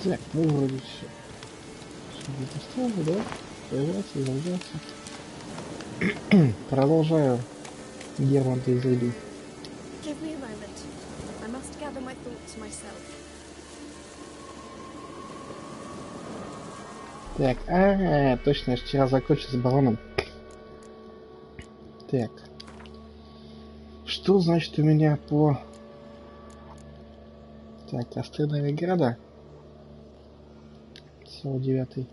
Так, ну вроде все. Что-то стало, да? Появляться, излагаться. Продолжаю Герванта из Рыбии. Так, точно, я вчера закончил с бароном. Так. Что значит у меня по... Так, остальная награда. 49-й.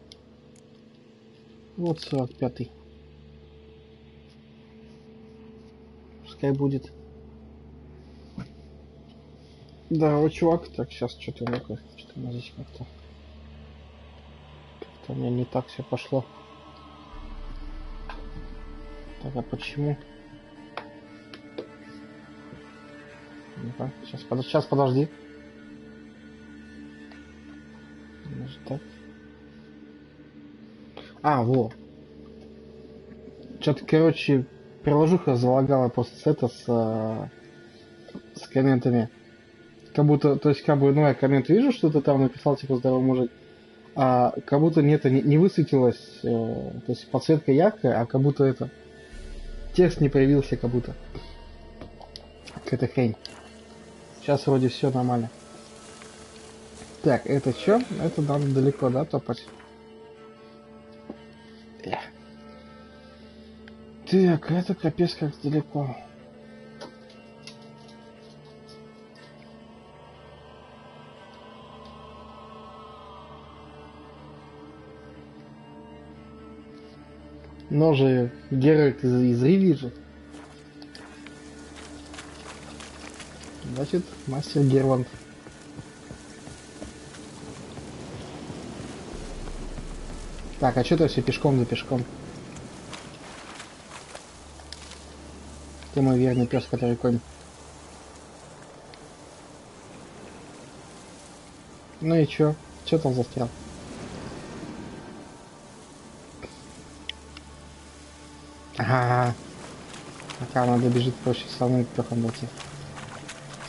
Вот 45-й. Пускай будет. Здорово, чувак. Так, сейчас что-то такое. Что-то здесь как-то у меня не так все пошло. Так, а почему? Ну-ка, сейчас подожди. Может так. А, во. Что-то, короче, приложуха залагала просто с комментами. Как будто, то есть, как бы, ну, я коммент вижу, что ты там написал, типа, здоровый мужик. А как будто не высветилось, то есть подсветка яркая, а как будто это текст не появился, как будто какая-то хрень. Сейчас вроде все нормально. Так, это что? Это надо далеко, да, топать? Так, это капец как далеко. Но же Геральт из Рыбии же. Значит, мастер Гервант. Так, а что-то все пешком за пешком. Ты мой верный пес, который конь. Ну и чё? Чё там застрял? Ага. Пока надо бежит проще со мной пехом дойти.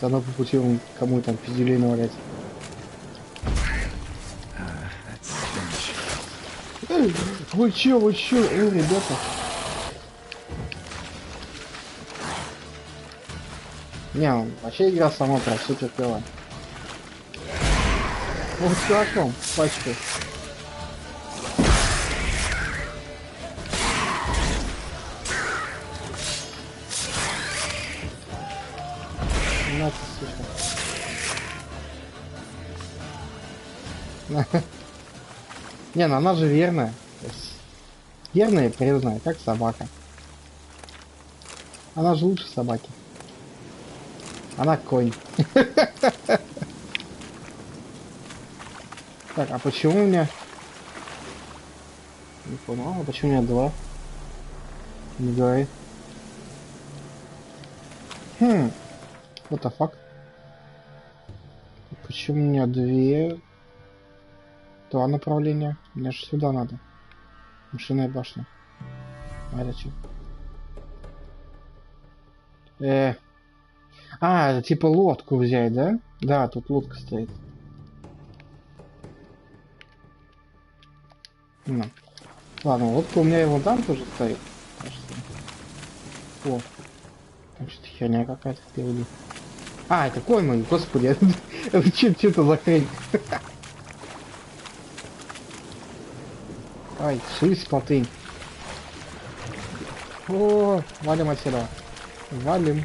Заодно по пути он кому там пиздюлей навалять. Вы чё, ребята? Не, вообще игра сама прям супер клевая. Вот с чуваком, пачкой. Не, ну она же верная. Верная и преданная, как собака. Она же лучше собаки. Она конь. Так, а почему у меня... Не понял, а почему у меня два? Не говори. What the fuck? Почему у меня два направления? Мне же сюда надо. Машинная башня. А это что? Это типа лодку взять, да? Да, тут лодка стоит. Ну. Ладно, лодка у меня его там тоже стоит. О. Значит, херня какая-то впереди. Это конь мой, господи. Это что-то за хрень. Ай, шись, плотынь. О, валим отсюда. Валим.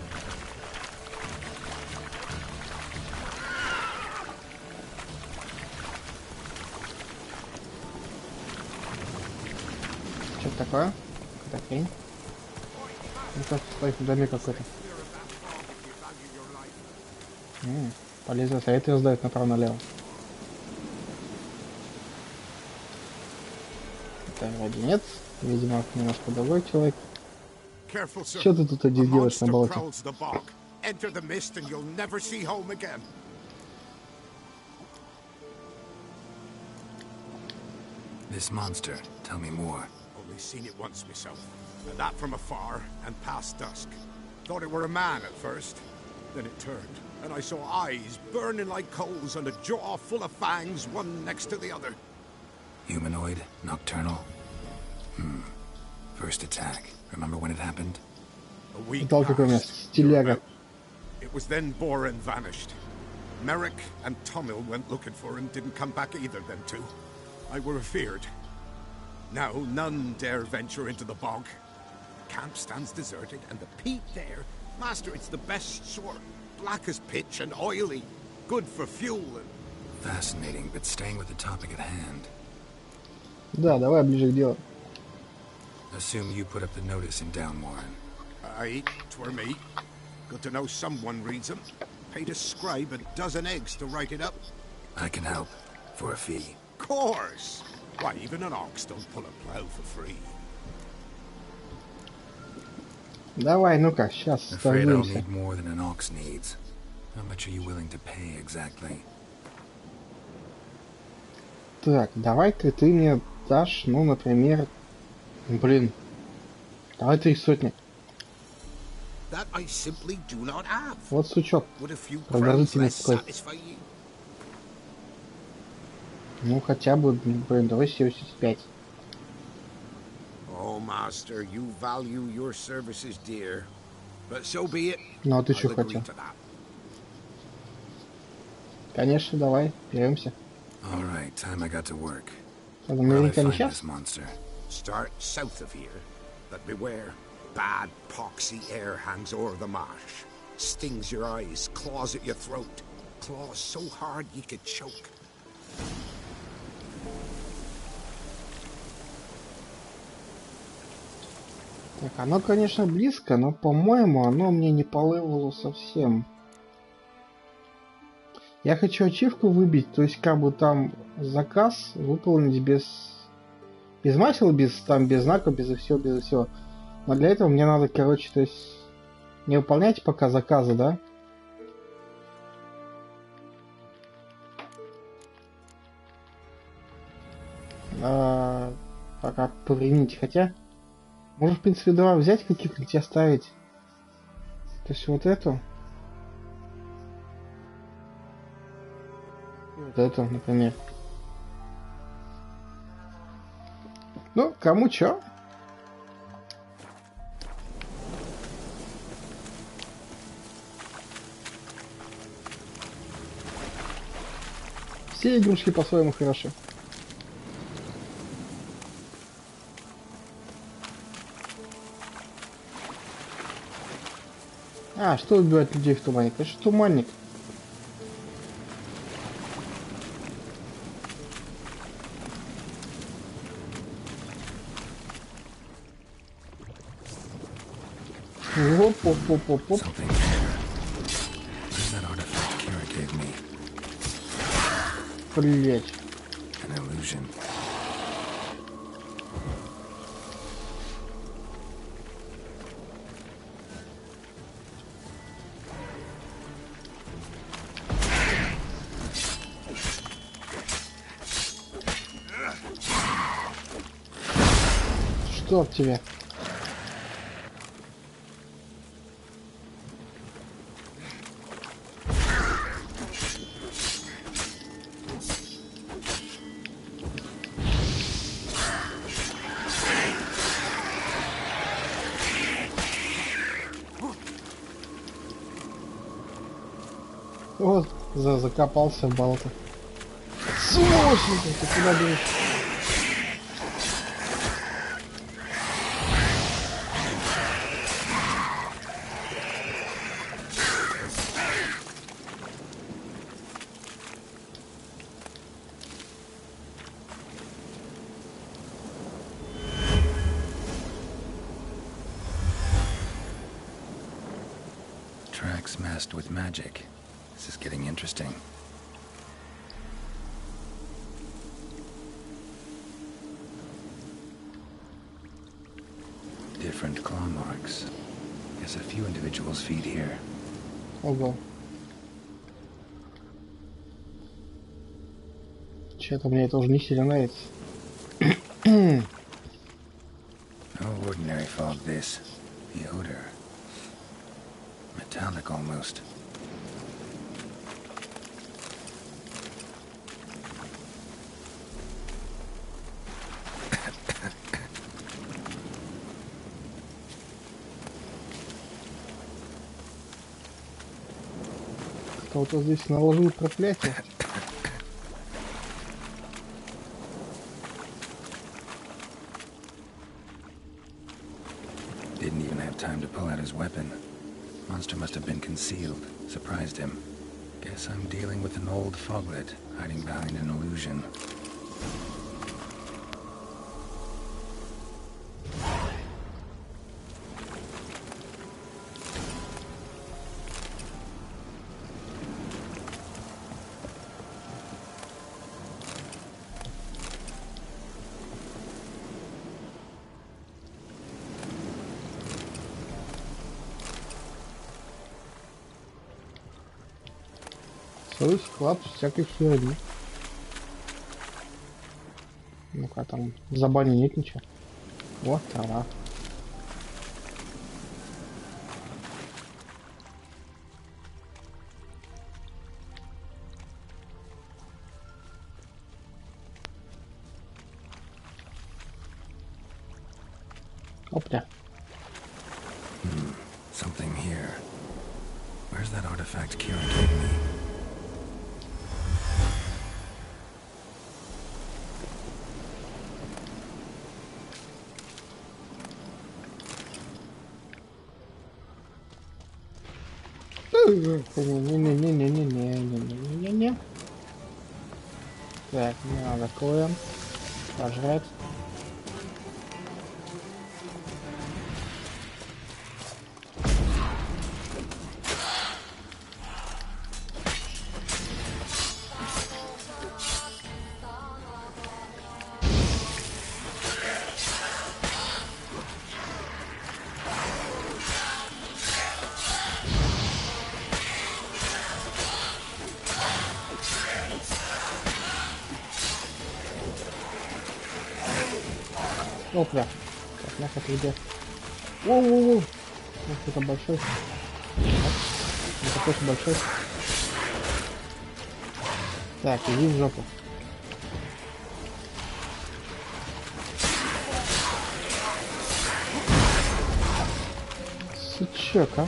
Что-то такое? Какая-то хрень. Ну-ка, стой, в доме какой-то. Полезно, советы раздают направо-налево. Это вроде нет. Видимо, немножко другой человек. Что ты тут один делаешь на болоте? This monster, tell me more. Only seen it once myself, and that from afar and past dusk. Thought it were a man at first. Then it turned, and I saw eyes burning like coals and a jaw full of fangs, one next to the other. Humanoid? Nocturnal? First attack. Remember when it happened? A week Дал какой у меня passed. стиляга. It was then Boren vanished. Merrick and Tomil went looking for him, didn't come back either, them two. I were afeared. Now none dare venture into the bog. Camp stands deserted, and the peat there, master, it's the best sort. Black as pitch and oily. Good for fuel and... Fascinating, but staying with the topic at hand. Да, давай ближе к делу. Assume you put up the notice in Downwarren. Aye, 'twere me. Good to know someone reads them. Paid a scribe a dozen eggs to write it up. I can help. For a fee. Course! Why, even an ox don't pull a plow for free. Давай, ну-ка, сейчас Afraid I'll столкнемся. need more than an ox needs. How much are you willing to pay exactly? Так, давай-ка ты мне дашь, ну, например, блин, давай 3 сотни. That I simply do not have. Вот сучок. Would a few crowns Продолжительность less такой. satisfy you? Ну, хотя бы, блин, давай 75. Oh, master, you value your services dear. But so be it. Ну, а ты I'll что agree хотел? to that. Конечно, давай, беремся. All right, time I got to work. Это Where'll I наверняка не find сейчас. this monster? Start south of here, but beware. Bad, poxy air hangs o'er the marsh. Stings your eyes, claws at your throat. Claws so hard you could choke. Так, оно, конечно, близко, но, по-моему, оно мне не по левелу совсем. Я хочу ачивку выбить, то есть, как бы там заказ выполнить без масел, без знака, без всего, без всего. Но для этого мне надо, короче, то есть, не выполнять пока заказы, да? Пока повременить, хотя... Может, в принципе, давай взять каких-нибудь оставить. То есть вот эту. И вот эту, например. Ну, кому чё? Все игрушки по-своему хороши. А, что убивает людей в тумане? Конечно, туманник. Оп-оп-оп-оп-оп. Something there. Where's that artifact Kira gave me? Блять. An illusion. Чтоб тебе. Вот, закопался в болото. Сволочника, ты куда бежишь? Tracks masked with magic. This is getting interesting. Different claw marks. Guess a few individuals feed here. Ого. Че-то мне это уже не сильно нравится. No ordinary fog this. The odor. Metallic almost. Кто-то здесь наложил проклятие. Didn't even have time to pull out his weapon. Monster must have been concealed, surprised him. Guess I'm dealing with an old foglet, hiding behind an illusion. Свой склад всякой херни. Ну-ка, там в забане нет ничего. Вот трава. Опля. Something here. Where's that artifact Kira gave me? Не-не-не-не-не-не-не-не-не-не. Так, мне надо коем пожрать. Опля. Так, нахуй ты где? Воу-воу-воу. Ох, это большой. Не такой же большой. Так, иди в жопу. Сучок, а?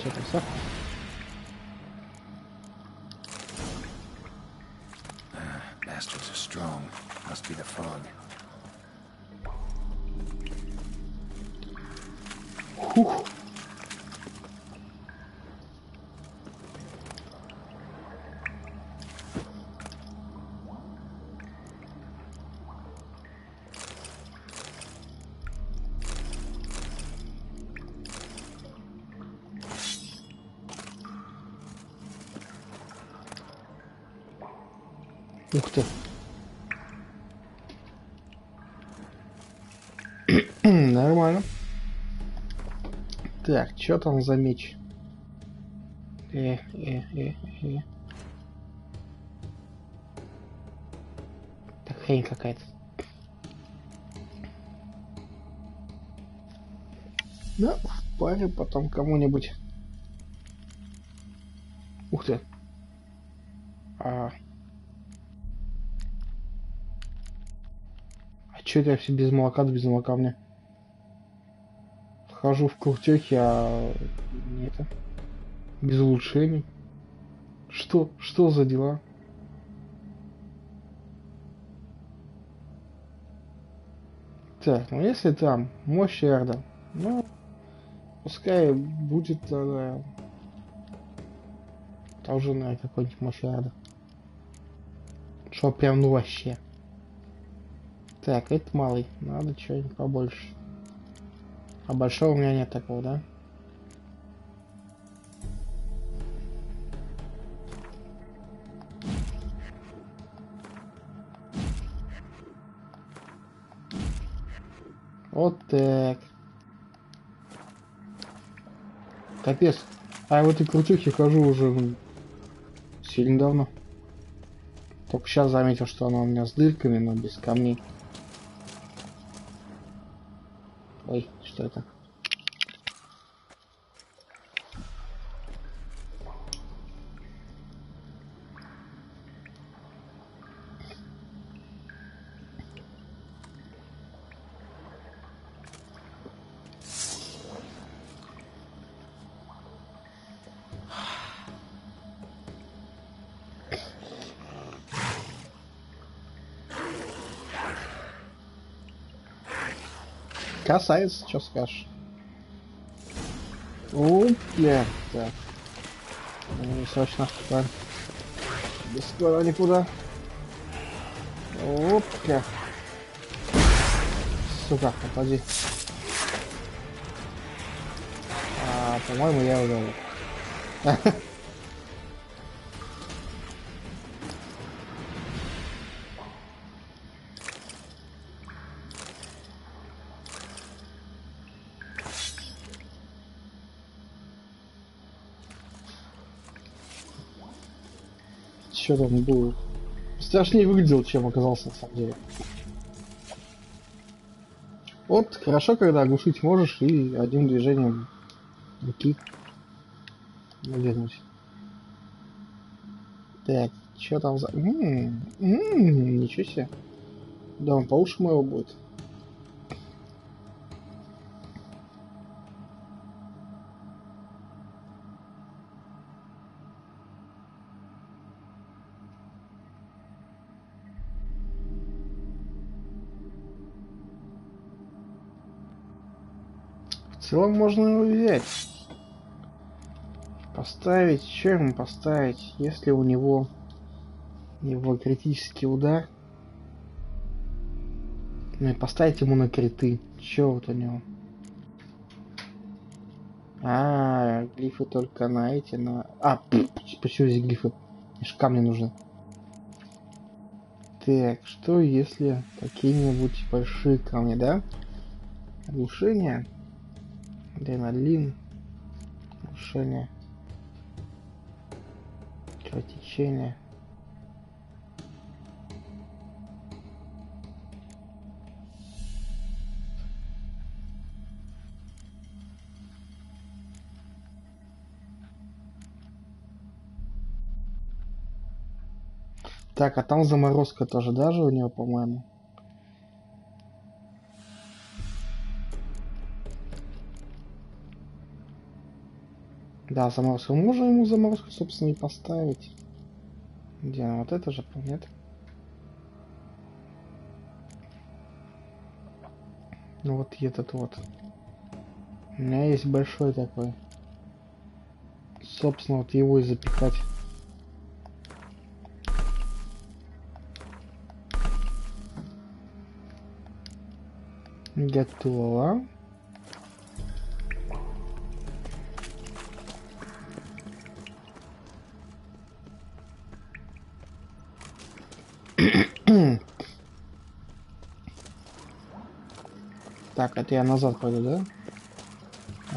Что-то все. Bastards are strong. Must be the fog. Фух. Ух ты. Нормально. Так, что там за меч? Так, хрень какая-то. Да, в паре потом кому-нибудь. Ух ты. А чё это я все без молока, да без молока мне? Вхожу в куртёхи, а не это. Без улучшений. Что? Что за дела? Так, ну если там мощь Эрда, ну, пускай будет тогда тоже на какой-нибудь мощь Эрда. Что прям ну вообще. Так, это малый. Надо что-нибудь побольше. А большого у меня нет такого, да? Вот так. Капец. А я в этой крутюхе хожу уже сильно давно. Только сейчас заметил, что она у меня с дырками, но без камней. Ой, что это? Красавец, что скажешь. Опля. Так. Срочно. Без скоро никуда. Опля. Сука, попади. По-моему, я ударил. Что там было? Страшнее выглядел, чем оказался на самом деле. Вот, хорошо, когда оглушить можешь и одним движением руки навернуть. Так, что там за... ничего себе. Да, он получше моего будет. В целом можно его взять. Поставить, что ему поставить, если у него критический удар. Ну и поставить ему на криты. Че вот у него? Глифы только на эти, на... почему здесь глифы? Мне же камни нужны. Так, что если какие-нибудь большие камни, да? Оглушение. Адреналин. Оглушение. Кровотечение. Так, а там заморозка тоже даже у него, по-моему. Да, заморозку. Можно ему заморозку, собственно, и поставить. Где она? Вот это же, нет? Ну вот этот вот. У меня есть большой такой. Собственно, вот его и запихать. Готово. Так, это я назад пойду, да?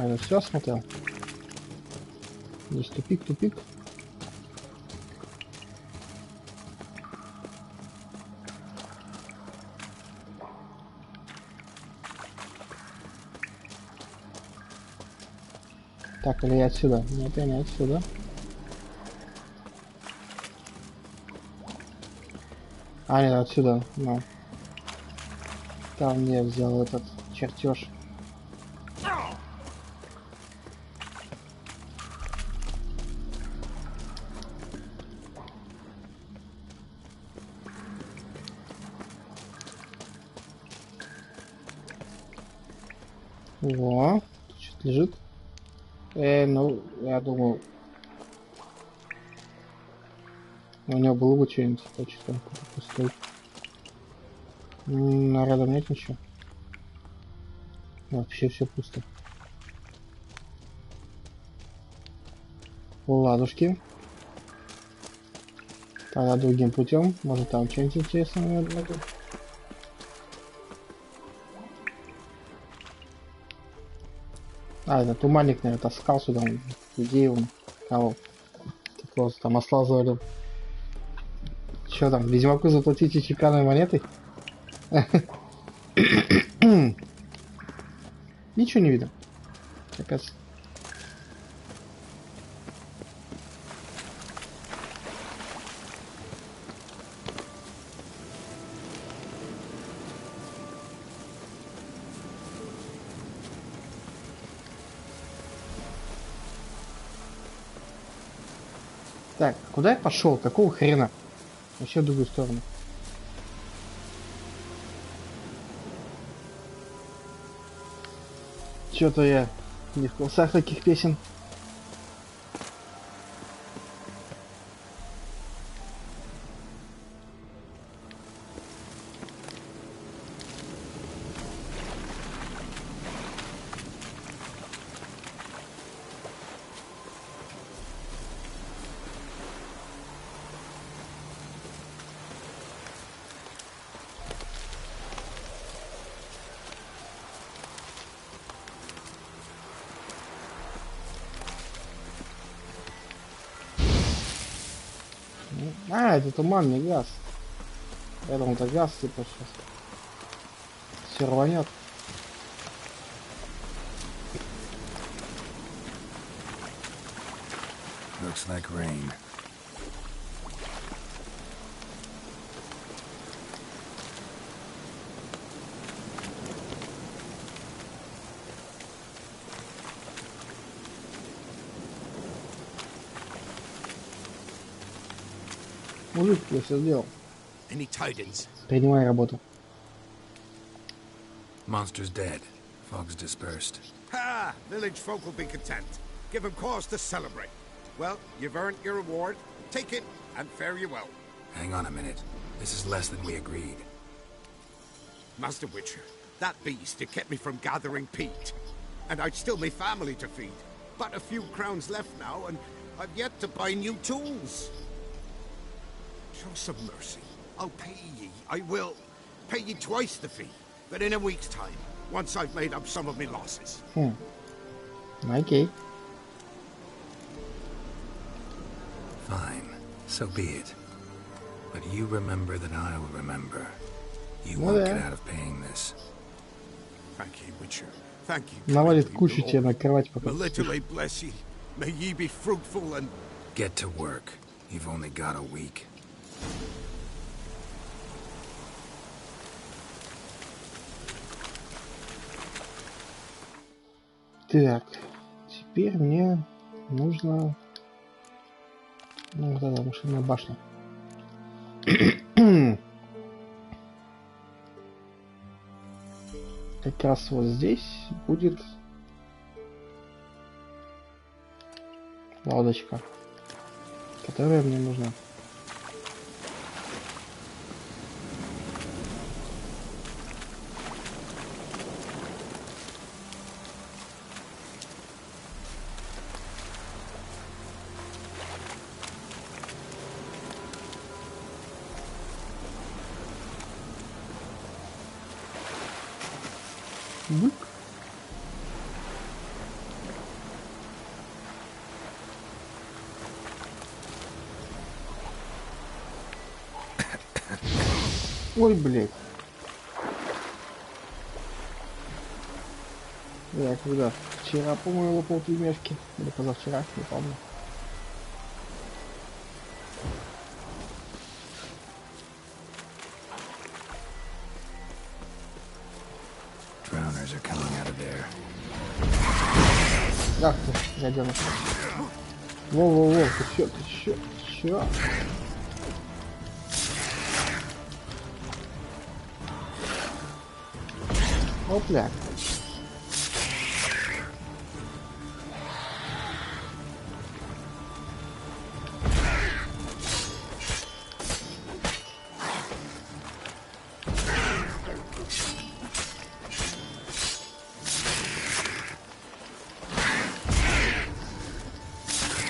Я все осмотрел. Здесь тупик. Так, или я отсюда? Нет, я не отсюда. Нет, отсюда. Ну. Там я взял этот чертеж. О, что-то лежит. Ну, я думал, у него было бы что-нибудь точно пустой. Рядом нет ничего. Вообще все пусто. Ладушки. Тогда другим путем. Может там что-нибудь интересное найду. Это туманник, наверное, таскал сюда. Людей он кого. Просто там осла завалил. Че там, ведьмаку заплатите чеканной монетой? Ничего не видно. Капец. Так, куда я пошел? Какого хрена? Вообще в другую сторону. Что-то я не в курсах таких песен. А, это туманный газ. Я думал, это газ, типа, сейчас все рванет. Looks like rain. Мужик, я все сделал. Any tidings? Принимай работу. Monster's dead. Fog's dispersed. Ha! Village folk will be content. Give them cause to celebrate. Well, you've earned your reward. Take it, and fare you well. Hang on a minute. This is less than we agreed. Master Witcher, that beast, it kept me from gathering peat. And I'd still me family to feed. But a few crowns left now, and I've yet to buy new tools. Show some mercy. I'll pay ye. I will. Pay ye twice the fee. But in a week's time, once I've made up some of my losses. Окей. Fine. So be it. But you remember that I will remember. You Ну won't да. get out of paying this. Thank ye, Witcher. Thank ye. Навалит kindly, кучу Lord. тебе на кровать, пока May ты спишь. little bless ye. May ye be fruitful and... Get to work. You've only got a week. Так, теперь мне нужно... Ну, вот эта машинная башня. Как раз вот здесь будет лодочка, которая мне нужна. Бук. Ой, блядь. Я когда? Вчера, по-моему, лопал пельмешки. Или позавчера, не помню. Drowners are coming out of there. Ах ты, гаденыш. Во-во-во, ты чё? Опля.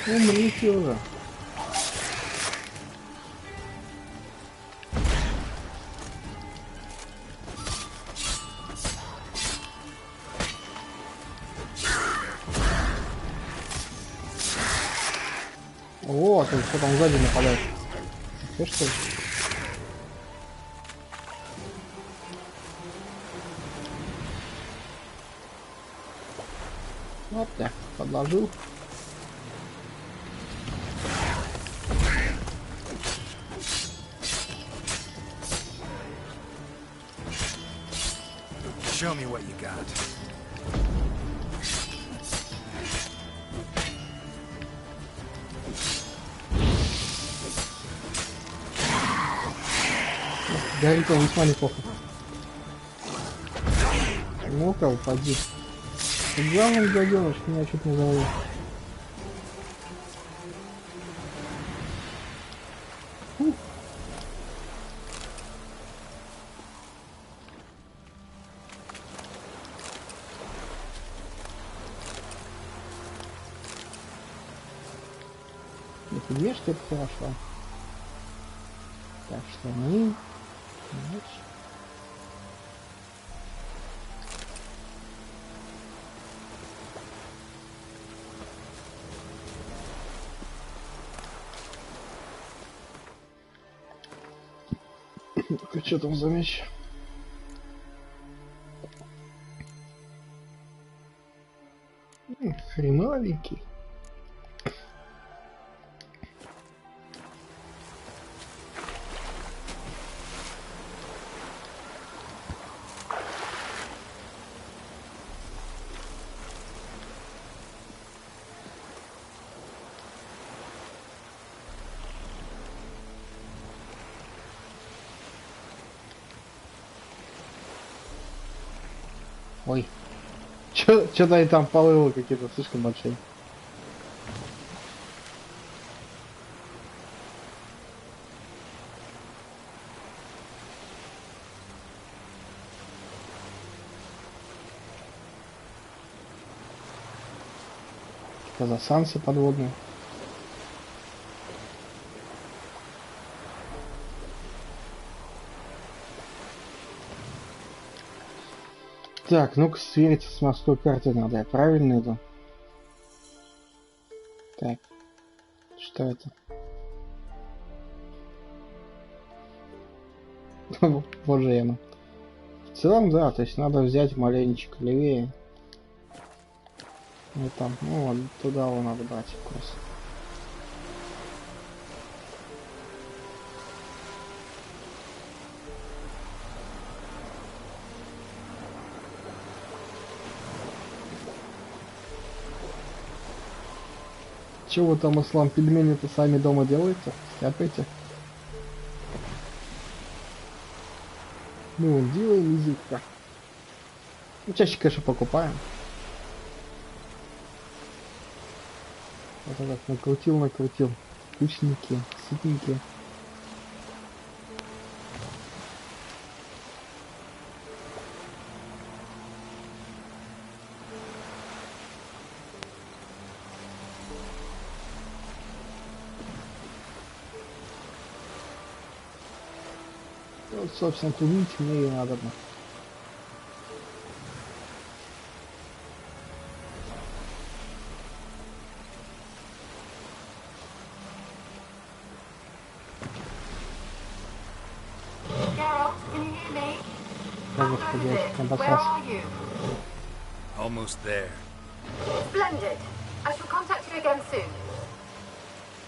Умрите уже. О, ты что там сзади нападает? Ты что ли? Вот так, подложил. Show me what you got. Горит он весьма неплохо. Ну-ка, упади. Главное, что делаешь, меня чуть не завалил. Не ешь, это хорошо. Так что мы... Ну-ка, что там за меч? Хреновенький. Ой. Чё-то и там полыло какие-то слишком большие. Казасанцы подводные. Так, ну-ка свериться с морской картой надо. Я правильно иду? Так, что это? Боже, я. В целом, да, то есть надо взять маленечко левее. Ну там, ну вот туда его надо брать курс. Чего вы там, Ислам, пельмени-то сами дома делаете? Сляпаете? Ну, делаем языка. Ну, чаще, конечно, покупаем. Вот так накрутил. Вкусненькие, сытненькие. Вот, собственно, тулить мне и надо. Almost there. Splendid. I shall contact you again soon.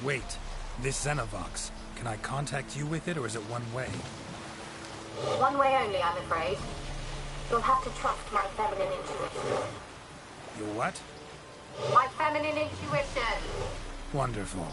Wait, this Xenovox. Can I contact you with it, or is it one way? One way only, I'm afraid. You'll have to trust my feminine intuition. Your what? My feminine intuition. Wonderful.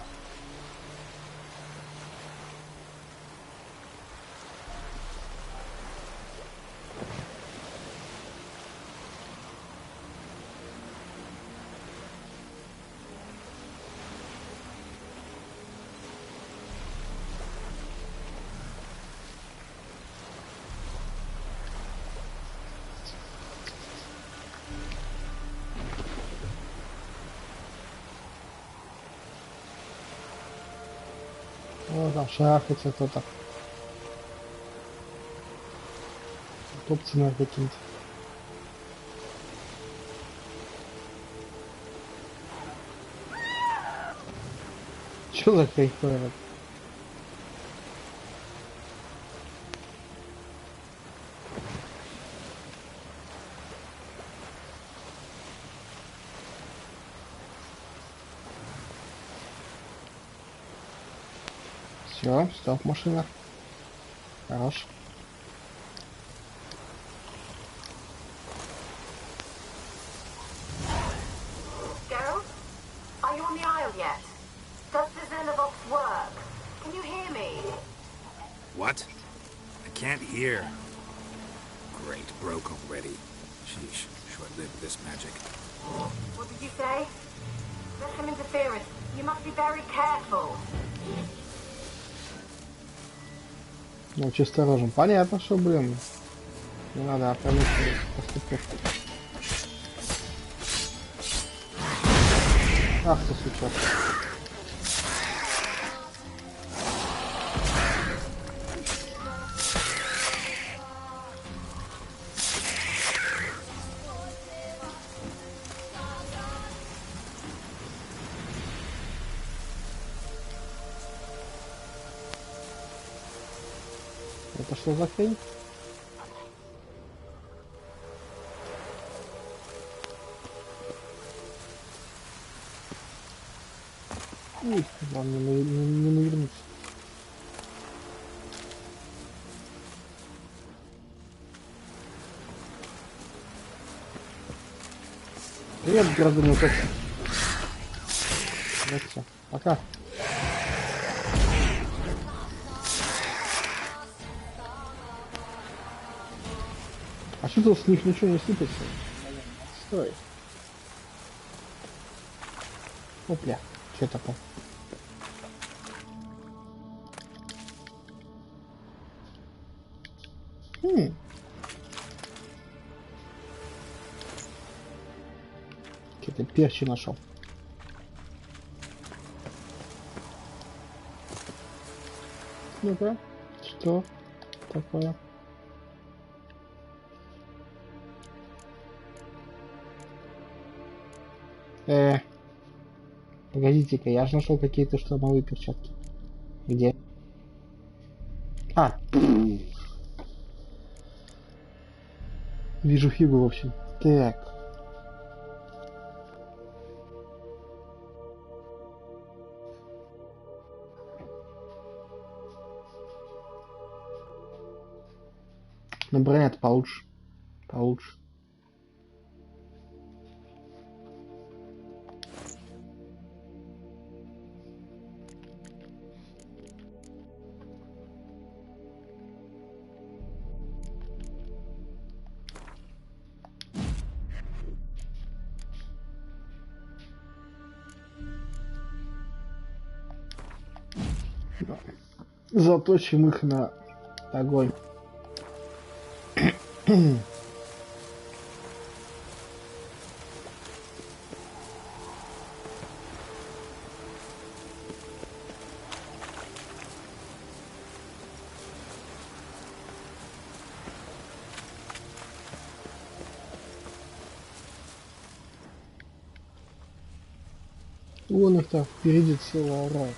Вот там шарахается кто-то. Топцы, наверное, какие-то. Что за хрень такое? Все, стоп, машина. Хорош. Geralt, are you on the Isle yet? Does the Xenovox work? Can you hear me? What? I can't hear. Great, broke already. Sheesh, short-lived this magic. What did you say? There's some interference. You must be very careful. Очень осторожен. Понятно, что, блин, не надо опрометчиво поступать. Ах ты, сучок. Это что за хрень? Ой, главное не навернуться. Привет, граждане, вот это. Все, пока. А что тут с них ничего не сыпется? Стой. Опля, что такое? Что-то перчи нашел. Ну-ка, что такое? Погодите-ка, я же нашел какие-то штурмовые перчатки. Где? А! Вижу фигу, в общем. Так. Ну, броня получше. Получше. Заточим их на огонь. Вон их там впереди целая орава.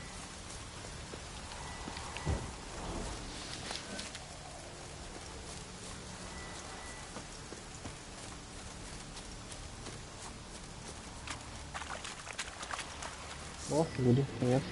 О, люди, привет.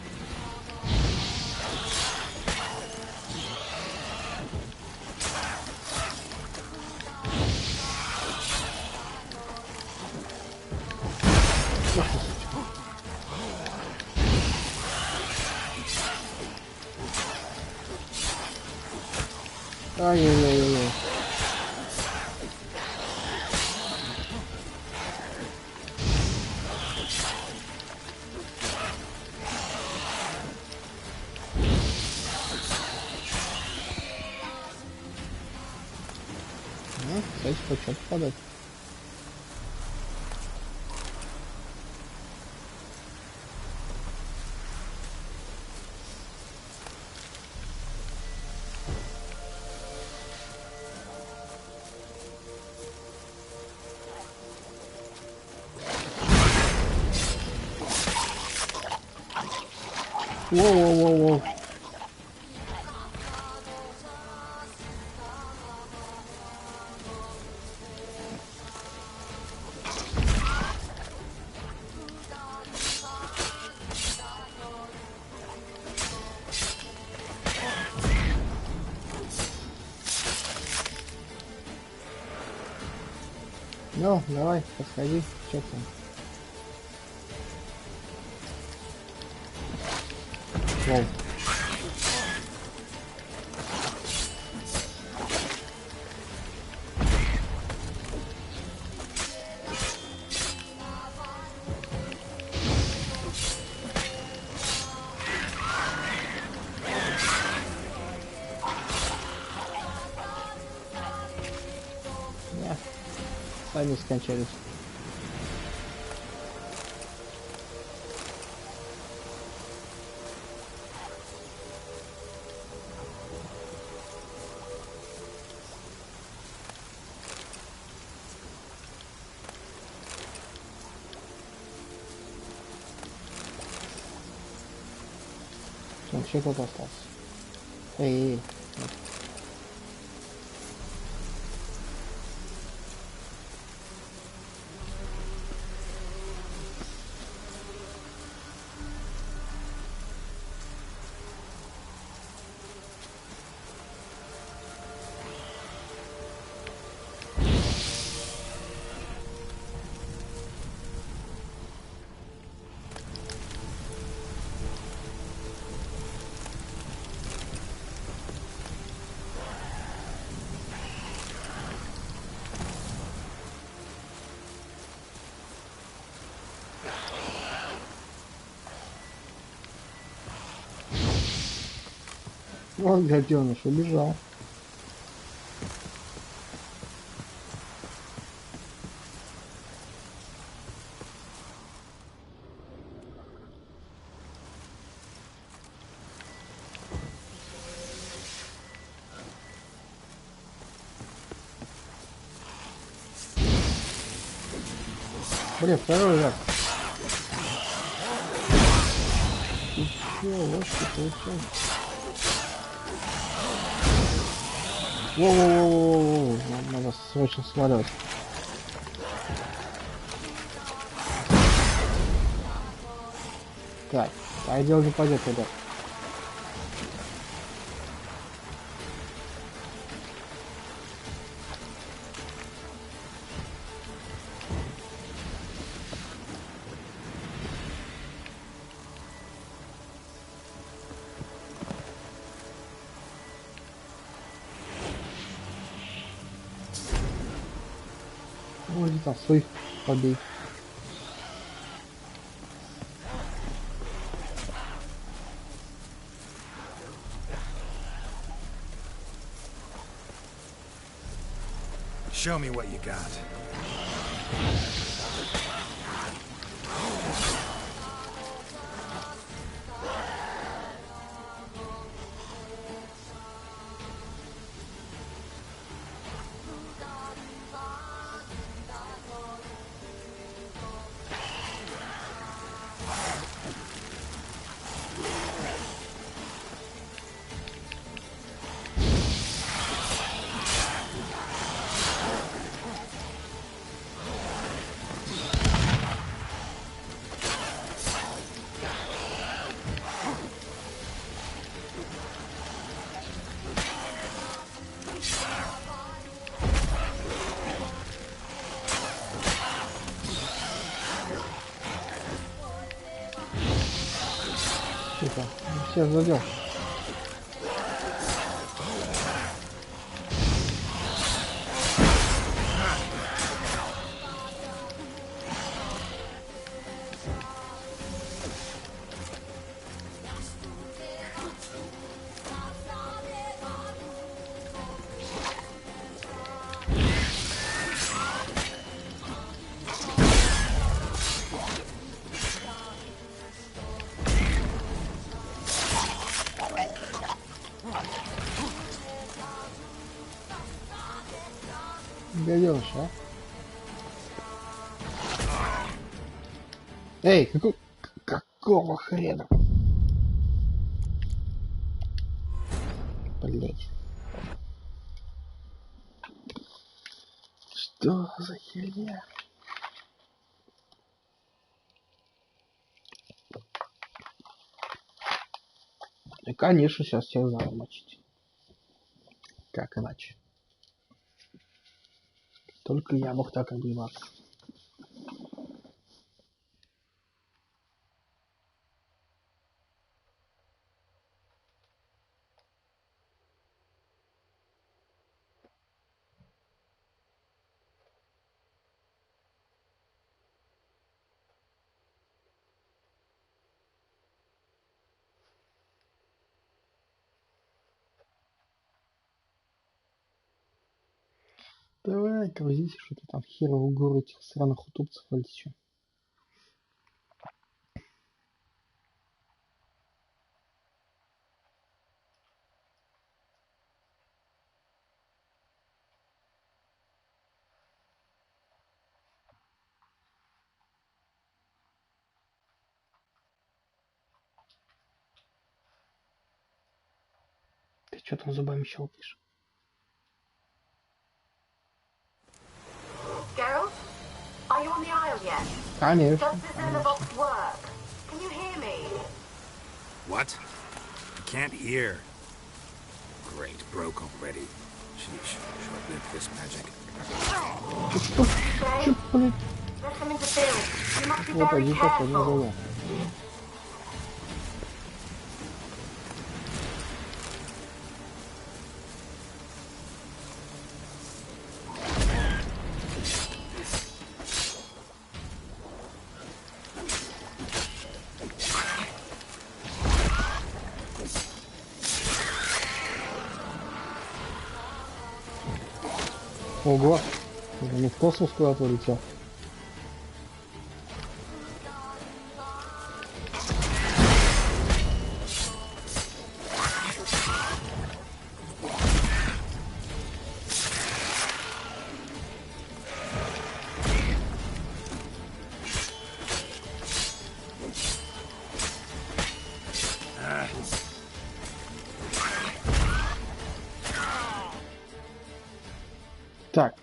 Ай-яй-яй-яй. Ну, кстати, почему подать? Воу-воу-воу-воу. Ну, давай, подходи, что там? Воу. Они скончались. Вообще кто-то остался. Эй. Вот гаденыш убежал. Блин, второй раз. И чё, вот что получилось. Воу-воу-воу-воу-воу. Надо срочно сваливать. Так, а дело не пойдет, ребят. Ну, иди там своих побей. Show me what you got. Тихо, всех задел. Гаденыш, а? Эй, какого хрена? Блять. Что за херня? И, конечно, сейчас всех надо мочить. Как иначе? Только я мог так обливаться. Давай, грузите, что-то там херово гору этих сраных утопцев, или что. Ты что там зубами щелкаешь? Geralt, are you on the Isle yet? Конечно, Does the конечно. Xenovox work? Can you hear me? What? I can't hear. Great, broke already. Sheesh, short-lived this magic. Okay. Чё, блин? There's some interference. You must be Вот very один так, один careful. зову. Ого, не в космос куда-то улетел. Так.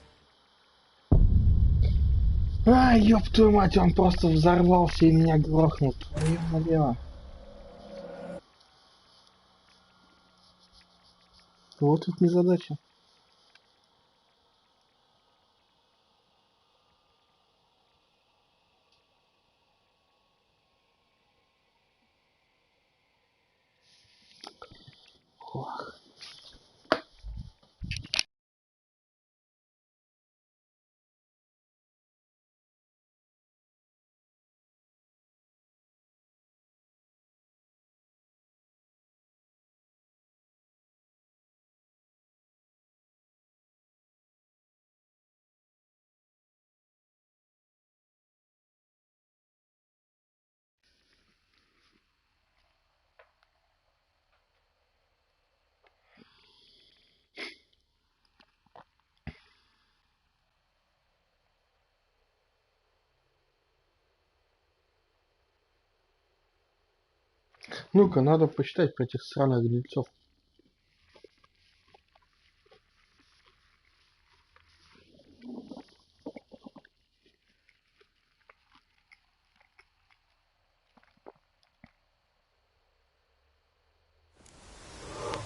А, ёб твою мать, он просто взорвался и меня грохнул. Твою налево. Вот тут незадача. Ох. Ну-ка, надо посчитать про этих сраных гнильцов.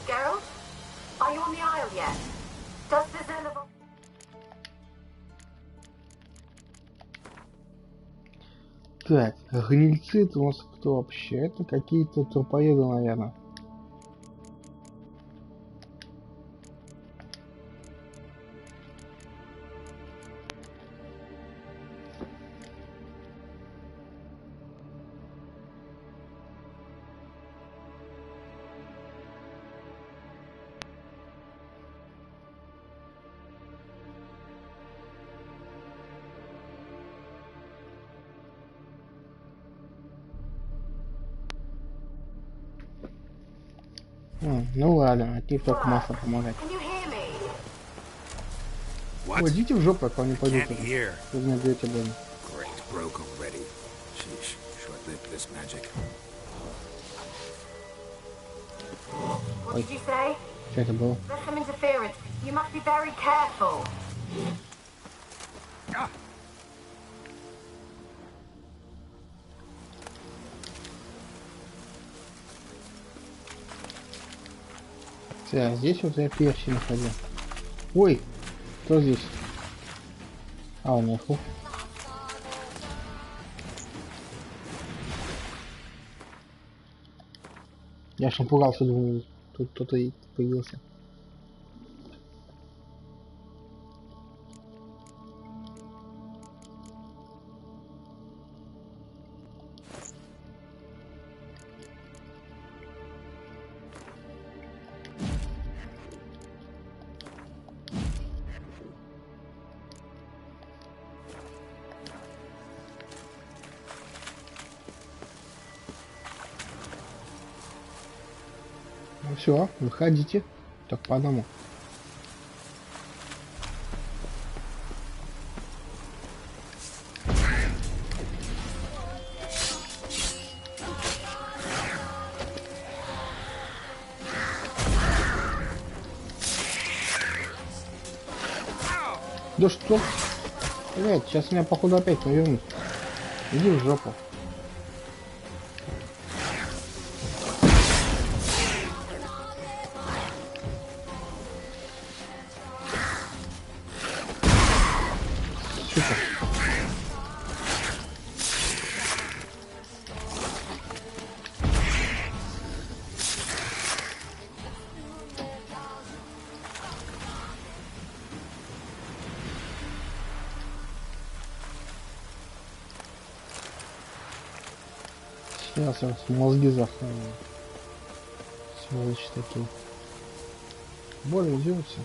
Geralt, are you on the Isle yet? Does the Xenovox... Так, гнильцы это у нас кто вообще? Это какие-то трупоеды, наверное. Ну ладно, от них только масло помогает. Can you hear me? What? Ой, идите в жопу, пока не пойдут. Can't hear. Вы меня бьете больно. Great, broke already. Sheesh, short-lived this magic. What did you say? Что это было? There's some interference. You must be very careful. Так, здесь вот я перси находил. Ой, кто здесь? А, он наверху. Я аж напугался, думаю, тут кто-то и появился. Ну все, выходите. Так по одному. Да что? Блять, сейчас меня походу опять навернут. Иди в жопу. Сука. Сейчас я мозги захаваю. Сволочи такие. Более идиотся.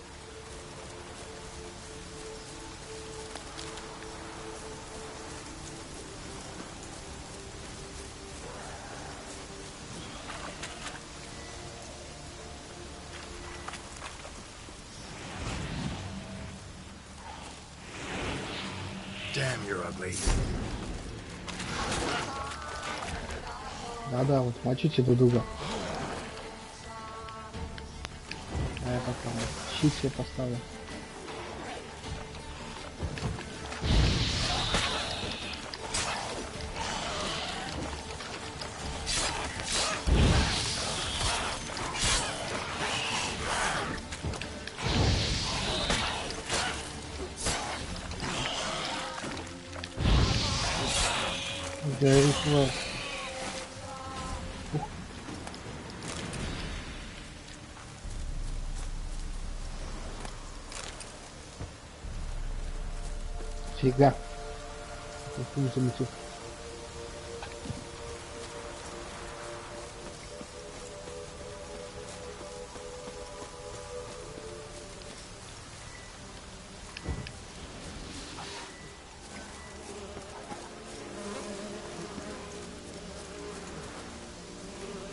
Damn, you're ugly. Да-да, вот мочите друг друга. А я пока щит себе поставлю. Гервант. Фига. Хуй залетел.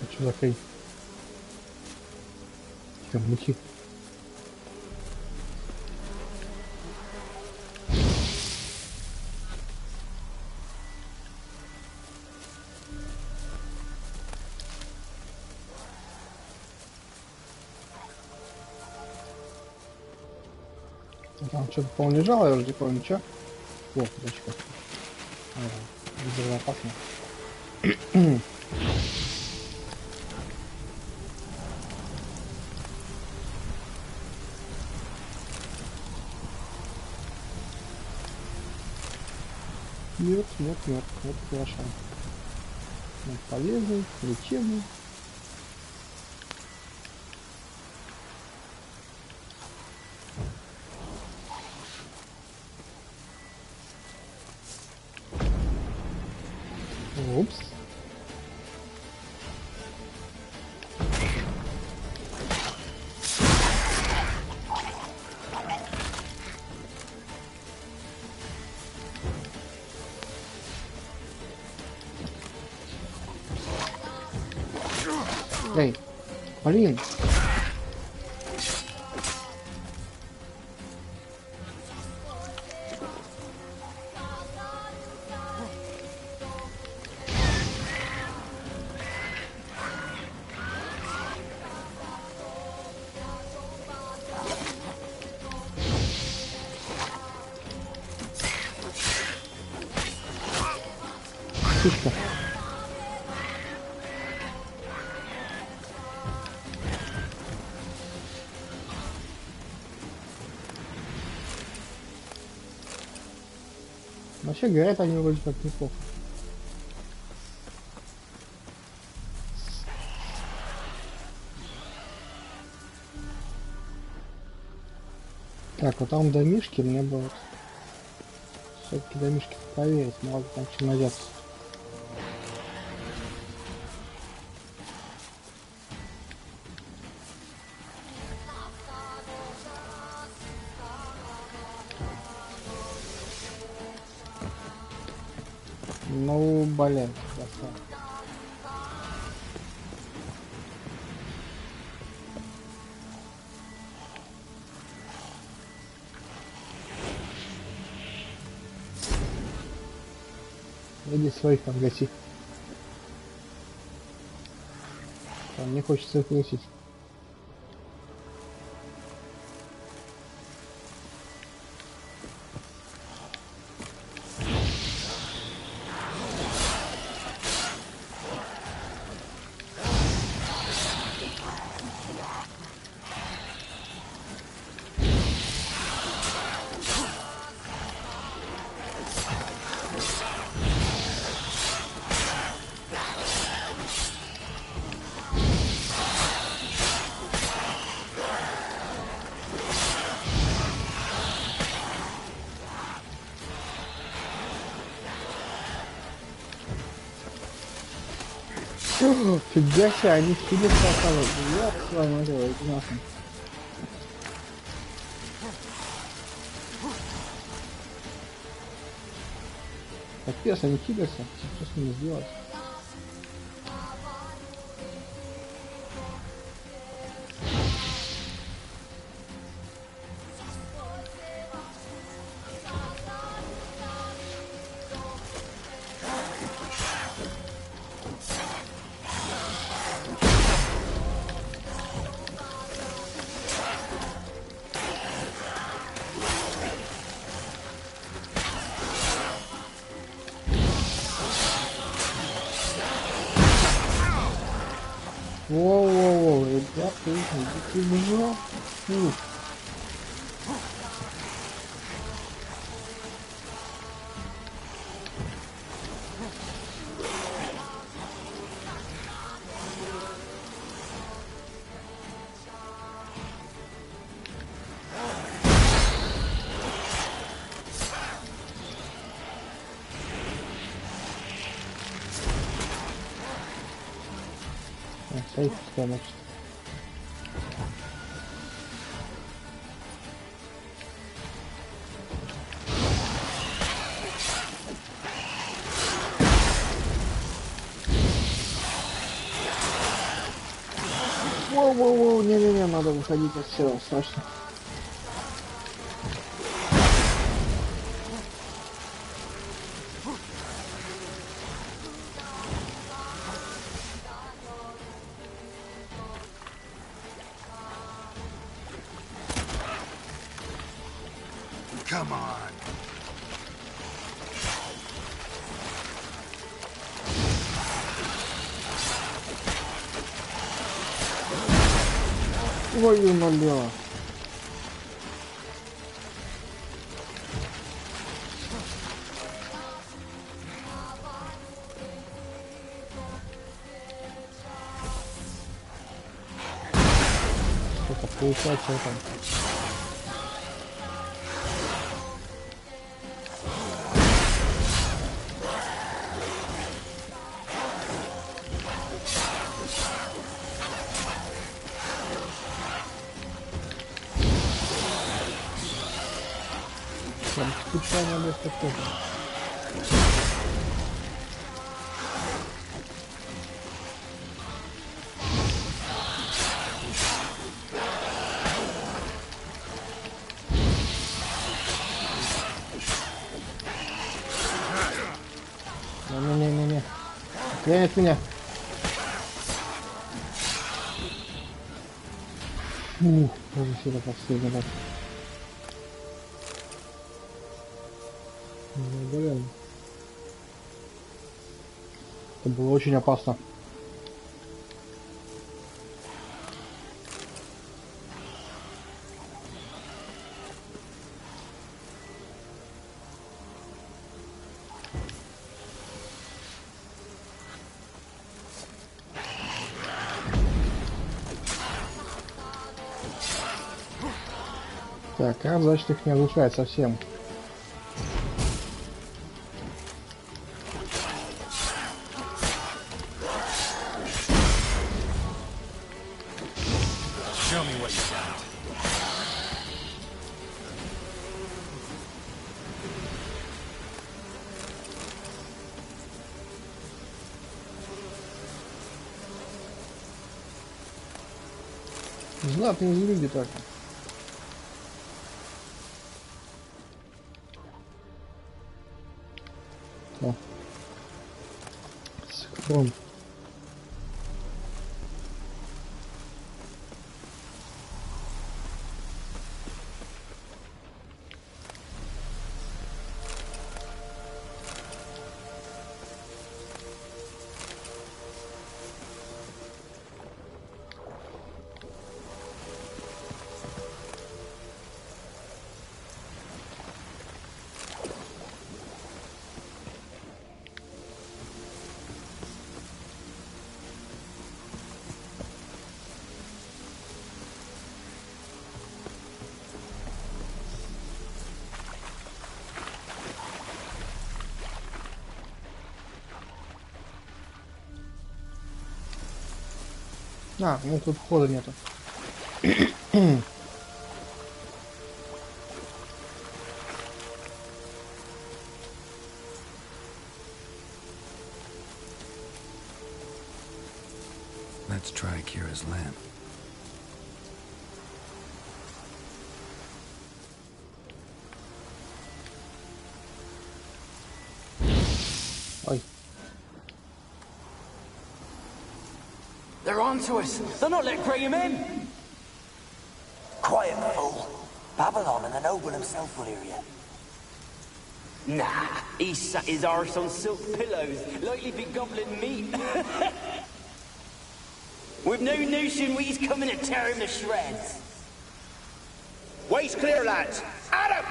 А что за хрень? Тихо, мути. Там что-то, по-моему, лежало, я уже не помню, ничего. О, дочка. Безопасно. Нет, нет, нет, это хорошо. Вот, полезный, лечебный. Упс. Эй, блин. Сучка. Вообще говорят они вроде как неплохо. Так, вот там домишки мне бы вот все-таки домишки проверить, мало ли там что найдется. Ну, блин, красава. Иди своих там гаси. А мне хочется их гасить. Фига себе, они в тебе оказываются. Я с вами это нахуй. Капец, они кидаются. Что с ними сделать? Воу-воу-воу, ребята, идите в жопу. Сейф, значит. Воу-воу-воу, не-не-не, надо выходить отсюда, страшно. Come on. Твою налево. Что-то получается там. Специально без такого. Не-не-не-не-не. Клянет меня. Уже сюда последний раз. Блин. Это было очень опасно. Так, а значит их не оглушает совсем. Show me what you got. Знатные люди так. О. фронт. А, ну тут входа нету. Let's try Kira's lamp. Ой. They're onto us. They're not letting Graham in. Quiet, fool. Babylon and the noble himself will hear you. Nah, he sat his arse on silk pillows, like he'd be gobbling meat. We've no notion we's coming to tear him to shreds. Waist clear, lads. Adam!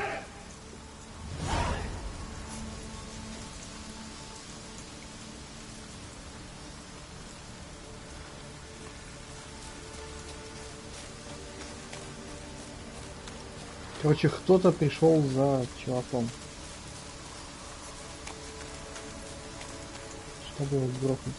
Короче, кто-то пришел за чуваком. Чтобы его грохнуть.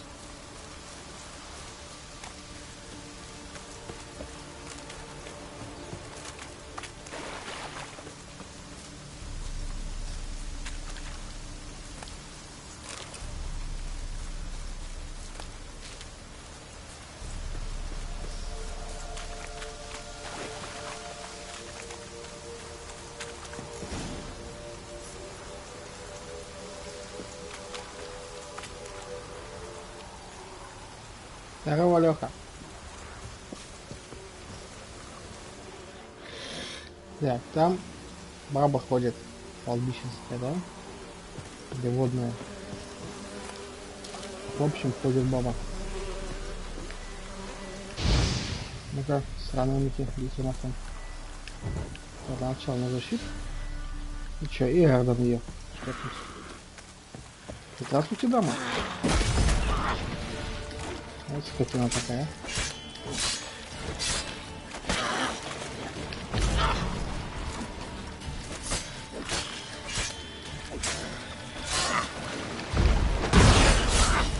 Здорово, Лёха. Так, там баба ходит, кладбищенская, да? Или водная. В общем, ходит баба. Ну-ка, странники, идите нахуй. Начал на защиту. И чё, и Эрден ее. Что тут? Здравствуйте, дама. Вот скотина такая.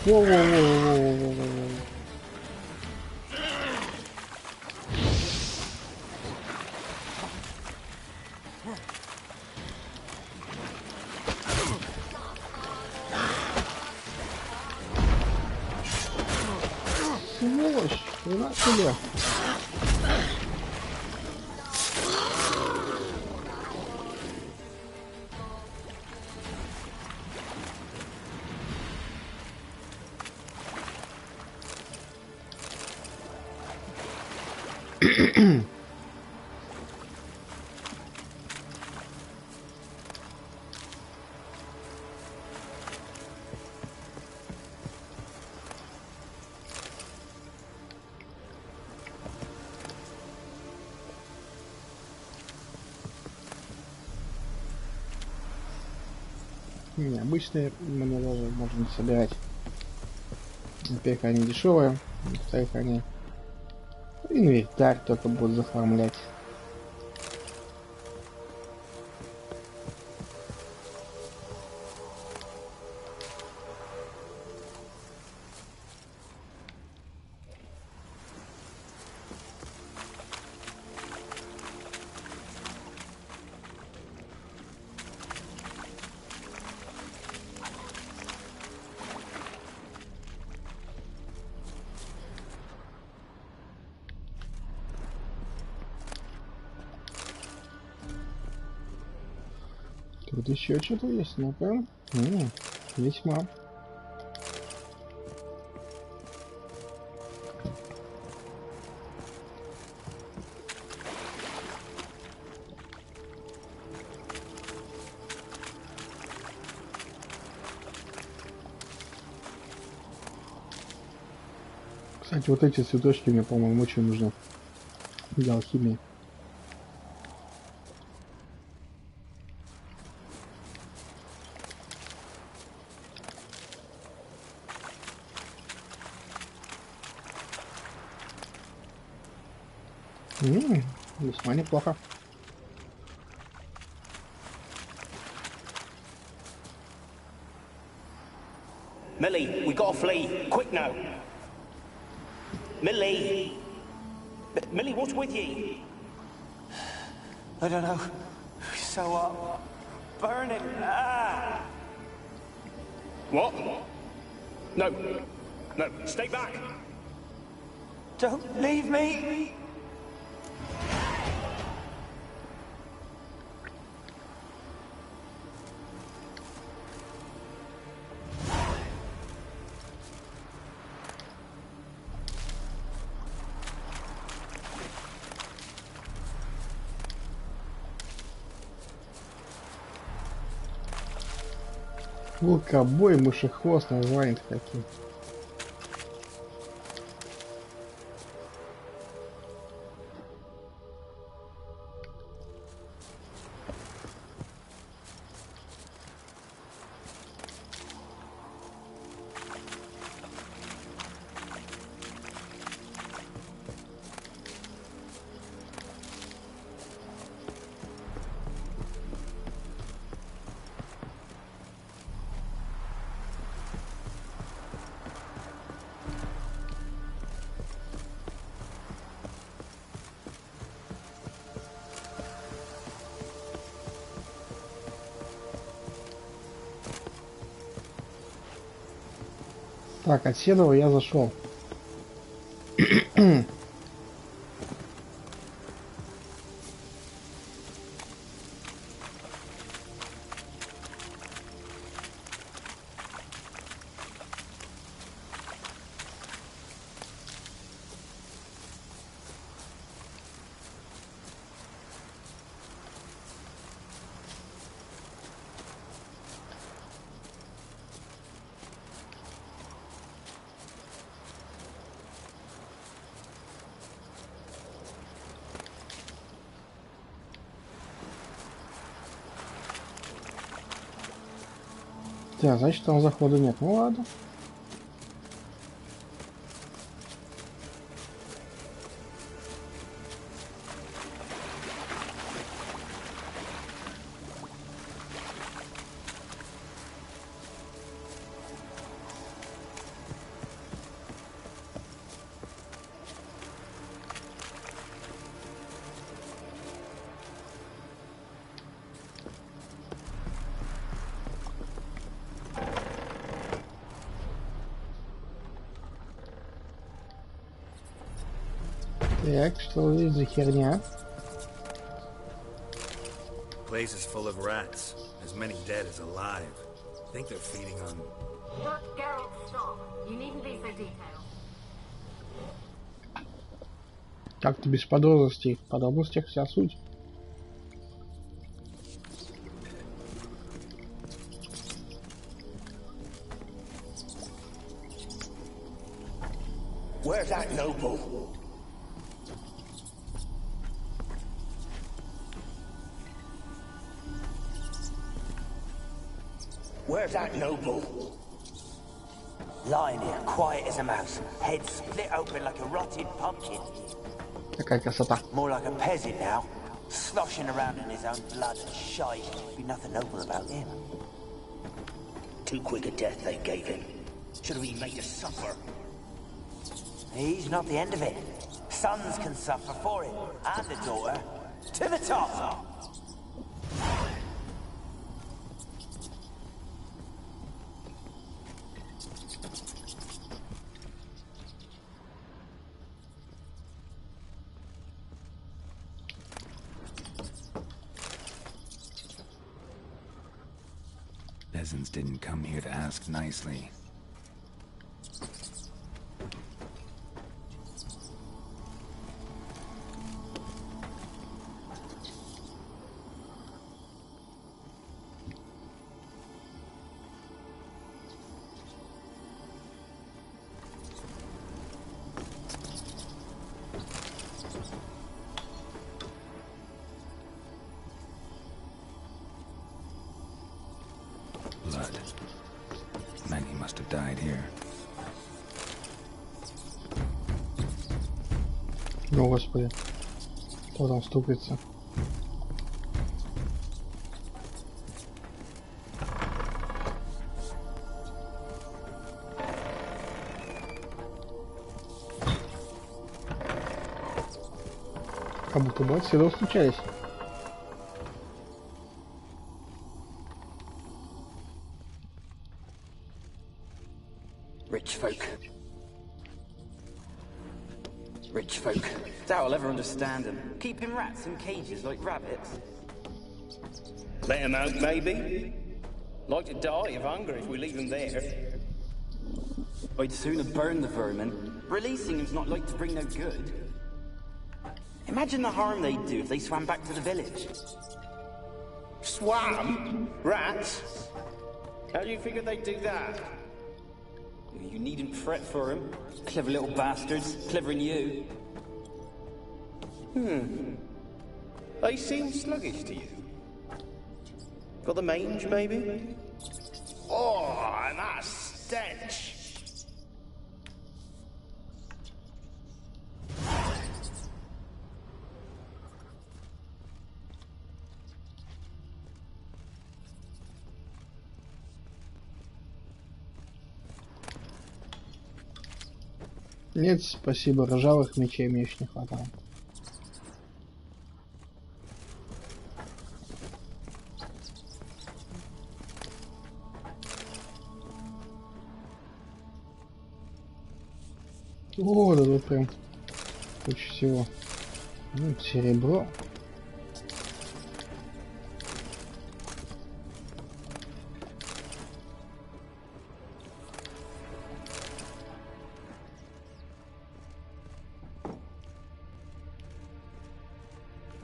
Воу-воу-воу-воу-воу-воу-воу. Сволочь, хрена себе. Необычные мне даже можно собирать. Во-первых, они дешевые, во-вторых, они инвентарь только будут заформлять. Тут еще что-то есть, ну-ка. Весьма. Кстати, вот эти цветочки мне, по-моему, очень нужны для алхимии. Весьма неплохо. Millie, we gotta flee. Quick now. Millie. Millie, what's with you? I don't know. So, burning. Ah! What? No. No, stay back. Don't leave me! Лукобой, мышехвост, названия такие. Так, от Седова я зашел. Да, значит там захода нет. Ну ладно. Так, что здесь за херня? Place is full of rats. As many dead as alive. Think they're feeding on... Geralt, stop. You needn't be so detailed. Как-то без подробностей. В подробностях вся суть. Where's that noble? Where's that noble? Lying here, quiet as a mouse, head split open like a rotted pumpkin. Какая красота. More like a peasant now, sloshing around in his own blood and shite. Be nothing noble about him. Too quick a death they gave him. Should have been made to suffer. He's not the end of it. Sons can suffer for it, and the daughter. To the top! Peasants didn't come here to ask nicely. О, господи. Кто там стукается? Как будто бы отсюда встречались. Rich folk. Rich folk. Doubt I'll ever understand them. Keeping rats in cages like rabbits. Let him out, maybe? Like to die of hunger if we leave him there. I'd sooner burn the vermin. Releasing him's not like to bring no good. Imagine the harm they'd do if they swam back to the village. Swam? Rats? How do you figure they'd do that? You needn't fret for them. Clever little bastards. Clever than you. They seem sluggish to you. Got the mange, maybe? Oh, and that stench! Нет, спасибо, ржавых мечей мне еще не хватало. О, да тут прям куча всего. Ну, серебро.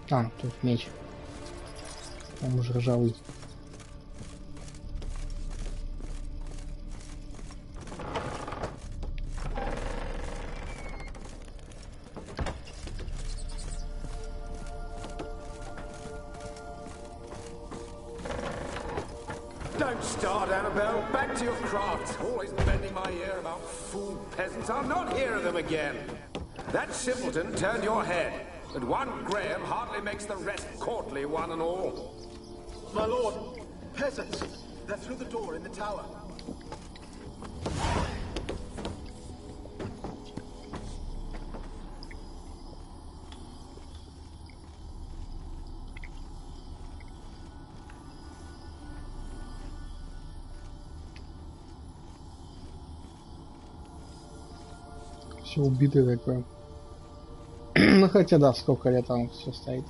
А, тут меч. Он уже ржавый. Don't start, Annabelle. Back to your craft. Always bending my ear about fool peasants. I'll not hear of them again. That simpleton turned your head. But one Graham hardly makes the rest courtly, one and all. My lord, peasants. They're through the door in the tower. Все убитое такое. Ну хотя да, сколько лет там все стоит.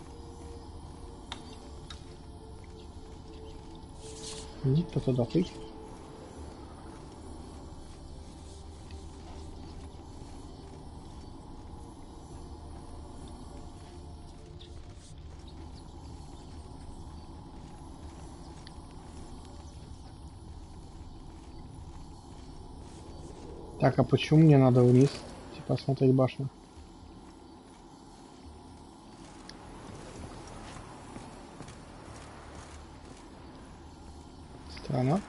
Иди кто туда пыть. Так, а почему мне надо вниз? Типа осмотреть башню. Странно.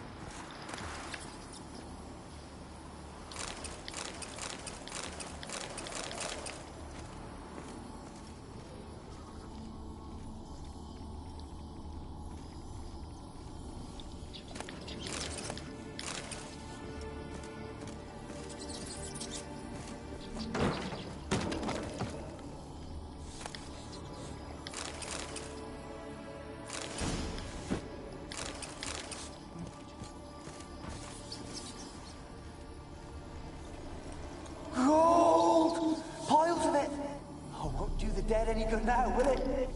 Now, will it?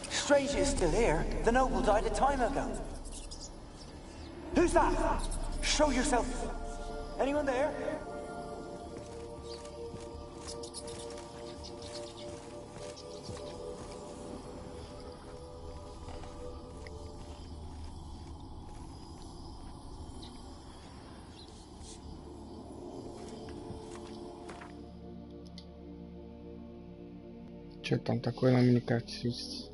Strange it's still here. The noble died a time ago. Who's that? Show yourself. Anyone there? Что там такое на миникарте светится?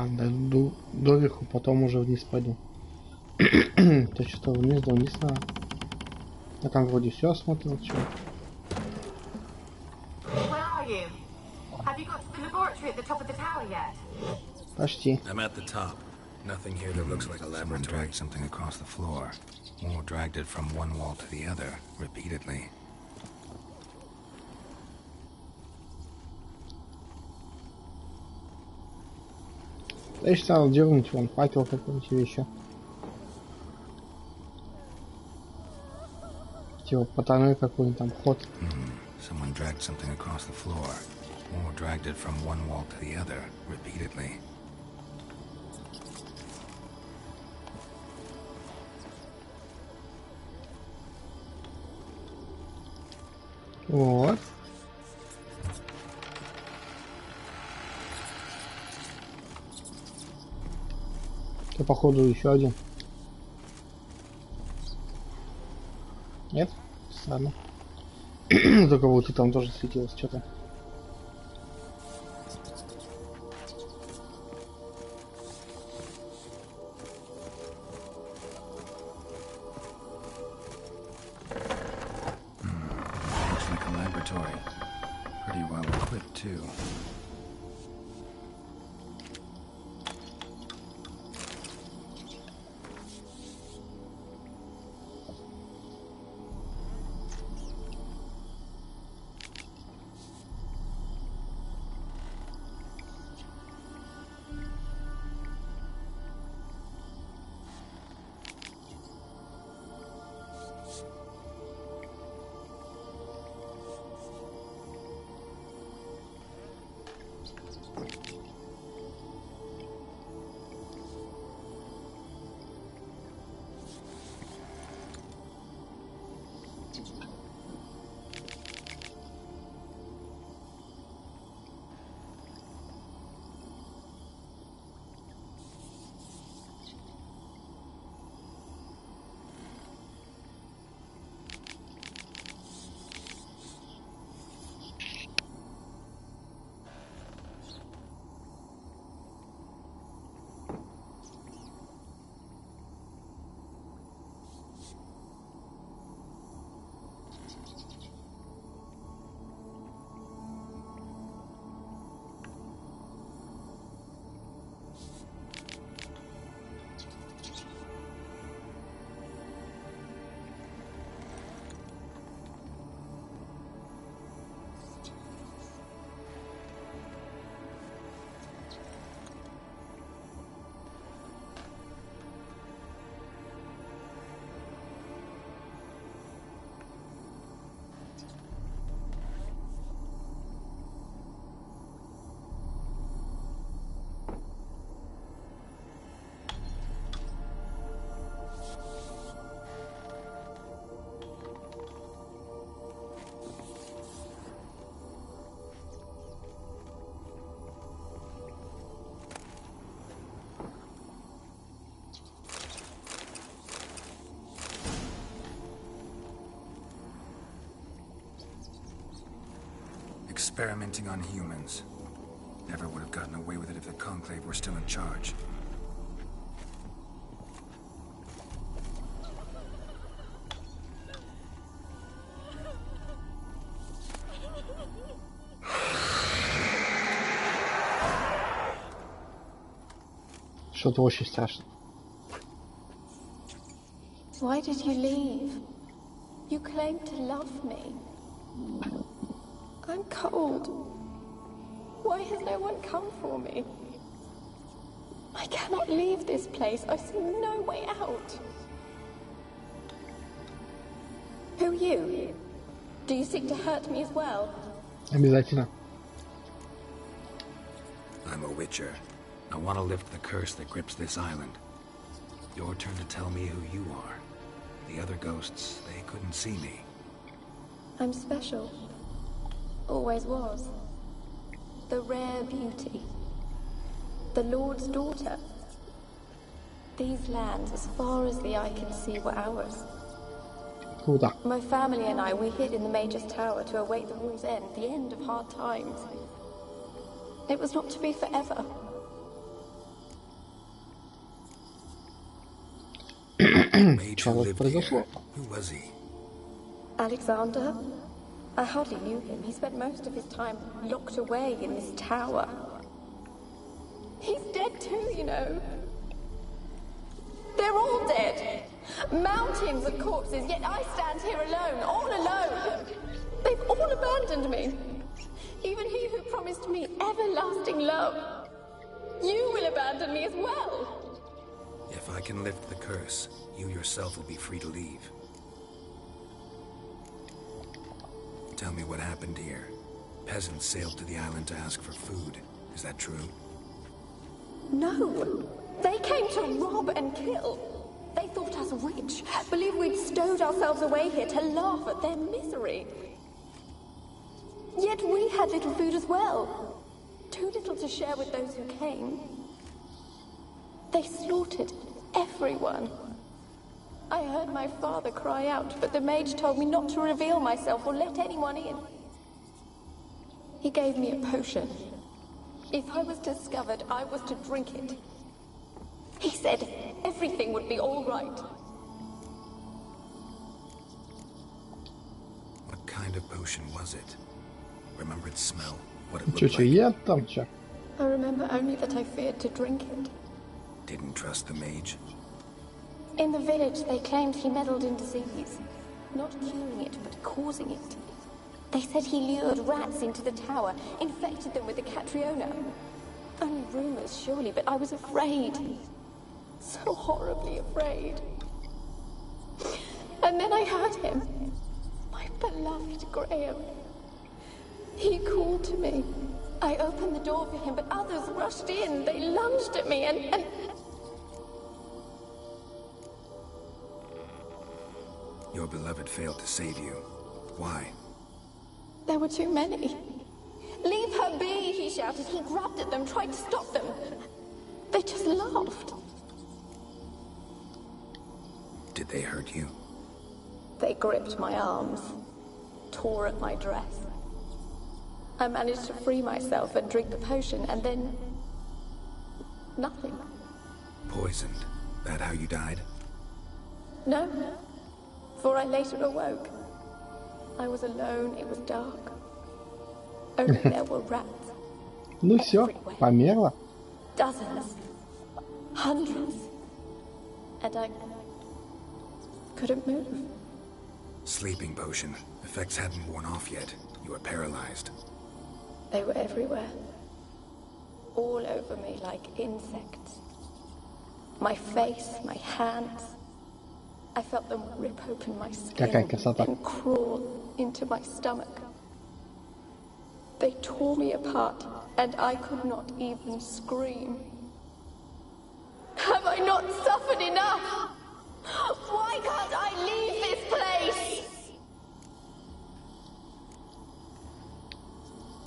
Ладно, дойду доверху, потом уже вниз пойду. То что вниз, да вниз надо. Я там вроде все осмотрел, что. Почти. I'm at the top. Nothing here that looks like a laboratory. Someone dragged something across the floor, or dragged it from one wall to the other, repeatedly. Я считал дернуть вон факел какой-нибудь или еще. Типа потайной какой-нибудь там ход. Someone dragged something across the floor, or dragged it from one wall to the other, repeatedly. Вот. Это походу еще один. Нет? Странно. Только вот и там тоже светилось что-то. Looks like a laboratory. Pretty well equipped too. Experimenting on humans. Never would have gotten away with it if the Conclave were still in charge. Что-то очень страшно. Why did you leave? You claimed to love me. I'm cold. Why has no one come for me? I cannot leave this place. I see no way out. Who are you? Do you seek to hurt me as well? Обязательно. I'm a witcher. I want to lift the curse that grips this island. Your turn to tell me who you are. The other ghosts, they couldn't see me. I'm special. Always was. The rare beauty. The Lord's daughter. These lands, as far as the eye can see, were ours. Круто. My family and I, we hid in the Major's Tower to await the war's end, the end of hard times. It was not to be forever. Made you live here. Who was he? Alexander? I hardly knew him. He spent most of his time locked away in this tower. He's dead too, you know. They're all dead. Mountains of corpses, yet I stand here alone, all alone. They've all abandoned me. Even he who promised me everlasting love. You will abandon me as well. If I can lift the curse, you yourself will be free to leave. Tell me what happened here. Peasants sailed to the island to ask for food. Is that true? No. They came to rob and kill. They thought us rich, believed we'd stowed ourselves away here to laugh at their misery. Yet we had little food as well. Too little to share with those who came. They slaughtered everyone. I heard my father cry out, but the mage told me not to reveal myself or let anyone in. He gave me a potion. If I was discovered, I was to drink it. He said everything would be all right. What kind of potion was it? Remember its smell? What it looked like? I remember only that I feared to drink it. Didn't trust the mage? In the village, they claimed he meddled in disease. Not curing it, but causing it. They said he lured rats into the tower, infected them with the Catriona. Only rumors, surely, but I was afraid. So horribly afraid. And then I heard him. My beloved Graham. He called to me. I opened the door for him, but others rushed in. They lunged at me and... Your beloved failed to save you. Why? There were too many. Leave her be, he shouted. He grabbed at them, tried to stop them. They just laughed. Did they hurt you? They gripped my arms, tore at my dress. I managed to free myself and drink the potion, and then... nothing. Poisoned? That how you died? No. For I later awoke. I was alone, it was dark. Only there were rats. Ну все, померла. Dozens. Hundreds. And I couldn't move. Sleeping potion. Effects hadn't worn off yet. You were paralyzed. They were everywhere. All over me like insects. My face, my hands. I felt them rip open my skin and crawl into my stomach. They tore me apart, and I could not even scream. Have I not suffered enough? Why can't I leave this place?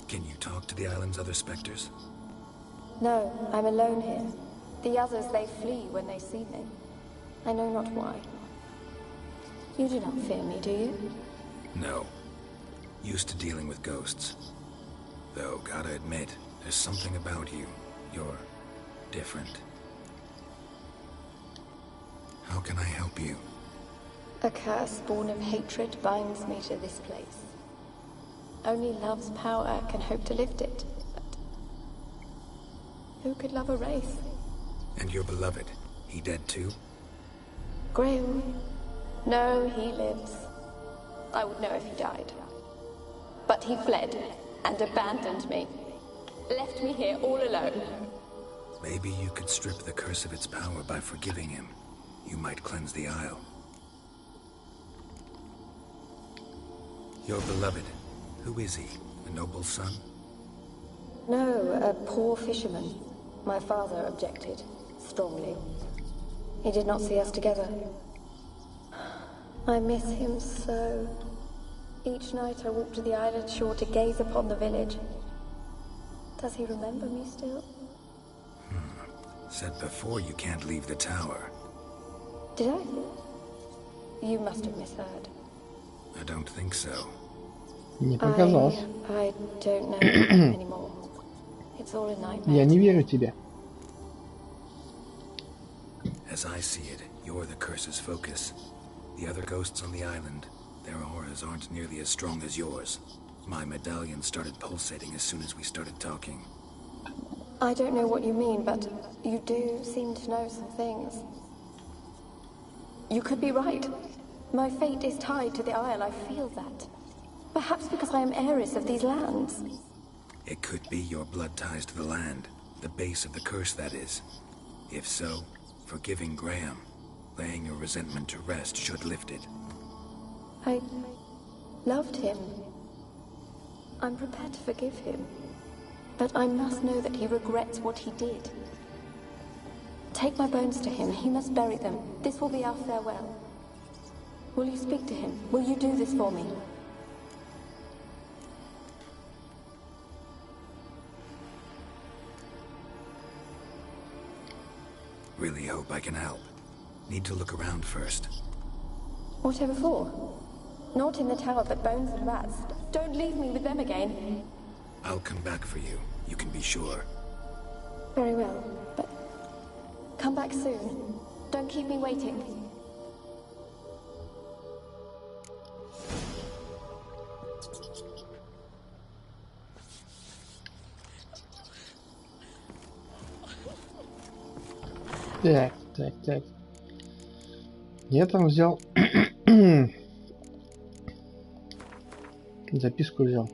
Can you talk to the island's other specters? No, I'm alone here. The others, they flee when they see me. I know not why. You do not fear me, do you? No. Used to dealing with ghosts. Though, gotta admit, there's something about you. You're different. How can I help you? A curse born of hatred binds me to this place. Only love's power can hope to lift it, but who could love a race? And your beloved, he dead too? Graham? No, he lives. I would know if he died. But he fled and abandoned me. Left me here all alone. Maybe you could strip the curse of its power by forgiving him. You might cleanse the Isle. Your beloved, who is he? A noble son? No, a poor fisherman. My father objected, strongly. He did not see us together. I miss him so. Each night I walk to the island shore to gaze upon the village. Does he remember me still? Said before you can't leave the tower. Did I? You must have misheard. I don't think so. Не показалось. I don't know anymore. It's all a nightmare. Я не верю тебе. As I see it, You're the curse's focus. The other ghosts on the island, their auras aren't nearly as strong as yours. My medallion started pulsating as soon as we started talking. I don't know what you mean, but you do seem to know some things. You could be right. My fate is tied to the Isle, I feel that. Perhaps because I am heiress of these lands. It could be your blood ties to the land, the base of the curse, that is. If so, forgiving Graham, laying your resentment to rest, should lift it. I loved him. I'm prepared to forgive him. But I must know that he regrets what he did. Take my bones to him. He must bury them. This will be our farewell. Will you speak to him? Will you do this for me? Really hope I can help. Need to look around first. Whatever for? Not in the tower, but bones and rats. Don't leave me with them again. I'll come back for you. You can be sure. Very well, but come back soon. Don't keep me waiting. Так. Я там взял... Записку взял.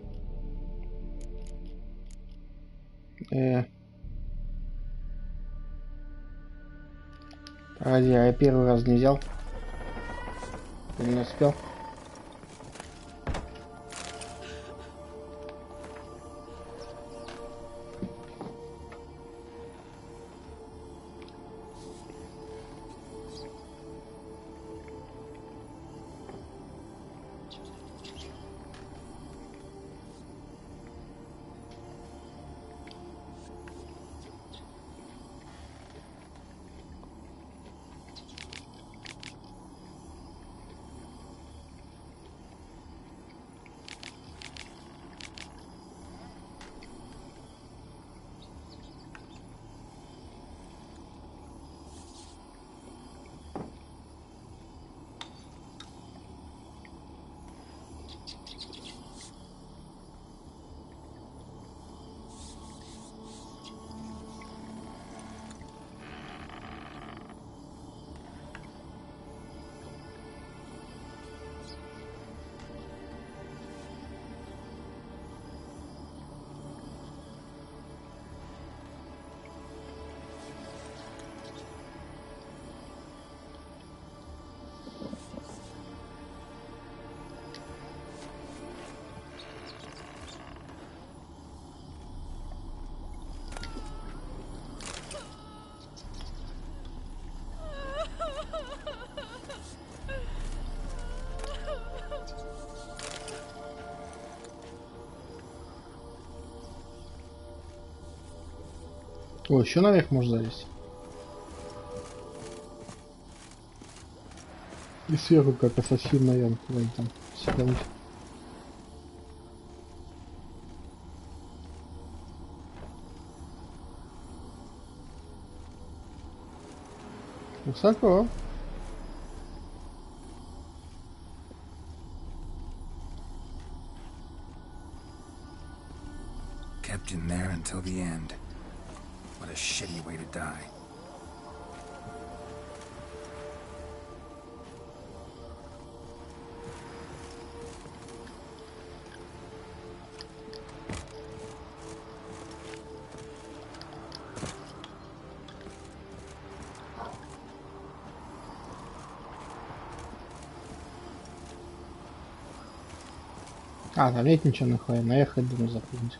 Погоди, а я первый раз не взял. Ты не успел? О, еще наверх можно залезть. И сверху как ассасин, наверное, куда-нибудь там сигануть. Высоко. Kept in there until the end. What a shitty way to die. А, там нет ничего нахуя. Наехать, думаю, запрыгнуть.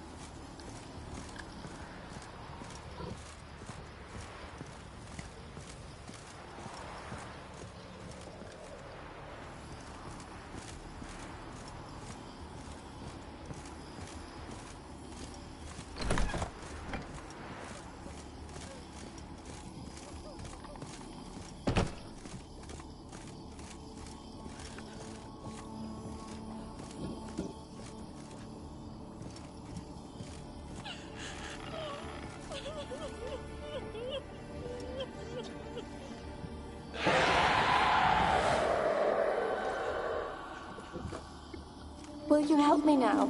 Will you help me now?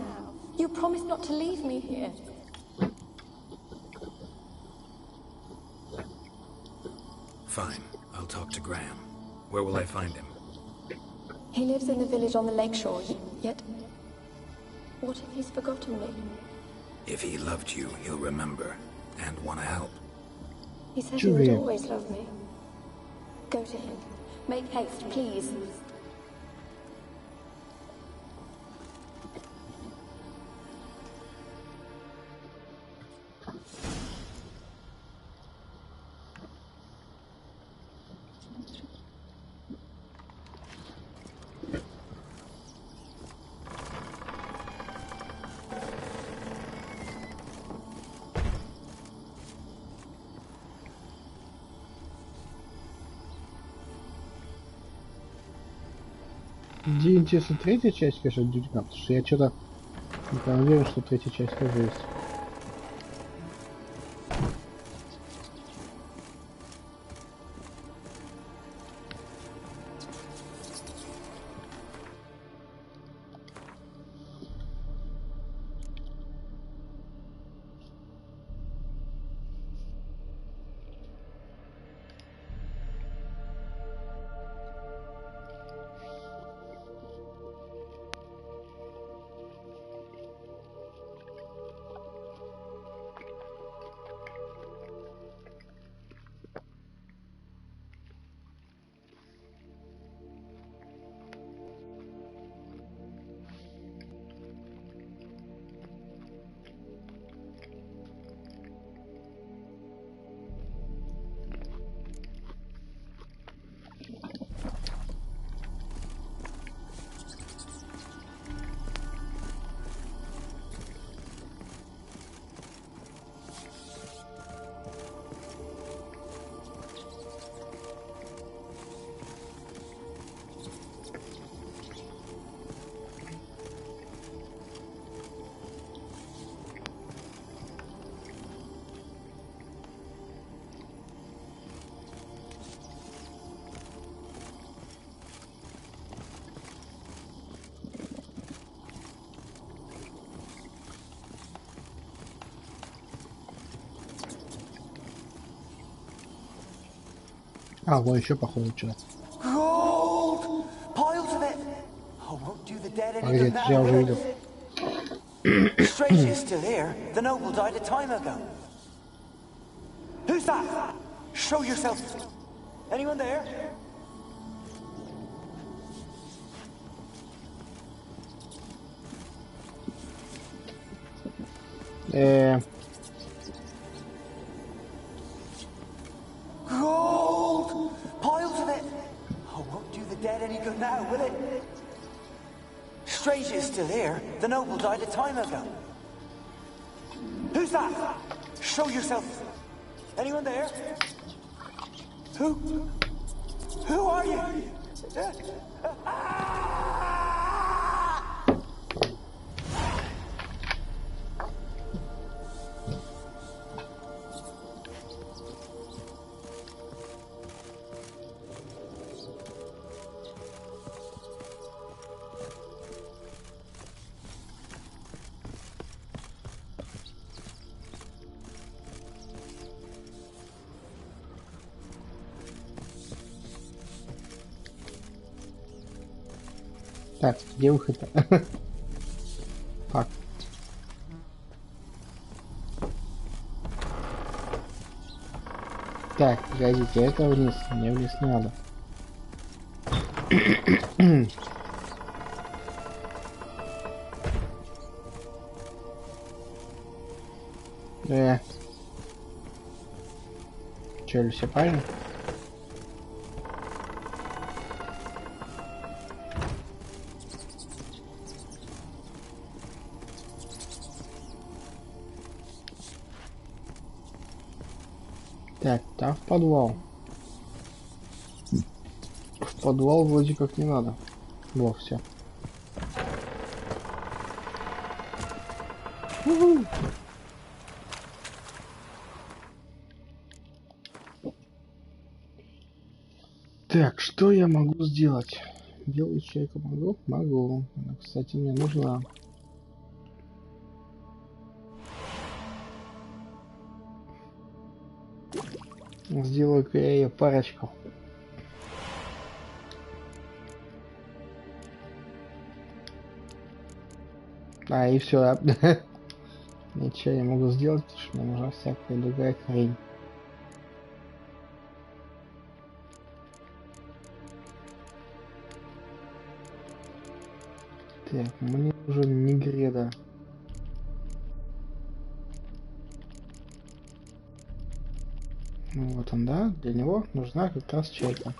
You promised not to leave me here. Fine. I'll talk to Graham. Where will I find him? He lives in the village on the lakeshore, yet... What if he's forgotten me? If he loved you, he'll remember. And want to help. He said he would always love me. Go to him. Make haste, please. Где интересно третья часть, конечно, Дюдька, потому что я что-то не прям уверен, что третья часть тоже есть. А, вон еще походу что. Погоди, это я уже видел. Stranger still here. The noble died a time ago. Who's that? Show yourself. Anyone there? Gold! Piles of it! Oh, won't do the dead any good now, will it? Stranger is still here. The noble died a time ago. Who's that? Show yourself. Anyone there? Who are you? Так, где выход-то? Так. Так, погодите, это вниз. Мне вниз не надо. Че, все правильно? Так, там в подвал. В подвал вроде как не надо. Во, все. Так, что я могу сделать? Белую чайку могу? Могу. Она, кстати, мне нужна. Сделаю-ка я ее парочку. А, и все. Ничего я могу сделать, потому что мне нужна всякая другая хрень. Так, мне нужен негреда. Ну вот он, да, для него нужна как раз чайка.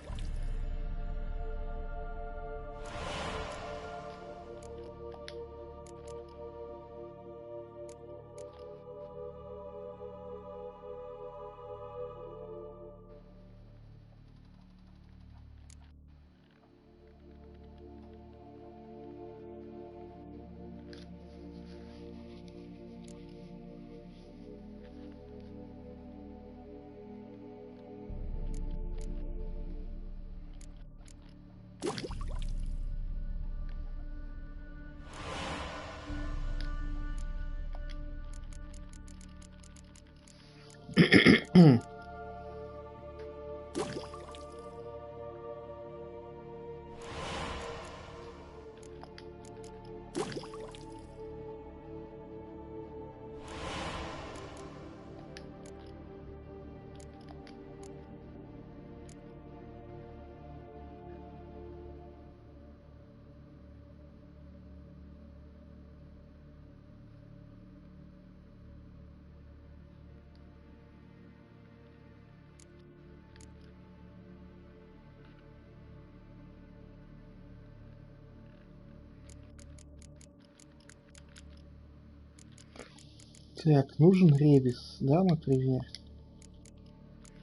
Так, нужен ребис, да, например?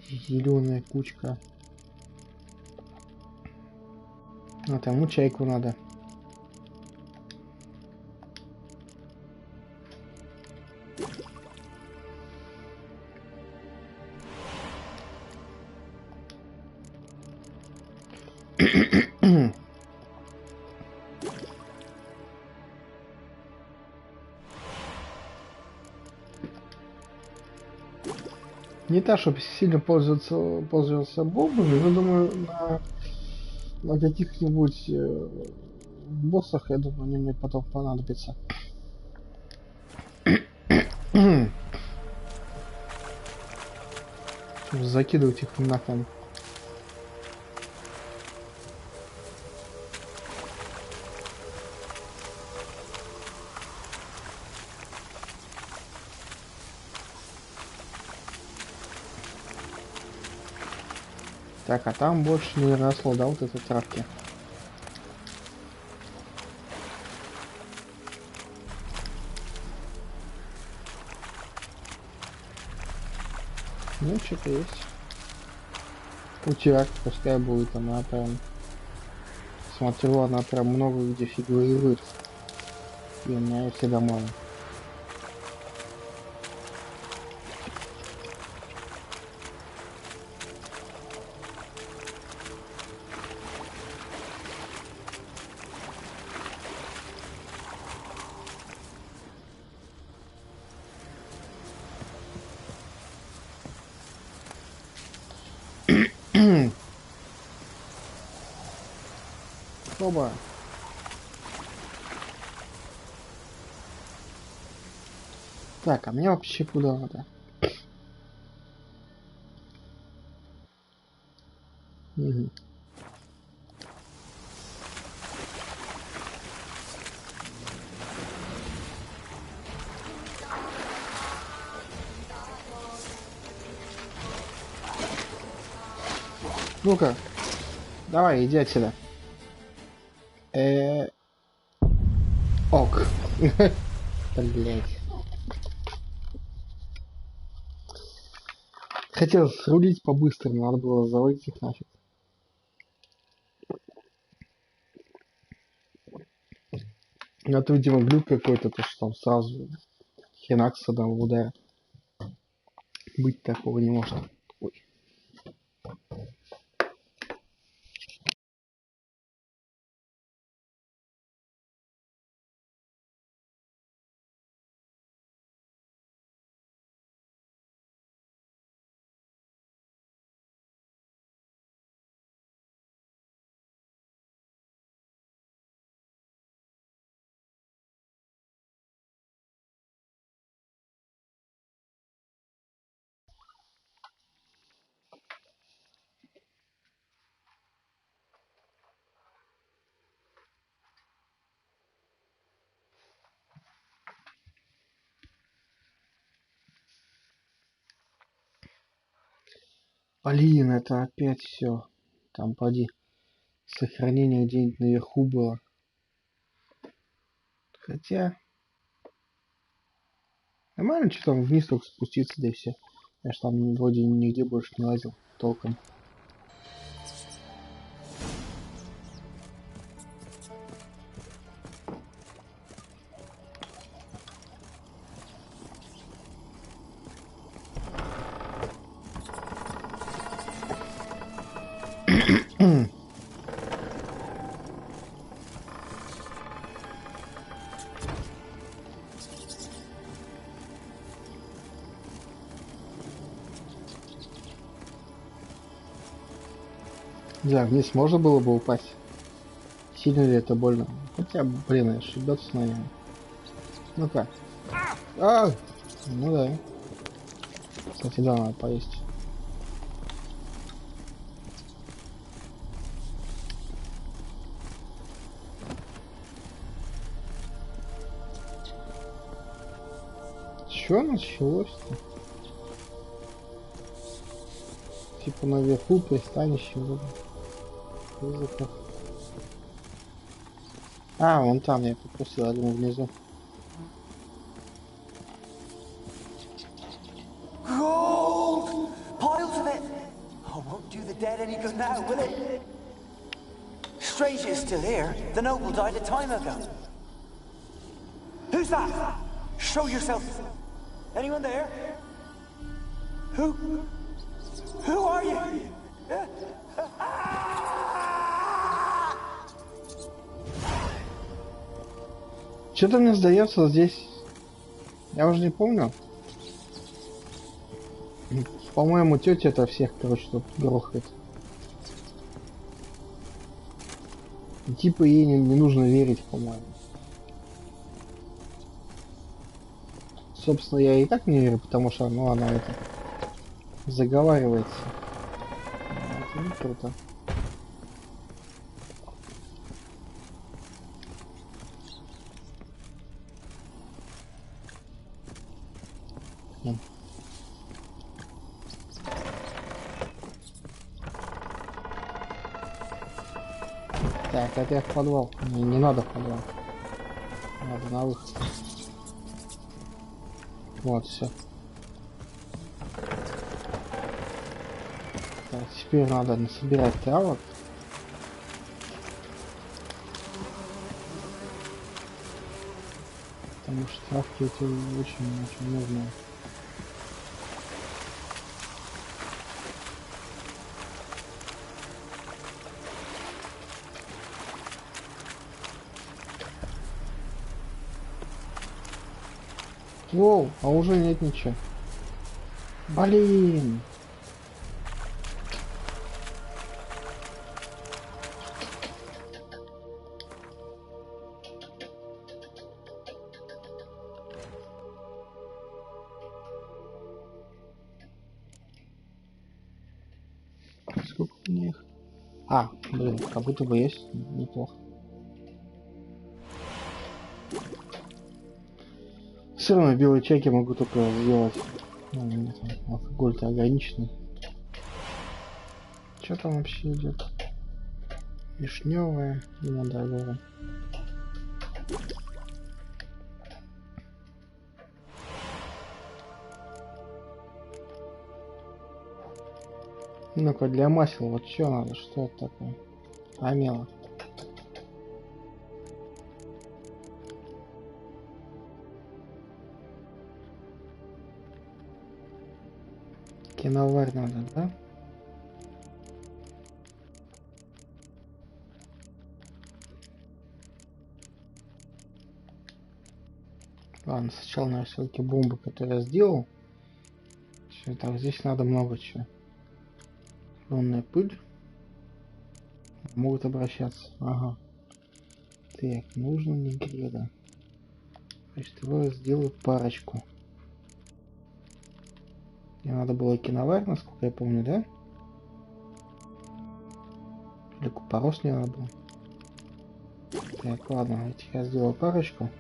Зеленая кучка. А тому чайку надо. Не та, чтобы сильно пользовался бомбами, но думаю, на каких-нибудь боссах, я думаю, они мне потом понадобятся. Закидывать их нахрен. Так, а там больше не росло, да, вот этой травки? Ну, что-то есть. Утирак, пускай будет, она прям... Смотрю, она прям много где фигурирует. И у меня ее всегда мало. Оба. Так, а мне вообще куда надо? Угу. Ну-ка, давай, иди отсюда. Ок. Блять. Хотел срулить по-быстрому, надо было заводить их нафиг. Это, видимо, глюк какой-то, то что там сразу хренак с одного удара. Быть такого не может. Ой. Блин, это опять все. Там поди. Сохранение где-нибудь наверху было. Хотя... Нормально, что там вниз только спуститься, да и все. Я ж там вроде нигде больше не лазил толком. Да, вниз можно было бы упасть. Сильно ли это больно? Хотя, блин, ошибется, наверное. Ну-ка. А! Ну да. Кстати, да, надо поесть. Чё началось-то? Типа наверху пристанище вызовов. А, вон там я пропустил, я думаю, внизу. Gold! Piles of it! Oh, won't do the dead any good now, will it? Strange it's still here. The noble died a time ago. Who's that? Show yourself. Anyone there? Who are you? Что-то мне сдается здесь. Я уже не помню. По-моему, тетя это всех, короче, тут грохает. И типа ей не нужно верить, по-моему. Собственно, я и так не верю, потому что, ну, она это заговаривается. Это не круто. Так, это я в подвал. Не надо в подвал. Надо на выход. Вот, все. Так, теперь надо насобирать травок. Потому что травки эти очень нужны. Воу, а уже нет ничего. Блин. Сколько у меня их? А, блин, как будто бы есть. Неплохо. Все равно белые чайки могу только сделать. Ну, нет, алкоголь-то ограниченный. Что там вообще идет? Вишневая и мандрагора. Ну-ка, для масел, вот что надо, что это такое? Помело. Киноварь надо, да? Ладно, сначала на все-таки бомбы, которые я сделал. Все, так, здесь надо много чего. Лунная пыль. Могут обращаться. Ага. Так, нужно негреда. Значит, его сделаю парочку. Мне надо было киноварь, насколько я помню, да? Или купорос мне надо было. Так, ладно, этих я сделал парочку.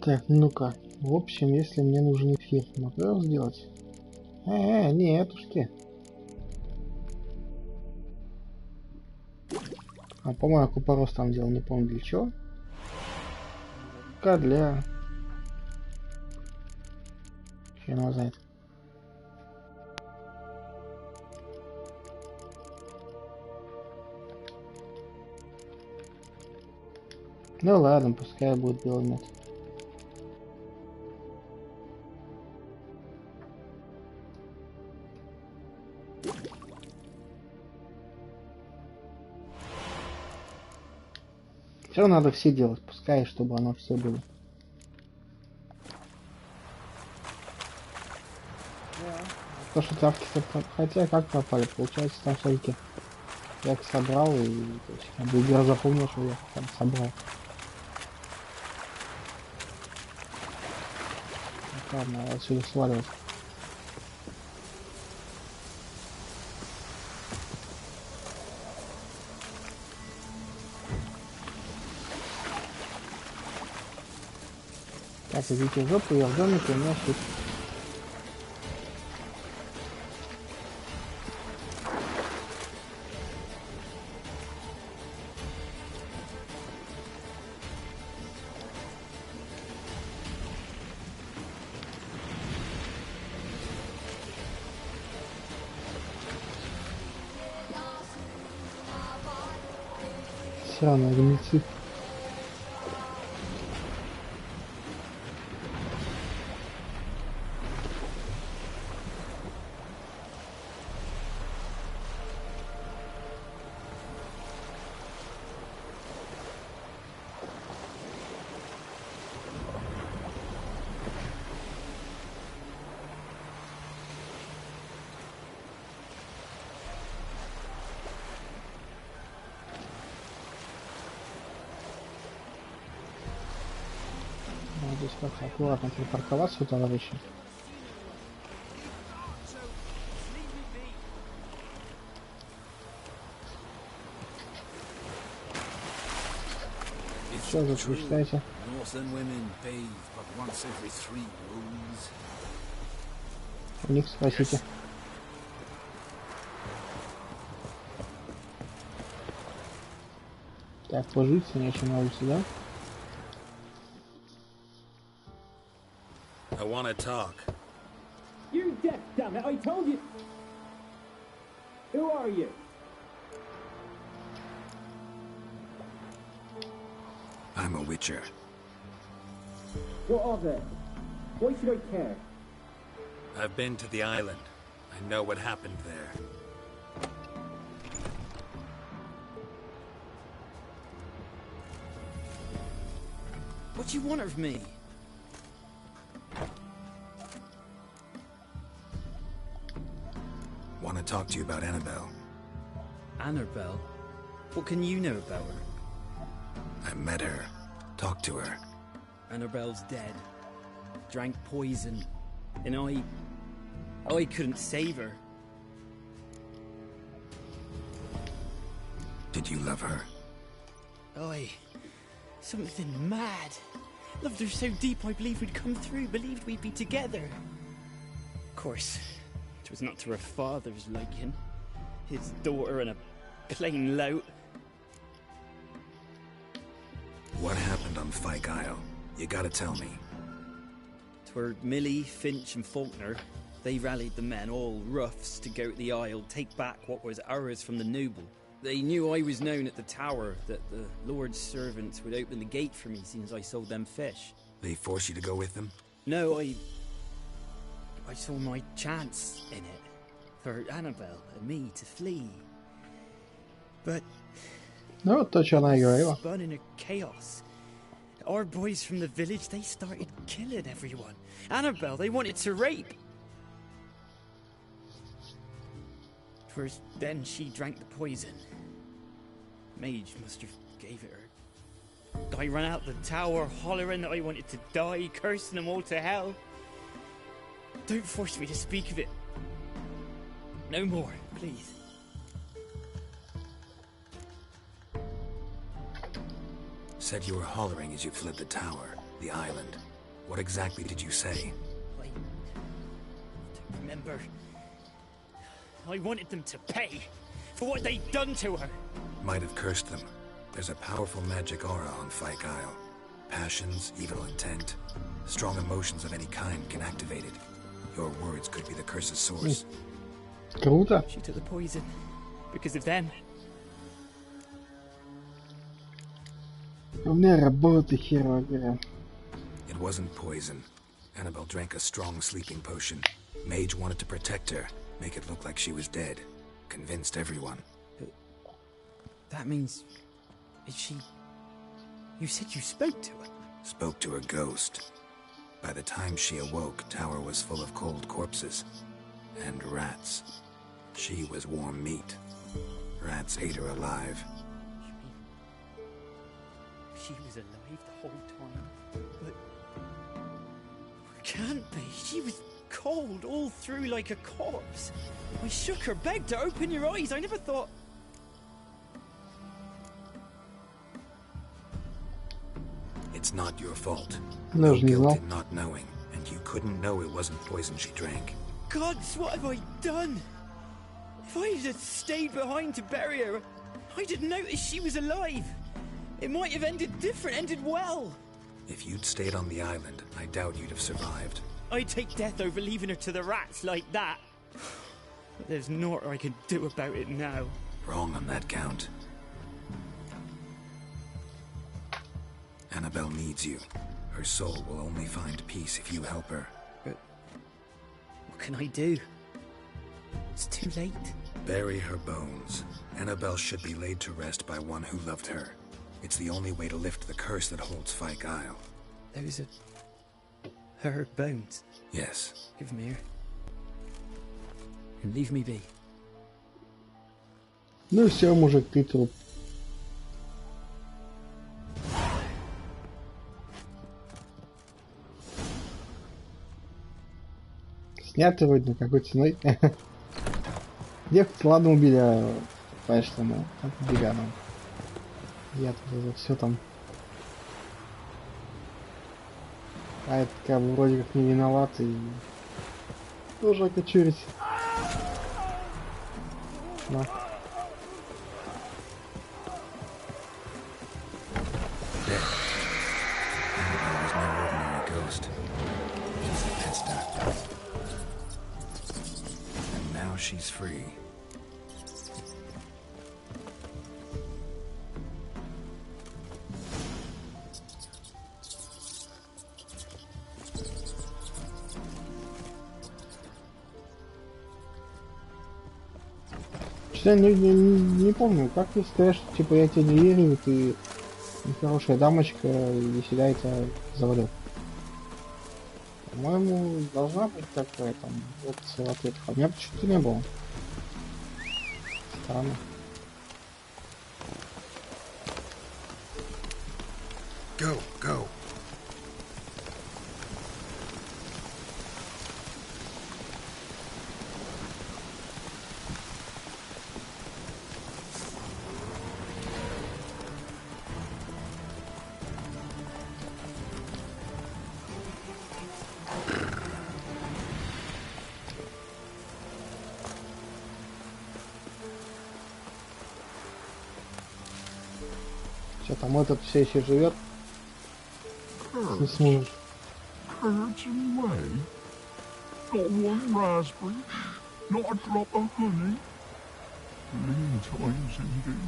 Так, ну-ка. В общем, если мне нужен эфир, могу его сделать? Нет уж ты. А по-моему, купорос там делал, не помню для чего. Для... Хрен его знает. Ну ладно, пускай будет белый мед. Все надо все делать, пускай, чтобы оно все было. То, что травки, хотя как пропали, получается там все-таки я их собрал и то есть, как бы игра запомнила, что я их там собрал. Ладно, отсюда сваливать. Так, идите в жопу, я в домике, у меня щит. Сраный гнильцы. Здесь как-то аккуратно припарковаться у товарища. Что вы читаете? У них спросите. Так, пожиться нечем на улице, да? I want to talk. You're deaf, damn it! I told you. Who are you? I'm a witcher. What of it? Why should I care? I've been to the island. I know what happened there. What do you want of me? Want to talk to you about Annabelle. Annabelle? What can you know about her? I met her. Talked to her. Annabelle's dead. Drank poison. And I couldn't save her. Did you love her? Something mad. Loved her so deep I believed we'd come through, believed we'd be together. Of course, it was not to her father's liking. His daughter and a plain lout. What happened on Fyke Isle? You gotta tell me. 'Twere Millie, Finch and Faulkner. They rallied the men, all roughs, to go to the Isle, take back what was ours from the noble. They knew I was known at the tower, that the Lord's servants would open the gate for me since I sold them fish. They force you to go with them? No, I saw my chance in it. For Annabelle and me to flee. But... Ну, вот то, что она и говорила. Spun in a chaos. Our boys from the village, they started killing everyone. Annabelle, they wanted to rape. First, then she drank the poison. Mage must have gave it her. I ran out the tower, hollering that I wanted to die, cursing them all to hell. Don't force me to speak of it. No more, please. Said you were hollering as you fled the tower, the island. What exactly did you say? I don't remember. I wanted them to pay for what they'd done to her. Might have cursed them. There's a powerful magic aura on Fyke Isle. Passions, evil intent, strong emotions of any kind can activate it. Your words could be the curse's source. Круто. She took the poison because of them. У меня работа херовая. It wasn't poison. Annabelle drank a strong sleeping potion. Mage wanted to protect her, make it look like she was dead. Convinced everyone. But that means... Is she... You said you spoke to her? Spoke to a ghost. By the time she awoke, Tower was full of cold corpses. And rats. She was warm meat. Rats ate her alive. She was alive the whole time? But... Can't be. She was cold all through like a corpse. I shook her, begged her, open your eyes. I never thought... It's not your fault. No guilt in not knowing, and you couldn't know it wasn't poison she drank. Gods, what have I done? If I had stayed behind to bury her, I didn't notice she was alive. It might have ended different, ended well. If you'd stayed on the island, I doubt you'd have survived. I'd take death over leaving her to the rats like that. But there's naught I can do about it now. Wrong on that count. Annabelle needs you. Her soul will only find peace if you help her. But what can I do? It's too late. Bury her bones. Annabelle should be laid to rest by one who loved her. It's the only way to lift the curse that holds Fyke Isle. Those are... her bones? Yes. Give them here. And leave me be. Ну все, мужик, ты труп. Снято вроде какой ценой. Девку ладно убили, а понимаешь, что мы бегаем. Я тут все там. А это как бы вроде как не виноват и тоже окочурить. На. She's free. Я не помню, как ты скажешь, что типа я тебе не верю, ты нехорошая дамочка, иди сюда, и тебя завалю. По-моему, должна быть такая там опция ответов. А у меня почему-то не было. Странно. Go, go. Что там этот все еще живет? Не сможешь. Curds and whey? Not one raspberry? Not a drop of honey? Lean times indeed.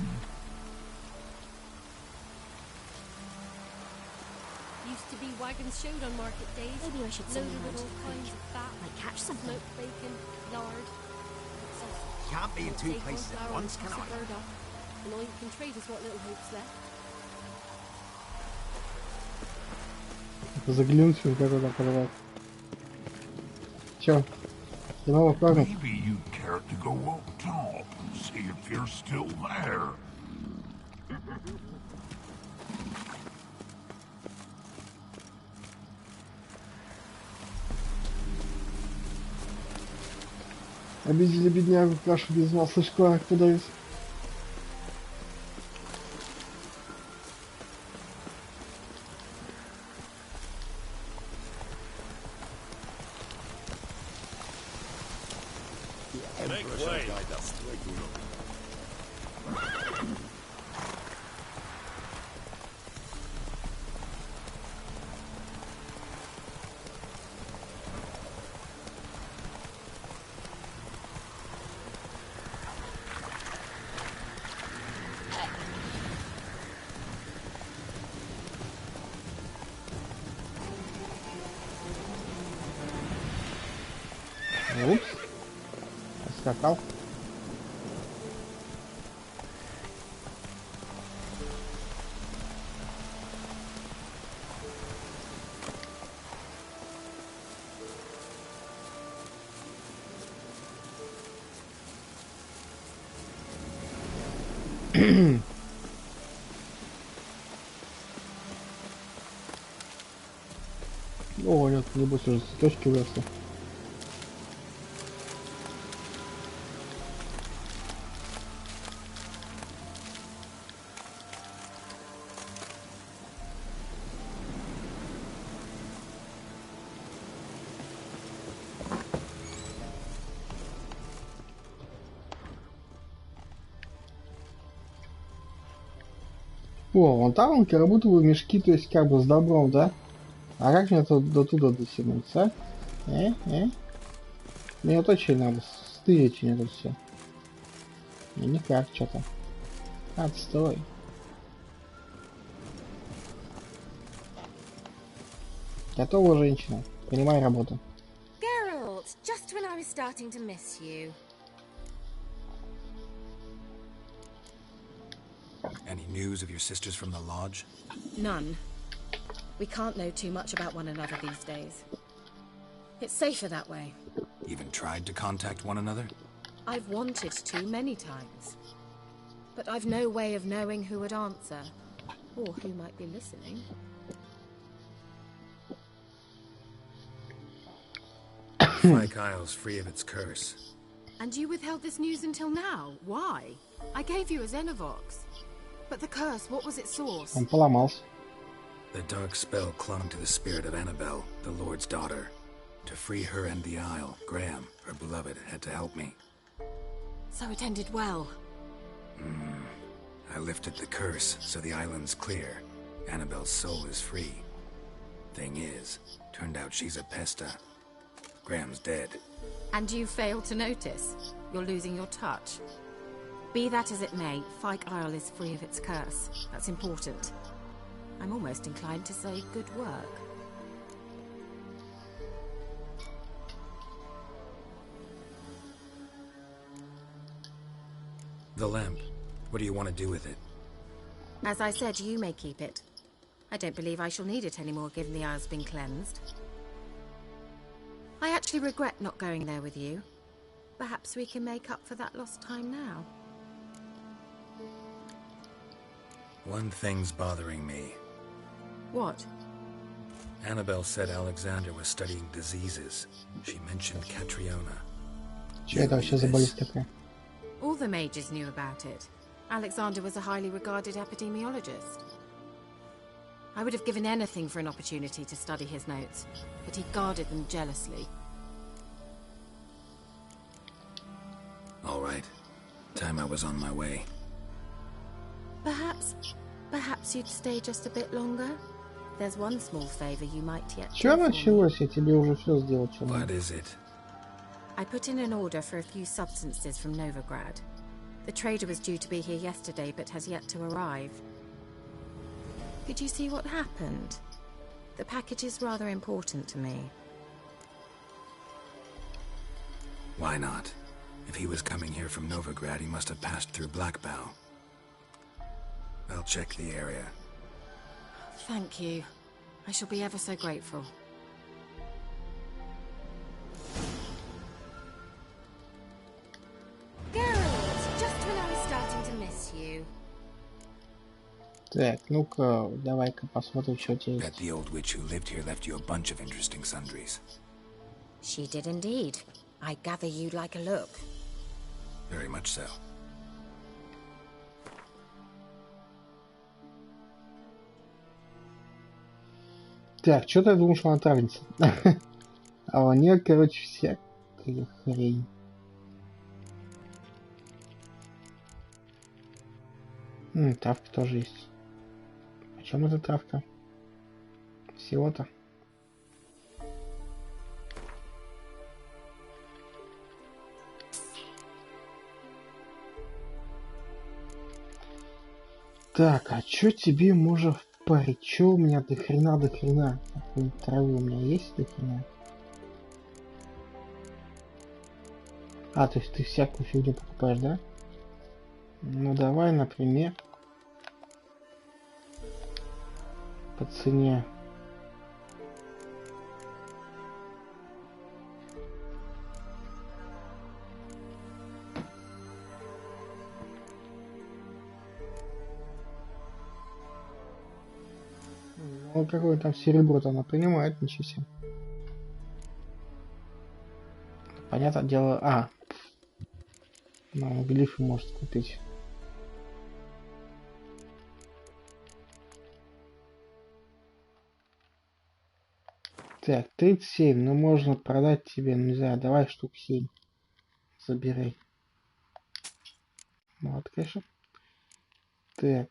Used to be wagons showed on market days. Maybe I should loaded send with them all kinds of fat, like catch some smoked bacon, lard. Can't be in two Take places one at flour once, and can toss I? a bird up, and all you can trade is what little hope's left. Заглянуть в какой-то аппарат. Чё? Ты новый парень? Maybe you'd care to go up top and see if you're still there. Обидели беднягу, кашу без масла, шкварок подают. Упс. Скакал. О, нет, небось уже цветочки выросли. О, вон там как будто бы мешки, то есть как бы с добром, да? А как мне тут до туда дотянуться, а? Мне вот очень надо стырить мне тут все. И никак, что-то. Отстой. Готова, женщина. Принимай работу. Geralt, just when I was starting to miss you. Any news of your sisters from the lodge? None. We can't know too much about one another these days. It's safer that way. Even tried to contact one another? I've wanted to many times. But I've no way of knowing who would answer, or who might be listening. Fyke Isle's free of its curse. And you withheld this news until now? Why? I gave you a Xenovox. But the curse, what was its source? Он поломался. The dark spell clung to the spirit of Annabelle, the Lord's daughter. To free her and the Isle, Graham, her beloved, had to help me. So it ended well. I lifted the curse, so the island's clear. Annabelle's soul is free. Thing is, turned out she's a pesta. Graham's dead. And you failed to notice. You're losing your touch. Be that as it may, Fyke Isle is free of its curse. That's important. I'm almost inclined to say good work. The lamp. What do you want to do with it? As I said, you may keep it. I don't believe I shall need it anymore, given the Isle's been cleansed. I actually regret not going there with you. Perhaps we can make up for that lost time now. One thing's bothering me. What? Annabelle said Alexander was studying diseases. She mentioned Catriona. Че это вообще за болезнь такая? All the mages knew about it. Alexander was a highly regarded epidemiologist. I would have given anything for an opportunity to study his notes, but he guarded them jealously. All right. Time I was on my way. Perhaps you'd stay just a bit longer? There's one small favor you might yet do. Чё началось? Я тебе уже все сделал. What is it? I put in an order for a few substances from Novigrad. The trader was due to be here yesterday, but has yet to arrive. Could you see what happened? The package is rather important to me. Why not? If he was coming here from Novigrad, he must have passed through Blackbow. I'll check the area. Thank you. I shall be ever so grateful. Geralt, just when I was starting to miss you. Так, ну-ка, давай-ка посмотрим, что у тебя есть. Bet the old witch who lived here left you a bunch of interesting sundries. She did indeed. I gather you'd like a look. Very much so. Так, что-то я думал, что она травница. А у нее, короче, всякая хрень. Травка тоже есть. О чем эта травка? Всего-то. Так, а чё тебе можно впарить? Чё у меня до хрена? Какой-нибудь травы у меня есть до хрена? А, то есть ты всякую фигню покупаешь, да? Ну давай, например, по цене. Ну какое там серебро-то она принимает, ничего себе. Понятное дело, ну, глифы может купить. Так, 37, ну можно продать тебе, ну, не знаю, давай штук 7. Забирай. Вот, конечно. Так.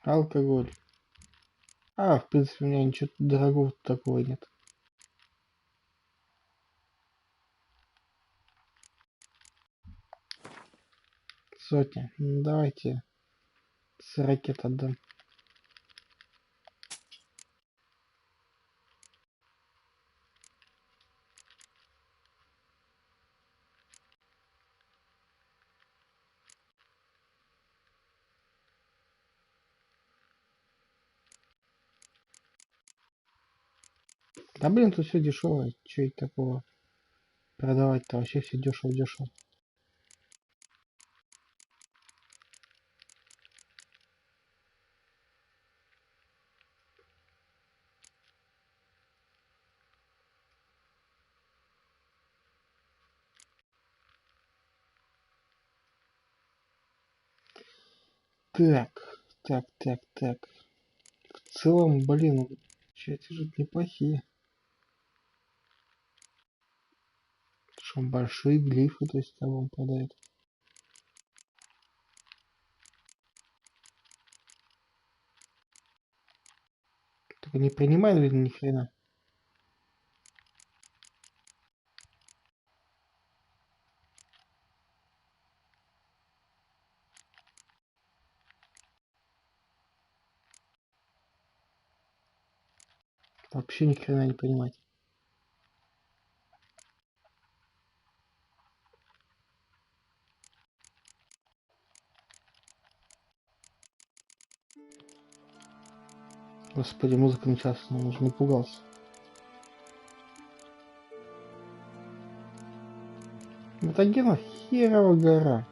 Алкоголь. В принципе, у меня ничего дорогого такого нет. Сотня. Ну, давайте с ракет отдам. Да блин, тут все дешевое. Че это такого продавать-то? Вообще все дешево. Так. В целом, блин, эти же неплохие. Что большие глифы, то есть кого он продает. Только не принимает, видно, ни хрена. Вообще ни хрена не понимать. Господи, музыка началась, он уже напугался. Это Гена херова гора.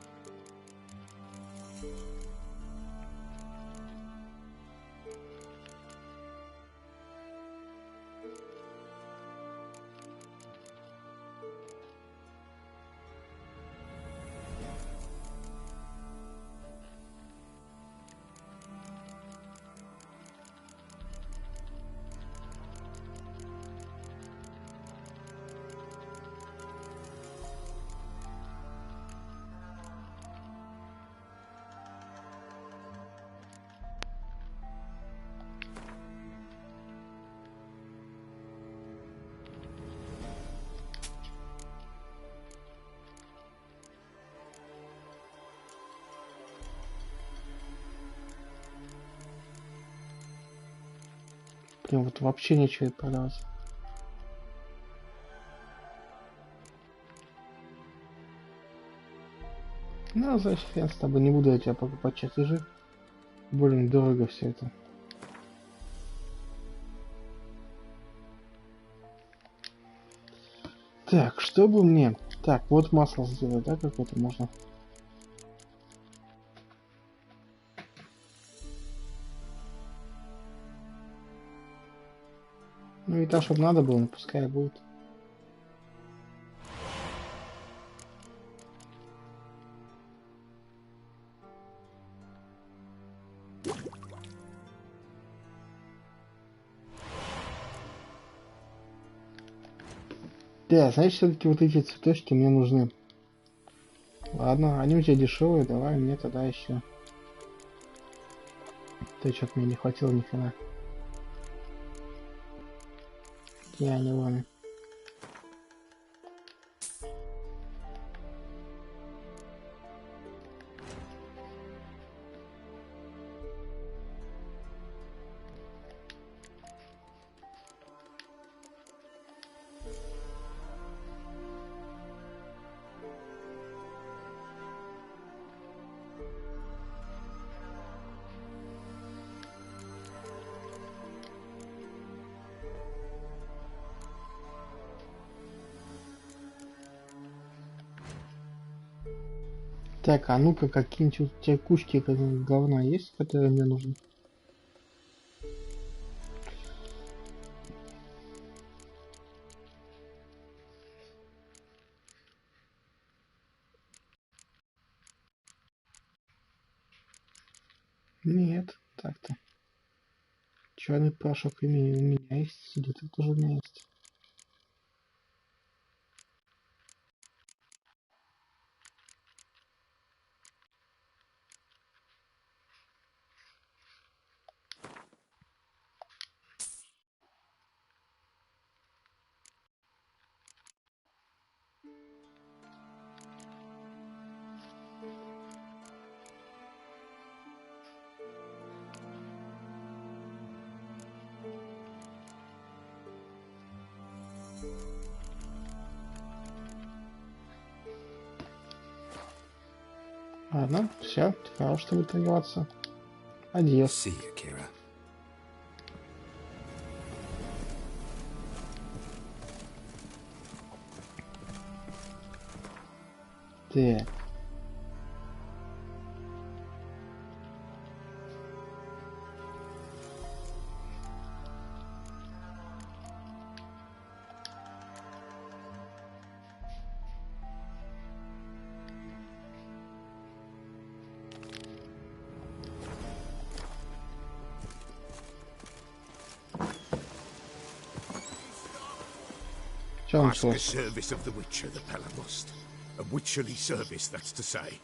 Блин, вот вообще нечего продавать. Ну, значит, хрен с тобой, не буду я тебя покупать чертежи. Блин, дорого все это. Так, чтобы мне... Так, вот масло сделать, да, какое-то можно? Ну и там, чтобы надо было, ну, пускай будет. Да, значит, все-таки вот эти цветочки мне нужны. Ладно, они у тебя дешевые, давай мне тогда еще. Ты что-то мне не хватило ни хрена. Я не вон. Так, а ну-ка, какие-нибудь у тебя кучки говна есть, которые мне нужны? Нет, так-то. Черный порошок имени у меня есть, где-то тоже у меня есть. Ладно, все, ты хорош тобой торговаться. Адьос. Так. Ask a service of the Witcher, the Pella must. A witcherly service, that's to say.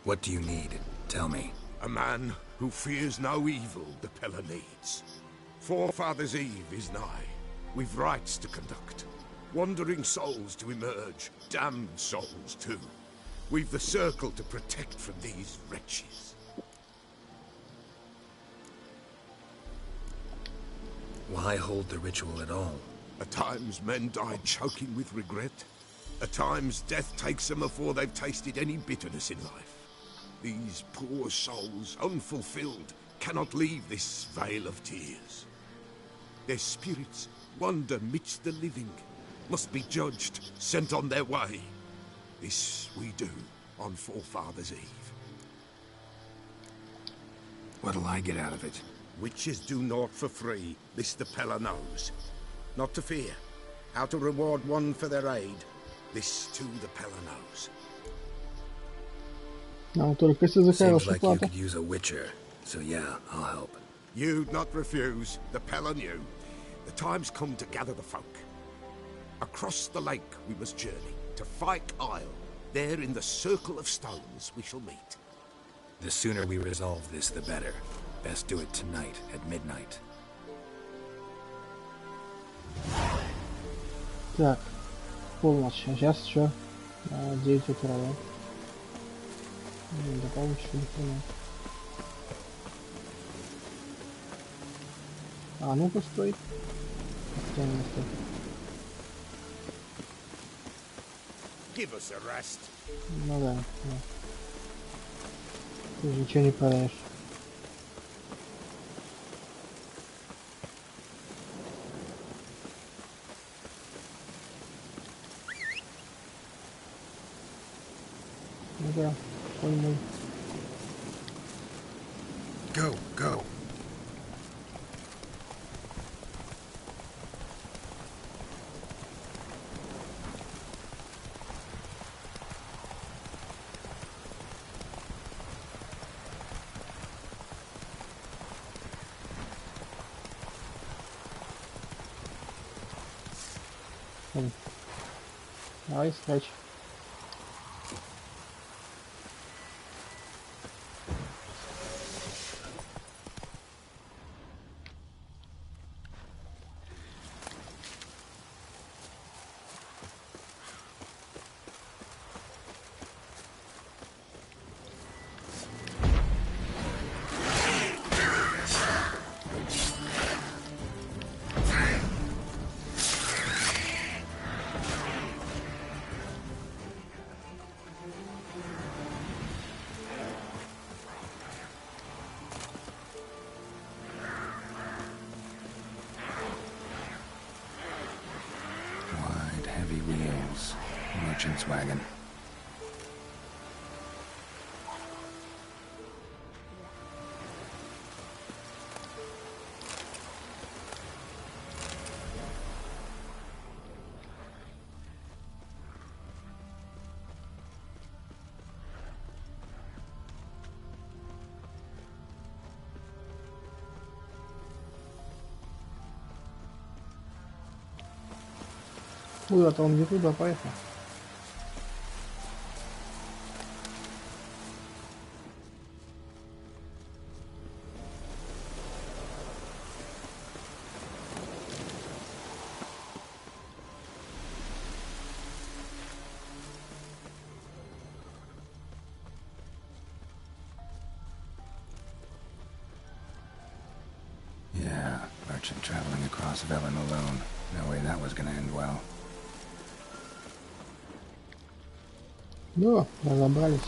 What do you need? Tell me. A man who fears no evil the Pella needs. Forefathers' Eve is nigh. We've rites to conduct. Wandering souls to emerge. Damned souls, too. We've the circle to protect from these wretches. Why hold the ritual at all? At times men die choking with regret. At times death takes them before they've tasted any bitterness in life. These poor souls, unfulfilled, cannot leave this vale of tears. Their spirits wander midst the living, must be judged, sent on their way. This we do on Forefathers' Eve. What'll I get out of it? Witches do naught for free, this the Pella knows. Not to fear. How to reward one for their aid. This too the Pella knows. Seems like you could use a witcher, so yeah, I'll help. You'd not refuse. The Pella knew. The time's come to gather the folk. Across the lake we must journey, to Fyke Isle. There in the circle of stones we shall meet. The sooner we resolve this, the better. Best do it tonight, at midnight. Так, полночь. А сейчас что? 9 утра, да? До полночи не понял. А ну-ка, стой. Стой. Give us a rest. Ну да. Ты же ничего не подаешь. Ну да, понял. Go, go. Давай, скач. wagon. Куда-то он не туда поехал. Yeah, merchant traveling across Velen alone. No way that was gonna end well. Ну, разобрались.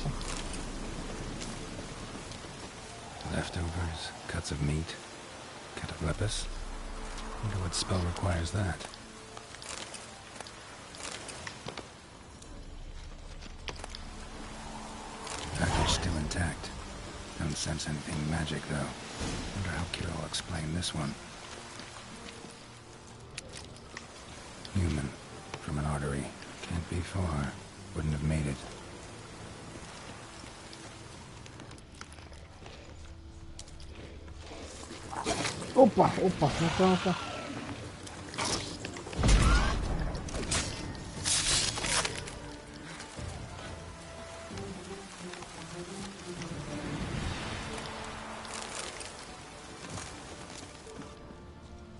Leftovers, cuts of meat, cut of lepus. Wonder what spell requires that. Package still intact. Don't sense anything magic though. Wonder how Kira will explain this one. Human, from an artery. Can't be far. Wouldn't have made it. Опа, опа, ну-ка.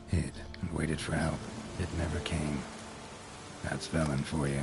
Hid and waited for help. It never came. That's Velen for you.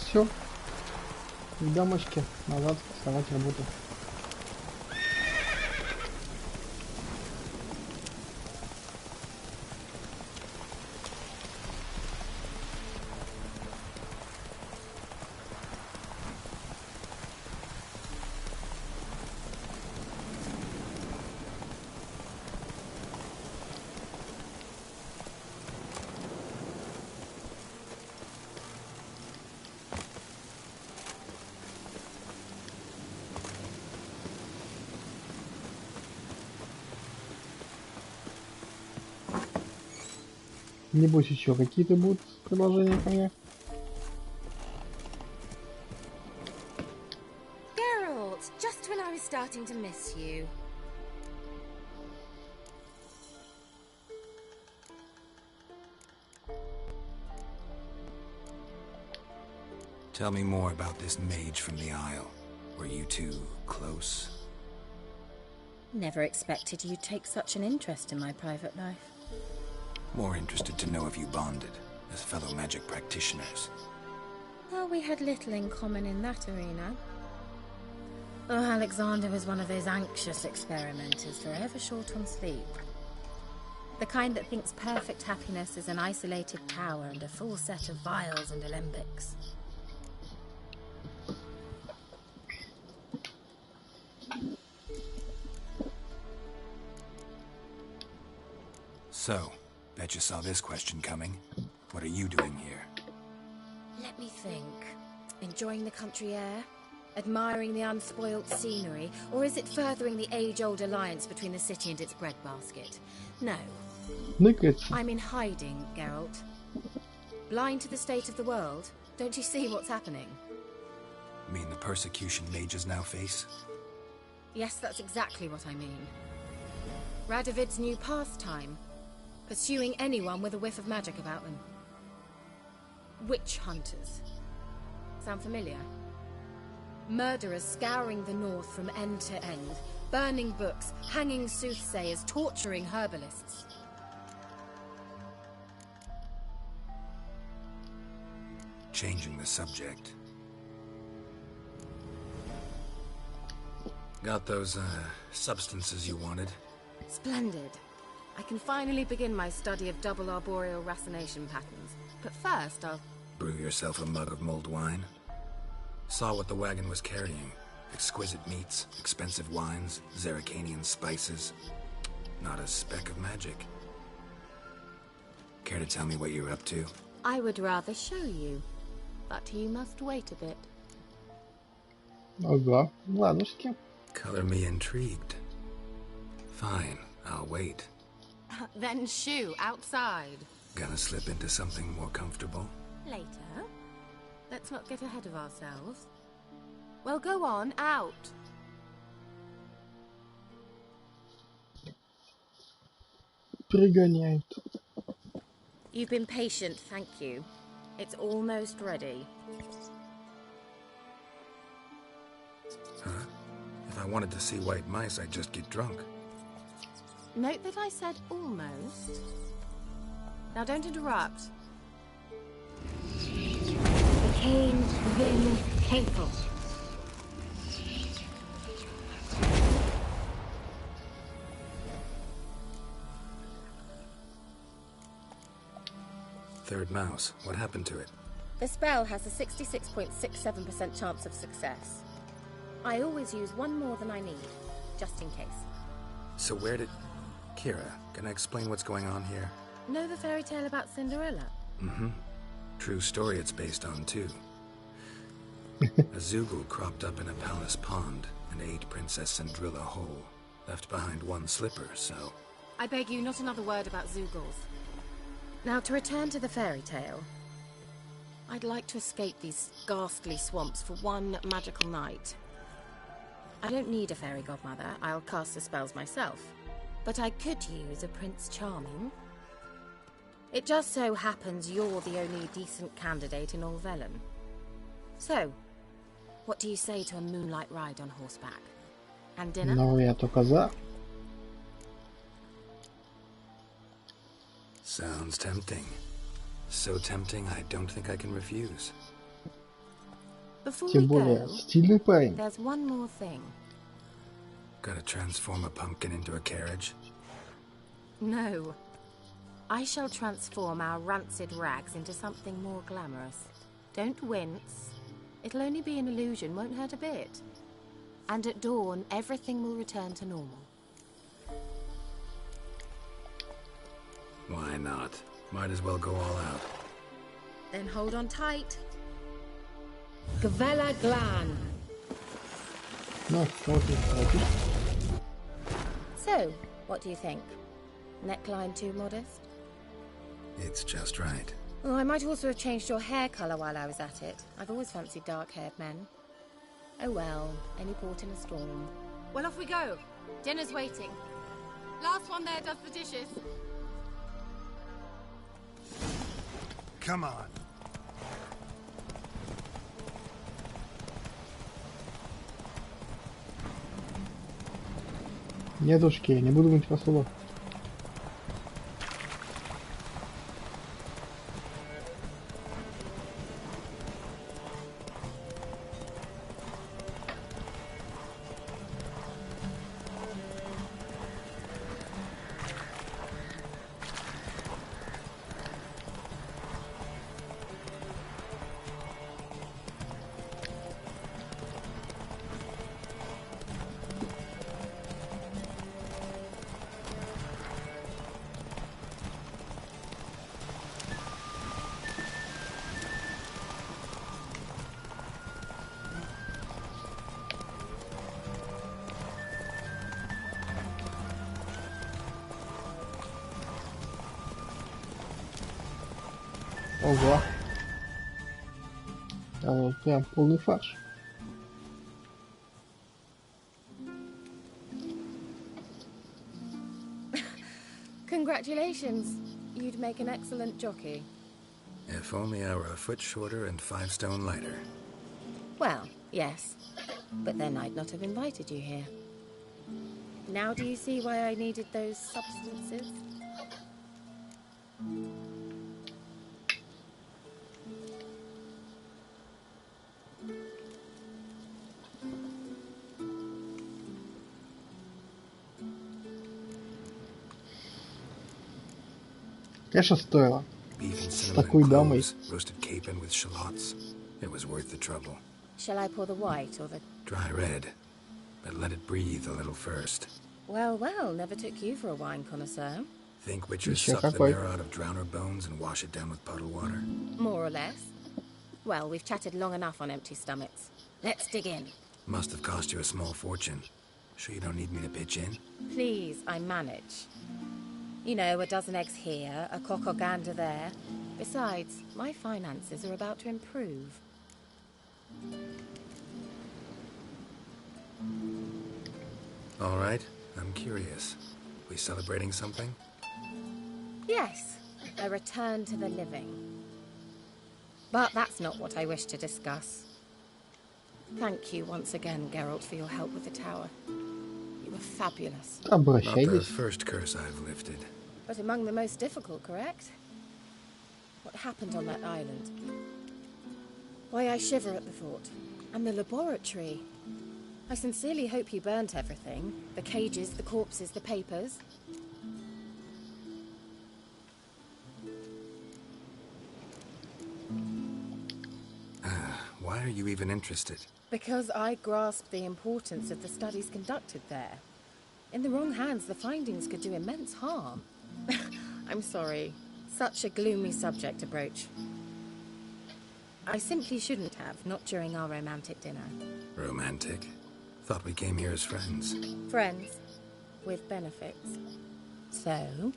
Все. В дамочке назад вставать работу. Небось еще какие-то будут предложения ко мне. Geralt, just when I was starting to miss you. Tell me more about this mage from the Isle. Were you two close? Never expected you'd take such an interest in my private life. More interested to know if you bonded as fellow magic practitioners. Well, we had little in common in that arena. Oh, Alexander was one of those anxious experimenters, forever short on sleep. The kind that thinks perfect happiness is an isolated tower and a full set of vials and alembics. So, bet you saw this question coming. What are you doing here? Let me think. Enjoying the country air? Admiring the unspoilt scenery? Or is it furthering the age-old alliance between the city and its breadbasket? No. I'm in hiding, Geralt. Blind to the state of the world? Don't you see what's happening? Mean the persecution mages now face? Yes, that's exactly what I mean. Radovid's new pastime. Pursuing anyone with a whiff of magic about them. Witch hunters. Sound familiar? Murderers scouring the north from end to end. Burning books, hanging soothsayers, torturing herbalists. Changing the subject. Got those, substances you wanted? Splendid. I can finally begin my study of double arboreal racination patterns. But first, I'll... Brew yourself a mug of mulled wine? Saw what the wagon was carrying. Exquisite meats, expensive wines, Zerrikanian spices. Not a speck of magic. Care to tell me what you're up to? I would rather show you. But you must wait a bit. Ага, ладушки. Color me intrigued. Fine, I'll wait. Then shoo, outside. Gonna slip into something more comfortable? Later. Let's not get ahead of ourselves. Well, go on, out. Пригоняют. You've been patient, thank you. It's almost ready. Huh? If I wanted to see white mice, I'd just get drunk. Note that I said almost. Now don't interrupt. Cain Vin Capel. Third mouse. What happened to it? The spell has a 66.67% chance of success. I always use one more than I need, just in case. So where did... Kira, can I explain what's going on here? Know the fairy tale about Cinderella? Mm-hmm. True story it's based on, too. A Zoogle cropped up in a palace pond and ate Princess Cinderella whole. Left behind one slipper, so... I beg you, not another word about Zoogles. Now, to return to the fairy tale. I'd like to escape these ghastly swamps for one magical night. I don't need a fairy godmother. I'll cast the spells myself. But I could use a Prince Charming. It just so happens you're the only decent candidate in all Vellum. So, what do you say to a moonlight ride on horseback? And dinner? Ну, я только за. Sounds tempting. So tempting, I don't think I can refuse. Before Тем we более, go, стильный парень. there's one more thing. Gotta transform a pumpkin into a carriage? No. I shall transform our rancid rags into something more glamorous. Don't wince. It'll only be an illusion, won't hurt a bit. And at dawn, everything will return to normal. Why not? Might as well go all out. Then hold on tight. Gvella Glan. Ну, что ты хочешь? So, what do you think? Neckline too modest? It's just right. Oh, I might also have changed your hair colour while I was at it. I've always fancied dark-haired men. Oh well, any port in a storm. Well, off we go. Dinner's waiting. Last one there does the dishes. Come on. Дедушки, я не буду мыть посуду. Ого. Прям полный фарш. Congratulations. You'd make an excellent jockey. If only I were a foot shorter and 5 stone lighter. Well, yes. But then I'd not have invited you here. Now do you see why I needed those substances? Конечно, стоило. Beef and С cinnamon такой and дамой. cloves, roasted capon with shallots. It was worth the trouble. Shall I pour the white or the... Dry red, but let it breathe a little first. Well, well, never took you for a wine connoisseur. Think witches Еще suck the какой. marrow out of drowner bones and wash it down with puddle water? More or less. Well, we've chatted long enough on empty stomachs. Let's dig in. Must have cost you a small fortune. Sure you don't need me to pitch in? Please, I manage. You know, a dozen eggs here, a cock or gander there. Besides, my finances are about to improve. All right, I'm curious. We celebrating something? Yes, a return to the living. But that's not what I wish to discuss. Thank you once again, Geralt, for your help with the tower. You were fabulous. Not the Обращайтесь. first curse I've lifted. But among the most difficult, correct? What happened on that island? Why I shiver at the thought. And the laboratory. I sincerely hope you burnt everything. The cages, the corpses, the papers. Why are you even interested? Because I grasped the importance of the studies conducted there. In the wrong hands, the findings could do immense harm. I'm sorry. Such a gloomy subject to broach. I simply shouldn't have, not during our romantic dinner. Romantic? Thought we came here as friends. Friends. With benefits. So?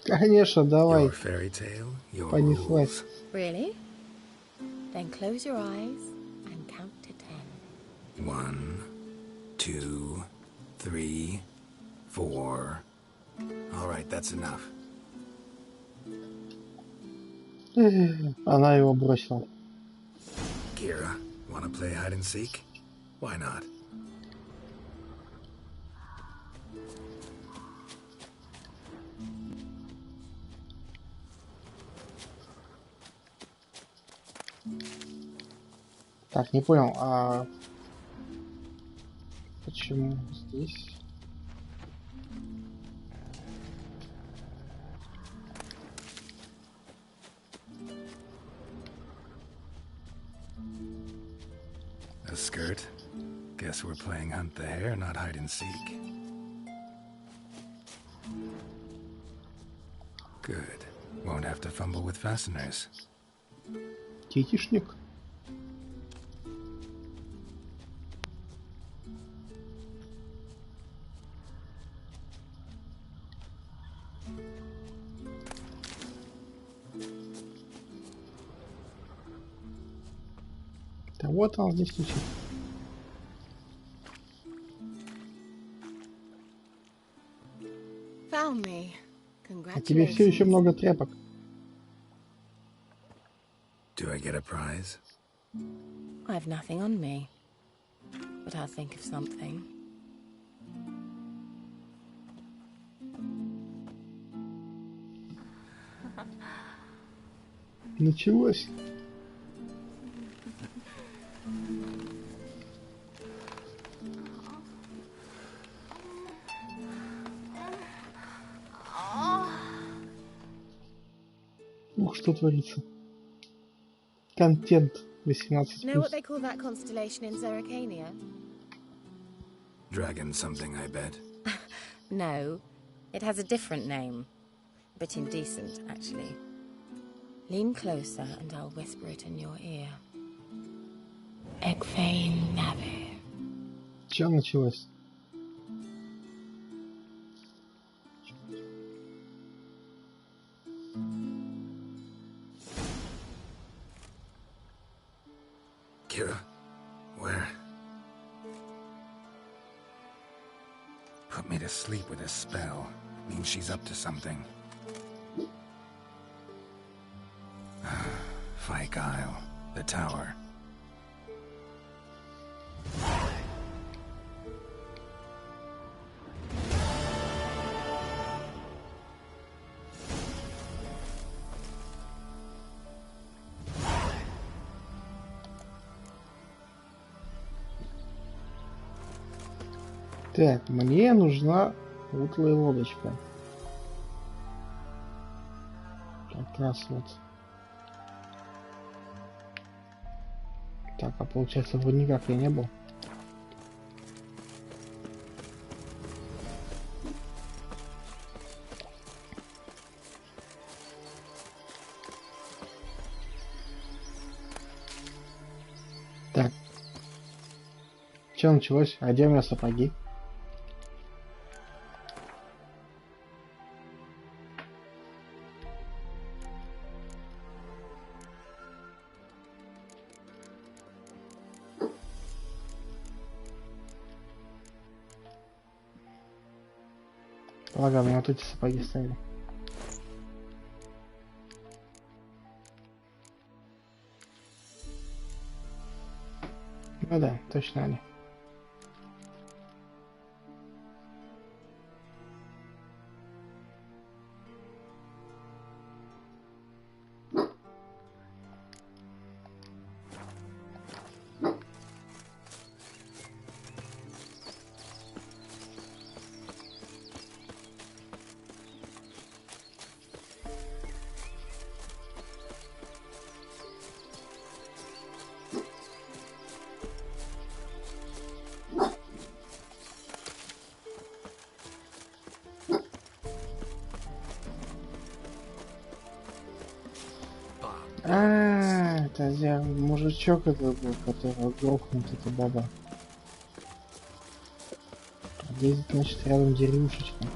Конечно, давай. Your fairy tale, your Понеслась. rules. Really? Then close your eyes and count to 10. 1, 2, 3, 4. All right, that's enough. Она его бросила. Kira, wanna play hide and seek? Why not? Так, не понял, а почему здесь? A skirt? Guess we're playing hunt the hare, not hide and seek. Good. Won't have to fumble with fasteners. Тетишник. Да вот он здесь лежит. Found me. А тебе все еще много тряпок. Do I get a prize? I have nothing on me. But I'll think of something. Началось. Ух, что творится. Контент 18+. Know what they call that constellation in Zerrikania? Dragon something, I bet. No, it has a different name. A bit indecent, actually. Lean closer and I'll whisper it in your ear. Egfain Navi. Чё началось? Kira, where? Put me to sleep with a spell. Means she's up to something. Fyke Isle. The tower. Так, мне нужна утлая лодочка. Как раз вот. Так, а получается в никак я не был. Так. Что началось? А где у меня сапоги? Ладно, мне вот эти сапоги ставили. Ну да, точно они. Это я мужичок этот был, который грохнул эта баба. А здесь, значит, рядом деревушечка.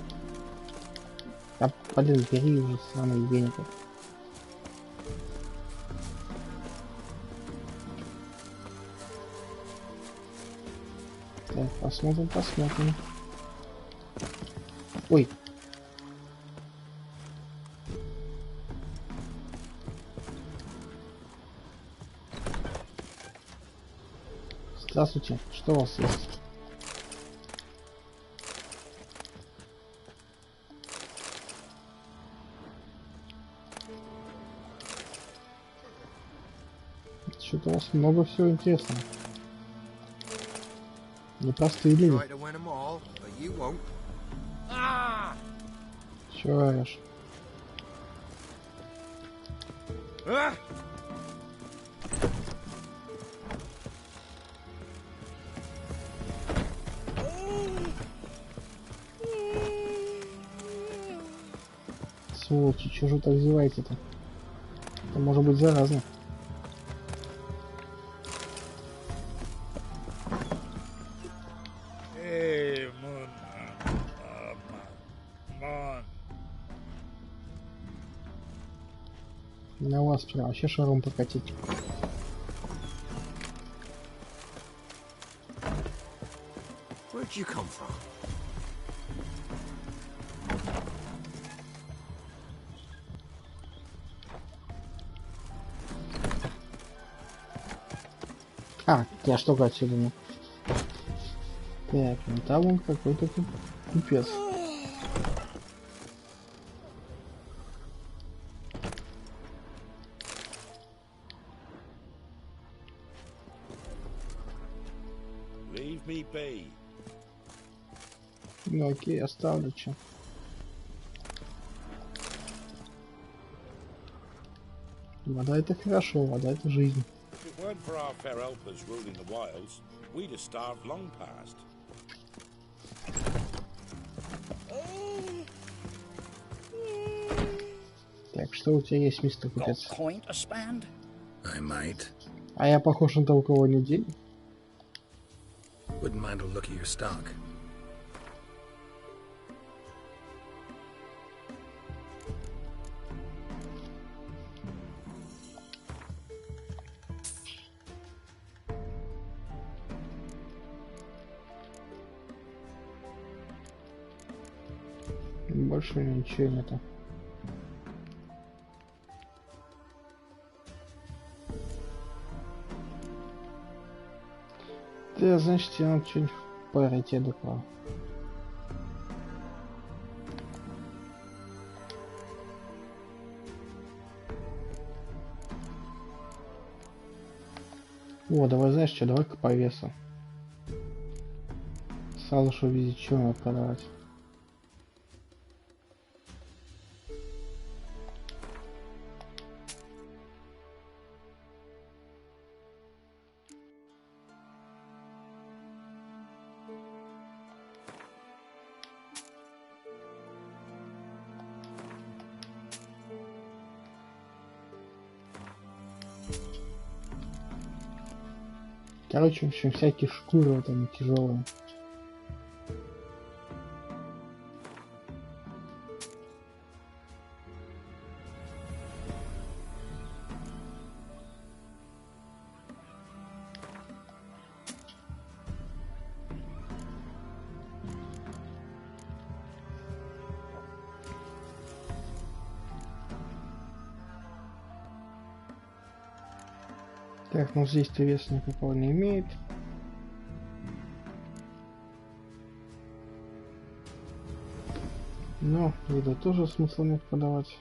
А, блин, бери уже самый веников. Так, посмотрим. Ой. Здравствуйте, что у вас есть? Что-то у вас много всего интересного. Непростые люди. Чего говоришь? Сволочи, чего же так зеваете-то? Это может быть заразно. На вас прям вообще шаром покатить. Where'd you come from? А, я что отсюда не. Так, ну там он какой-то купец. Leave me be. Ну окей, оставлю, чё. Вода это хорошо, вода это жизнь. If it weren't for our fair helpers ruling the wilds, we'd have starved long past. Так, что у тебя есть, мистер купец? I might. А я похож на того, кого не день? Wouldn't mind a look at your stock. Больше у меня ничего нету. Да, значит, я надо что-нибудь по раритету клал. О, давай, знаешь что, давай-ка по весу. Сразу же увидеть, что надо продавать. Короче, в общем, всякие шкуры там тяжелые. Так, ну здесь-то вес никакого не имеет. Но еду тоже смысла нет подавать.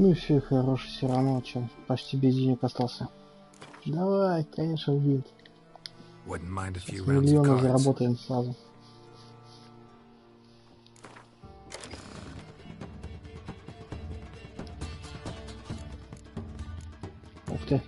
Ну и все, хорош, все равно, чем почти без денег остался. Давай, конечно, вид. Миллионы заработаем сразу. Ух ты.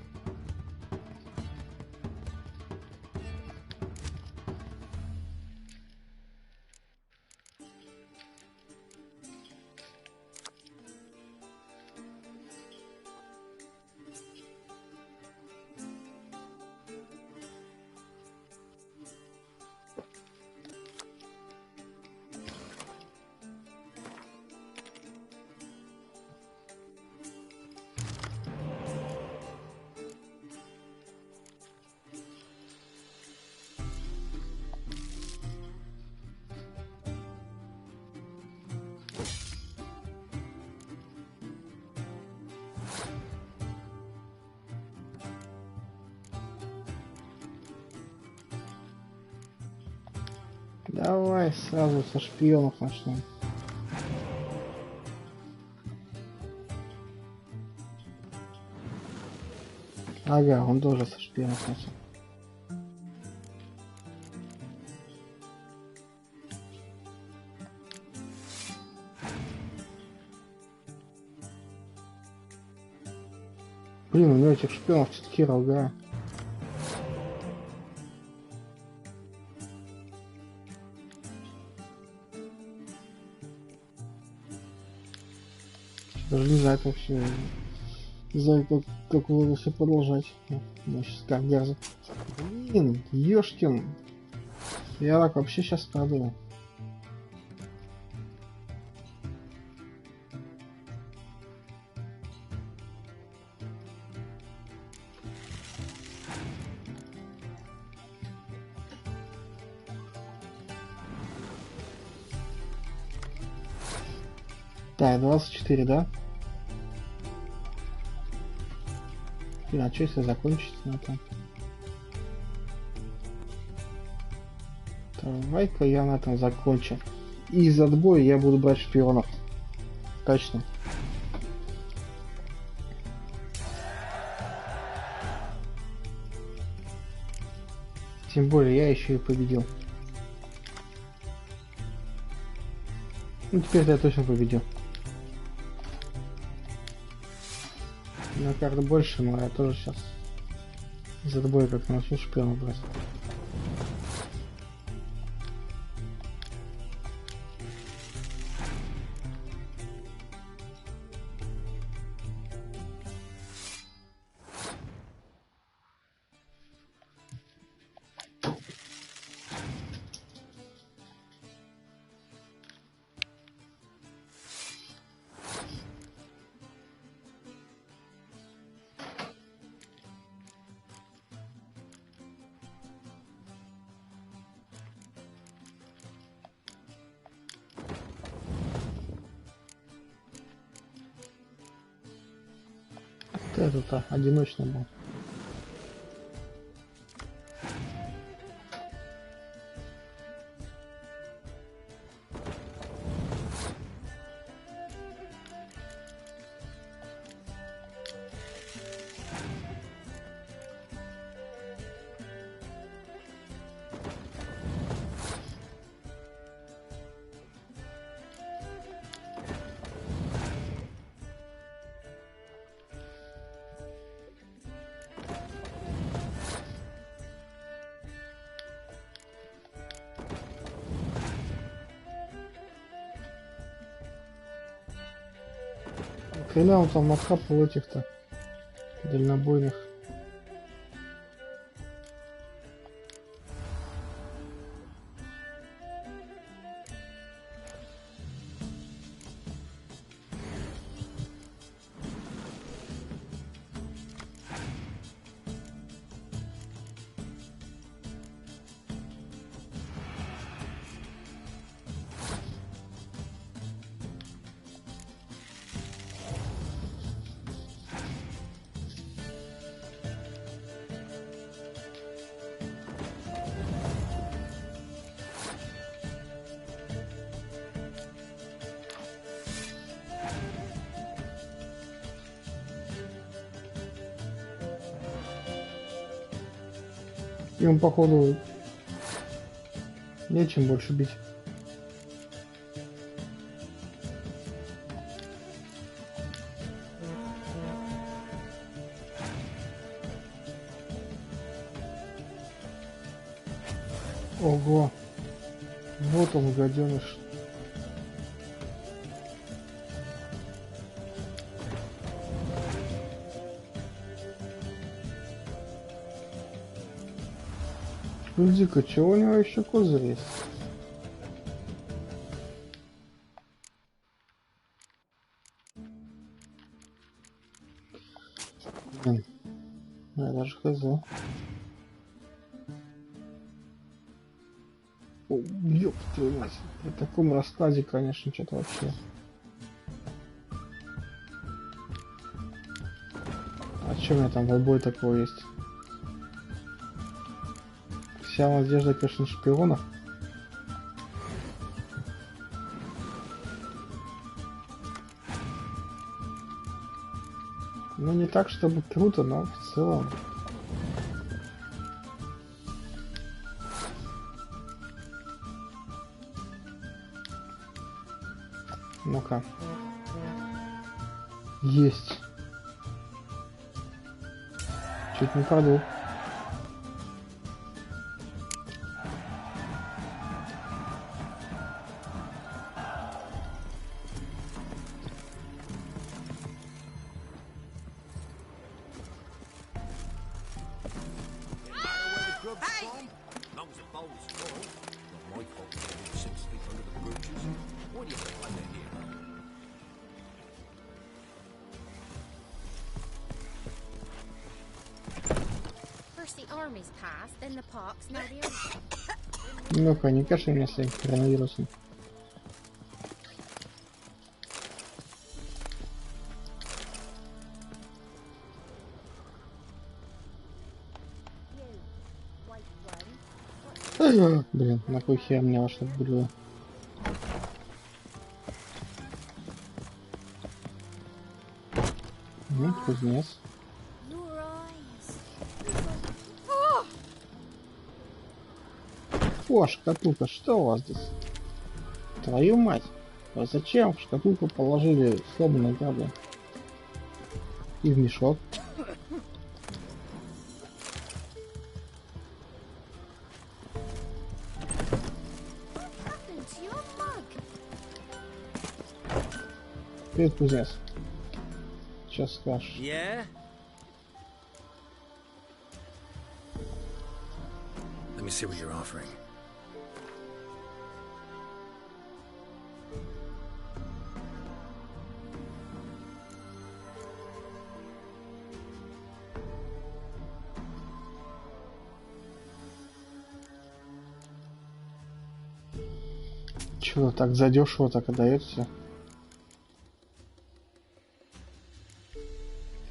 Давай сразу со шпионов начнем. Ага, он тоже со шпионов начал. Блин, у него этих шпионов все-таки рога. Даже не знаю, как все. Не знаю, как его все продолжать. Ну, сейчас как дерзо. Блин, ёшкин. Я так вообще сейчас падаю. Так, 24, да? А что если закончится на этом? Давай-ка я на этом закончу. И из отбоя я буду брать шпионов. Точно. Тем более я еще и победил. Ну теперь я точно победил. На карты больше, но я тоже сейчас За тобой как на сушу прямо брать. Этот одиночный был. Хрена он там накапал этих-то дальнобойных. Им, походу, нечем больше бить. Ого! Вот он, гаденыш. Гляди-ка, чего у него еще козырь есть? Блин, я даже хз. О, ёб твою мать. При таком раскладе, конечно, что-то вообще. А что у меня там в отбой такого есть? Вся надежда, конечно, шпионов. Ну, не так, чтобы круто, но в целом. Ну-ка. Есть. Чуть не продул. Ну-ка, не каши меня с этим коронавирусом. Блин, на кой хер мне ваша блюдо? Ну, кузнец. О, шкатулка, что у вас здесь? Твою мать! Вы зачем в шкатулку положили сломанные грабли? И в мешок. Привет, кузнец. Сейчас скажешь. Yeah? Let me see what you're offering. Чего так задешево так отдает все?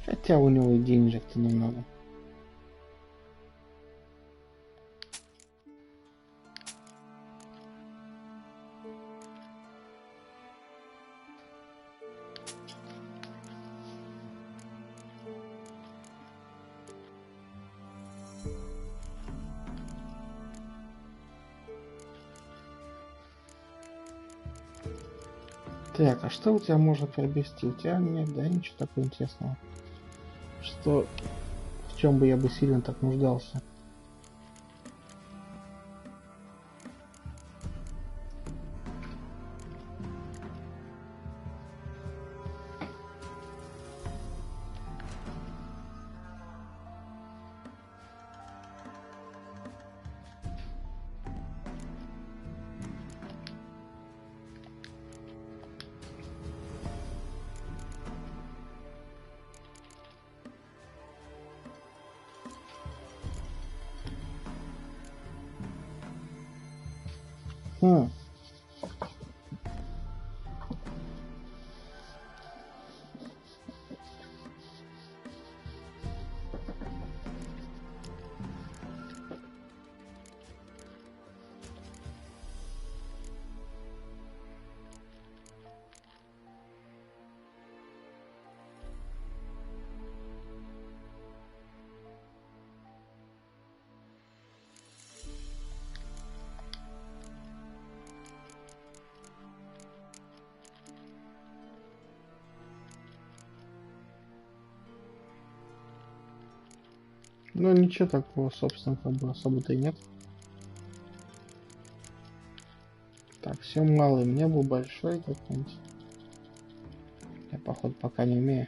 Хотя у него и денежек-то немного. Так, а что у тебя можно приобрести? У тебя нет, да, ничего такого интересного. Что, в чем бы я бы сильно так нуждался? Ну ничего такого, собственно, как бы особо-то и нет. Так, все малый, мне был большой какой-нибудь. Я, походу, пока не умею.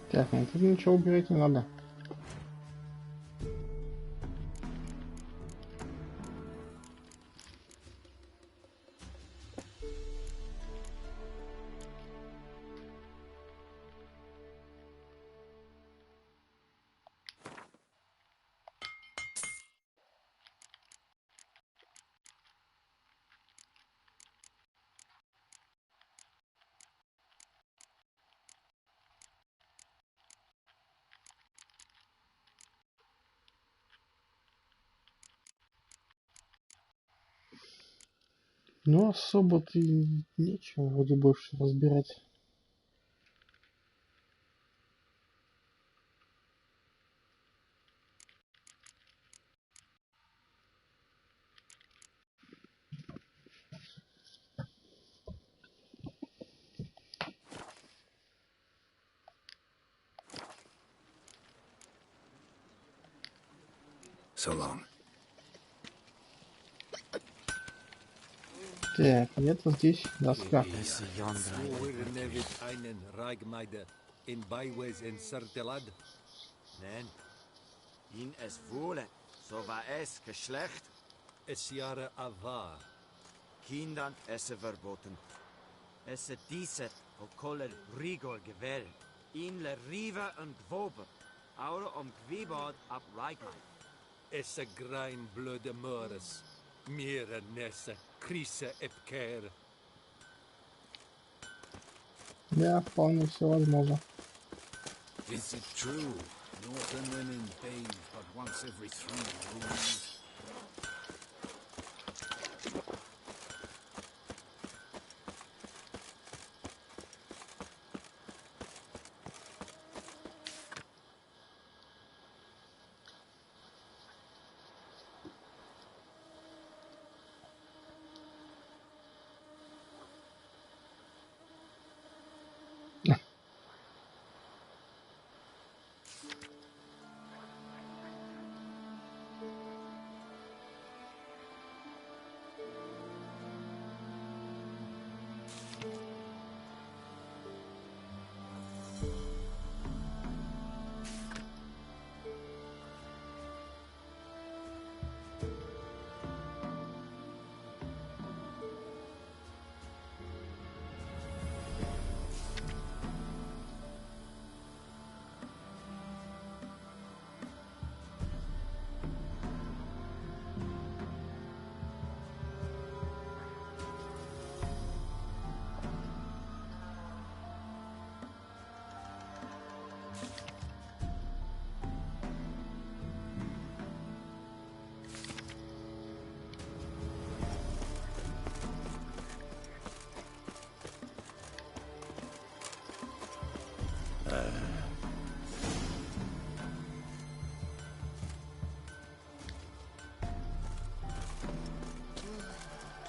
Так, ну тут ничего убирать не надо. Ну, особо-то и нечего вроде больше разбирать. So long. Так, где-то здесь доска. In es wohle, so war es Geschlecht. Es jahre avar. Kindern esse verboten. Esse diese o koller rigor gewählt. In le riva und gwobe. Aure gwibad ab Reichlein. Esse grein blöde mores. Mire nesse, krise epker. Да, вполне все возможно. Is it true? Northern women bathe but once every 3 moons.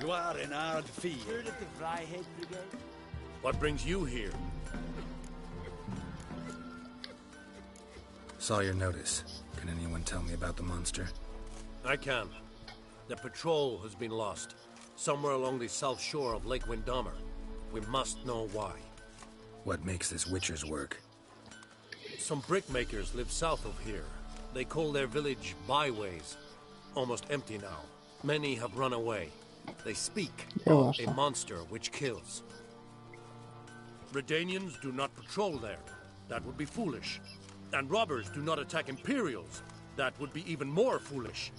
You are an hard fiend. Heard of the Flyhead Brigade? What brings you here? Saw your notice. Can anyone tell me about the monster? I can. The patrol has been lost. Somewhere along the south shore of Lake Windhammer. We must know why. What makes this Witcher's work? Some brickmakers live south of here. They call their village byways. Almost empty now. Many have run away. They speak of a monster which kills. Redanians do not patrol there. That would be foolish. And robbers do not attack Imperials. That would be even more foolish.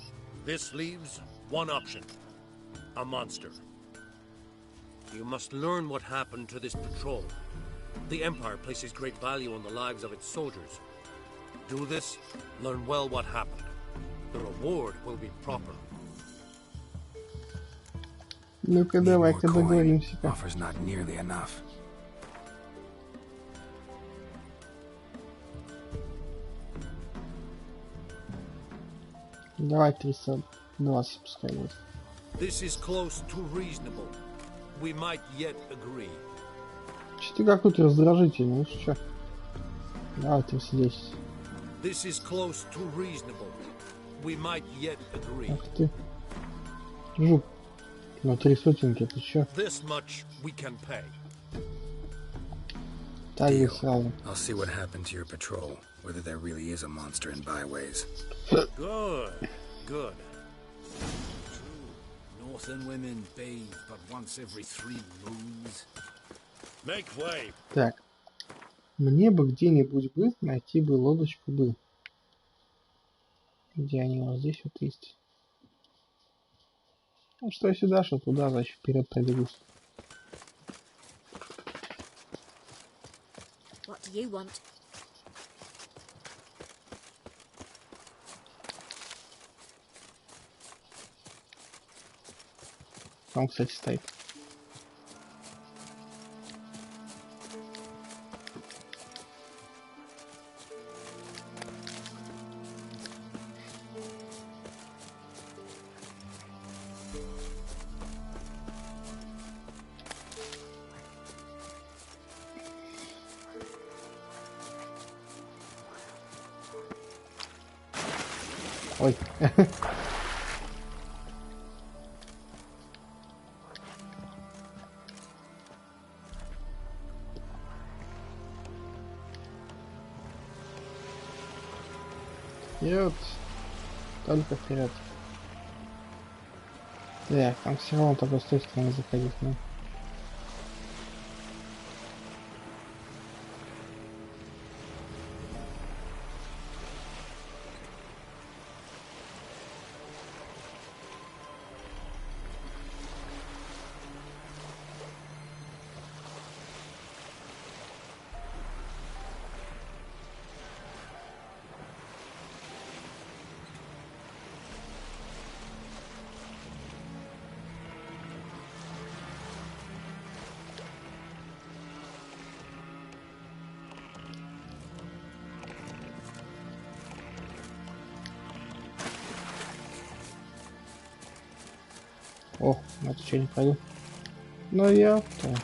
This leaves one option. A monster. You must learn what happened to this patrol. The Empire places great value on the lives of its soldiers. Do this, learn well what happened. The reward will be proper. Ну-ка, давай-ка договоримся. Offers not nearly enough. Давай 320 пускай будет. This is close to reasonable. We might yet agree. Че ты какой-то раздражительный, ну что? Давай 310. This is close to reasonable. We might yet agree. Ах ты. Жук. На 3 сотенки, ты чё? This much we can pay. Так и сразу. I'll see what happened to your patrol, whether there really is a monster in byways. Good, good. Northern women bathe but once every 3 moons. Make way. Так. Мне бы где-нибудь бы найти бы лодочку бы. Где они вот здесь вот есть? Ну что сюда, что туда, значит вперед пробегусь. What do you want? Он, кстати, стоит. Ой. Вперед. Только вперед. Да, там все равно только с той стороны заходить, ну. О, это что, не пойду. Но я... Да.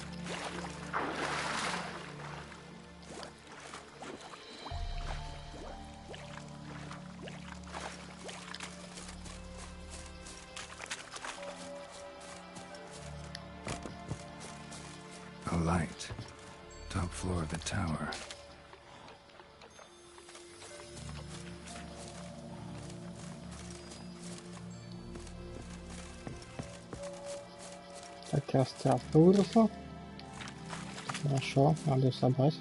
A light. Top floor of the tower. Так, раз травка выросла. Хорошо, надо ее собрать.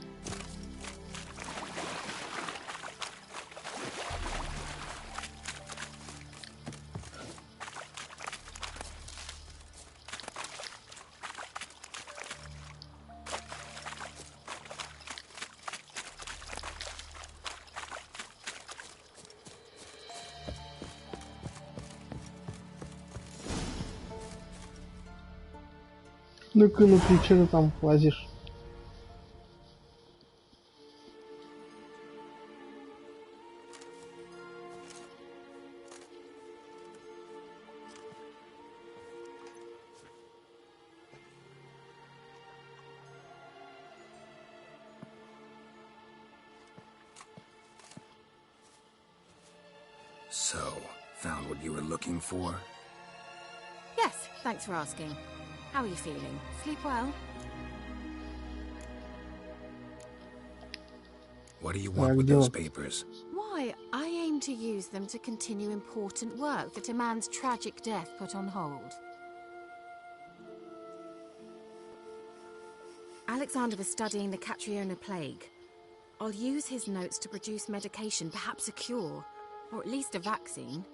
Ну-ка, ну-ка, что ты там лазишь? So, found what you were looking for? Yes, thanks for asking. How are you feeling? Sleep well? What do you want with those papers? Why, I aim to use them to continue important work that a man's tragic death put on hold. Alexander was studying the Catriona plague. I'll use his notes to produce medication, perhaps a cure, or at least a vaccine.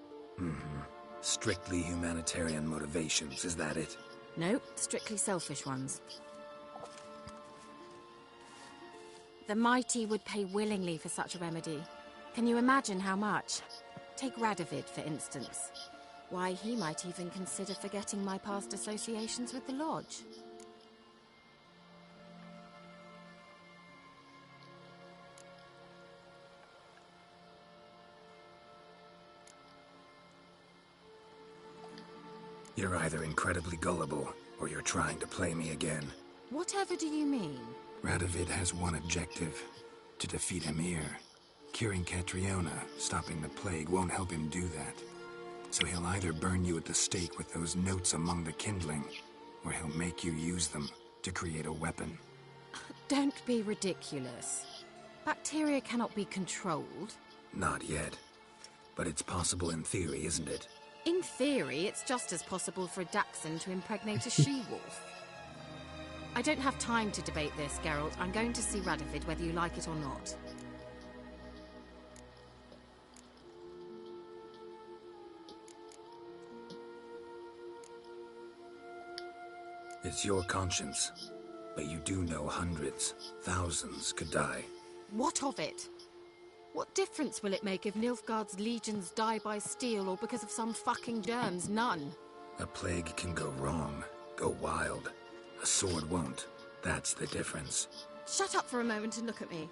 Strictly humanitarian motivations, is that it? No, strictly selfish ones. The mighty would pay willingly for such a remedy. Can you imagine how much? Take Radovid, for instance. Why, he might even consider forgetting my past associations with the Lodge. You're either incredibly gullible, or you're trying to play me again. Whatever do you mean? Radovid has one objective: to defeat Emir. Curing Catriona, stopping the plague, won't help him do that. So he'll either burn you at the stake with those notes among the kindling, or he'll make you use them to create a weapon. Don't be ridiculous. Bacteria cannot be controlled. Not yet. But it's possible in theory, isn't it? In theory, it's just as possible for a Dachshund to impregnate a she-wolf. I don't have time to debate this, Geralt. I'm going to see Radovid whether you like it or not. It's your conscience. But you do know hundreds, thousands could die. What of it? What difference will it make if Nilfgaard's legions die by steel or because of some fucking germs? None. A plague can go wrong, go wild. A sword won't. That's the difference. Shut up for a moment and look at me.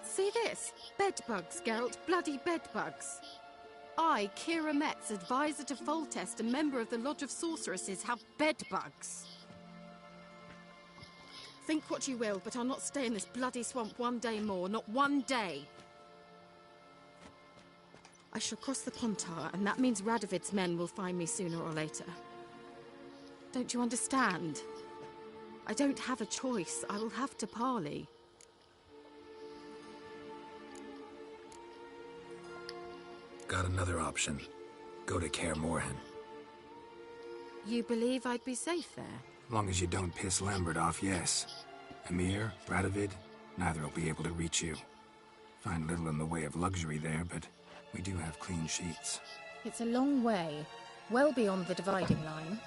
See this? Bedbugs, Geralt. Bloody bedbugs. I, Kira Metz, advisor to Foltest and member of the Lodge of Sorceresses, have bedbugs. Think what you will, but I'll not stay in this bloody swamp one day more. Not one day. I shall cross the Pontar, and that means Radovid's men will find me sooner or later. Don't you understand? I don't have a choice. I will have to parley. Got another option. Go to Kaer Morhen. You believe I'd be safe there? Long as you don't piss Lambert off, yes. Emir, Radovid, neither will be able to reach you. Find little in the way of luxury there, but we do have clean sheets. It's a long way, well beyond the dividing line.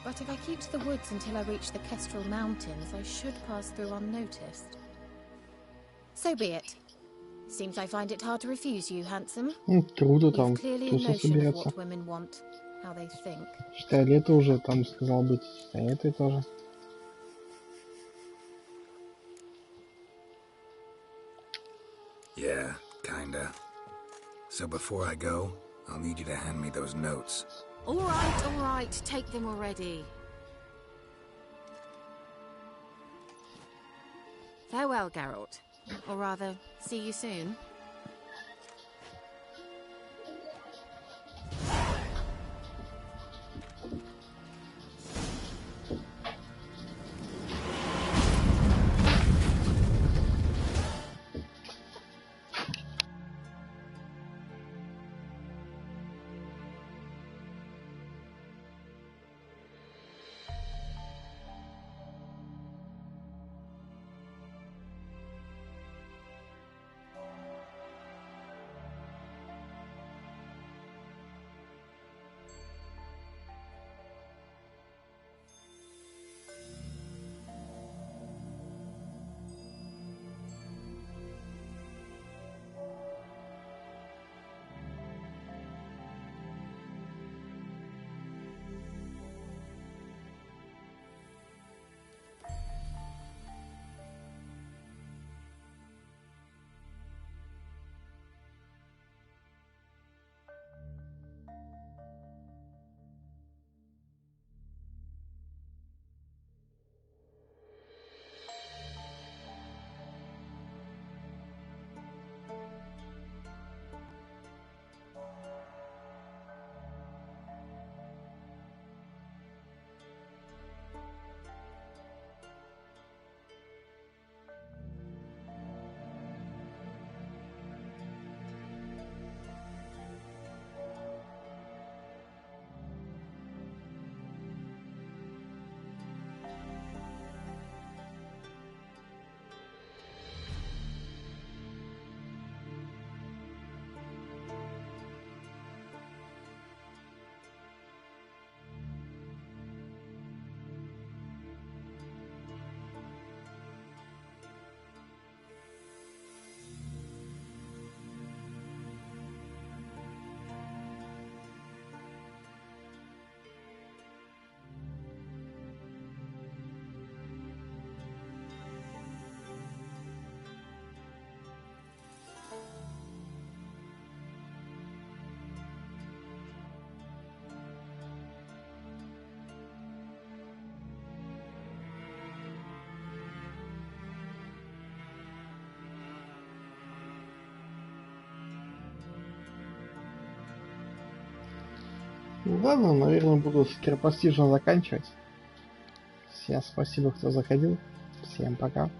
But if I keep to the woods until I reach the Kestrel Mountains, I should pass through unnoticed. So be it. Seems I find it hard to refuse you, handsome. Круто там. You've clearly a Туса notion of соберется. what women want, how they think. Штайлета уже там сказал быть. Штайлетой тоже. Yeah, kinda. So before I go, I'll need you to hand me those notes. All right, take them already. Farewell, Geralt. Or rather, see you soon. Ладно, наверное, буду скоропостижно заканчивать. Всем спасибо, кто заходил. Всем пока.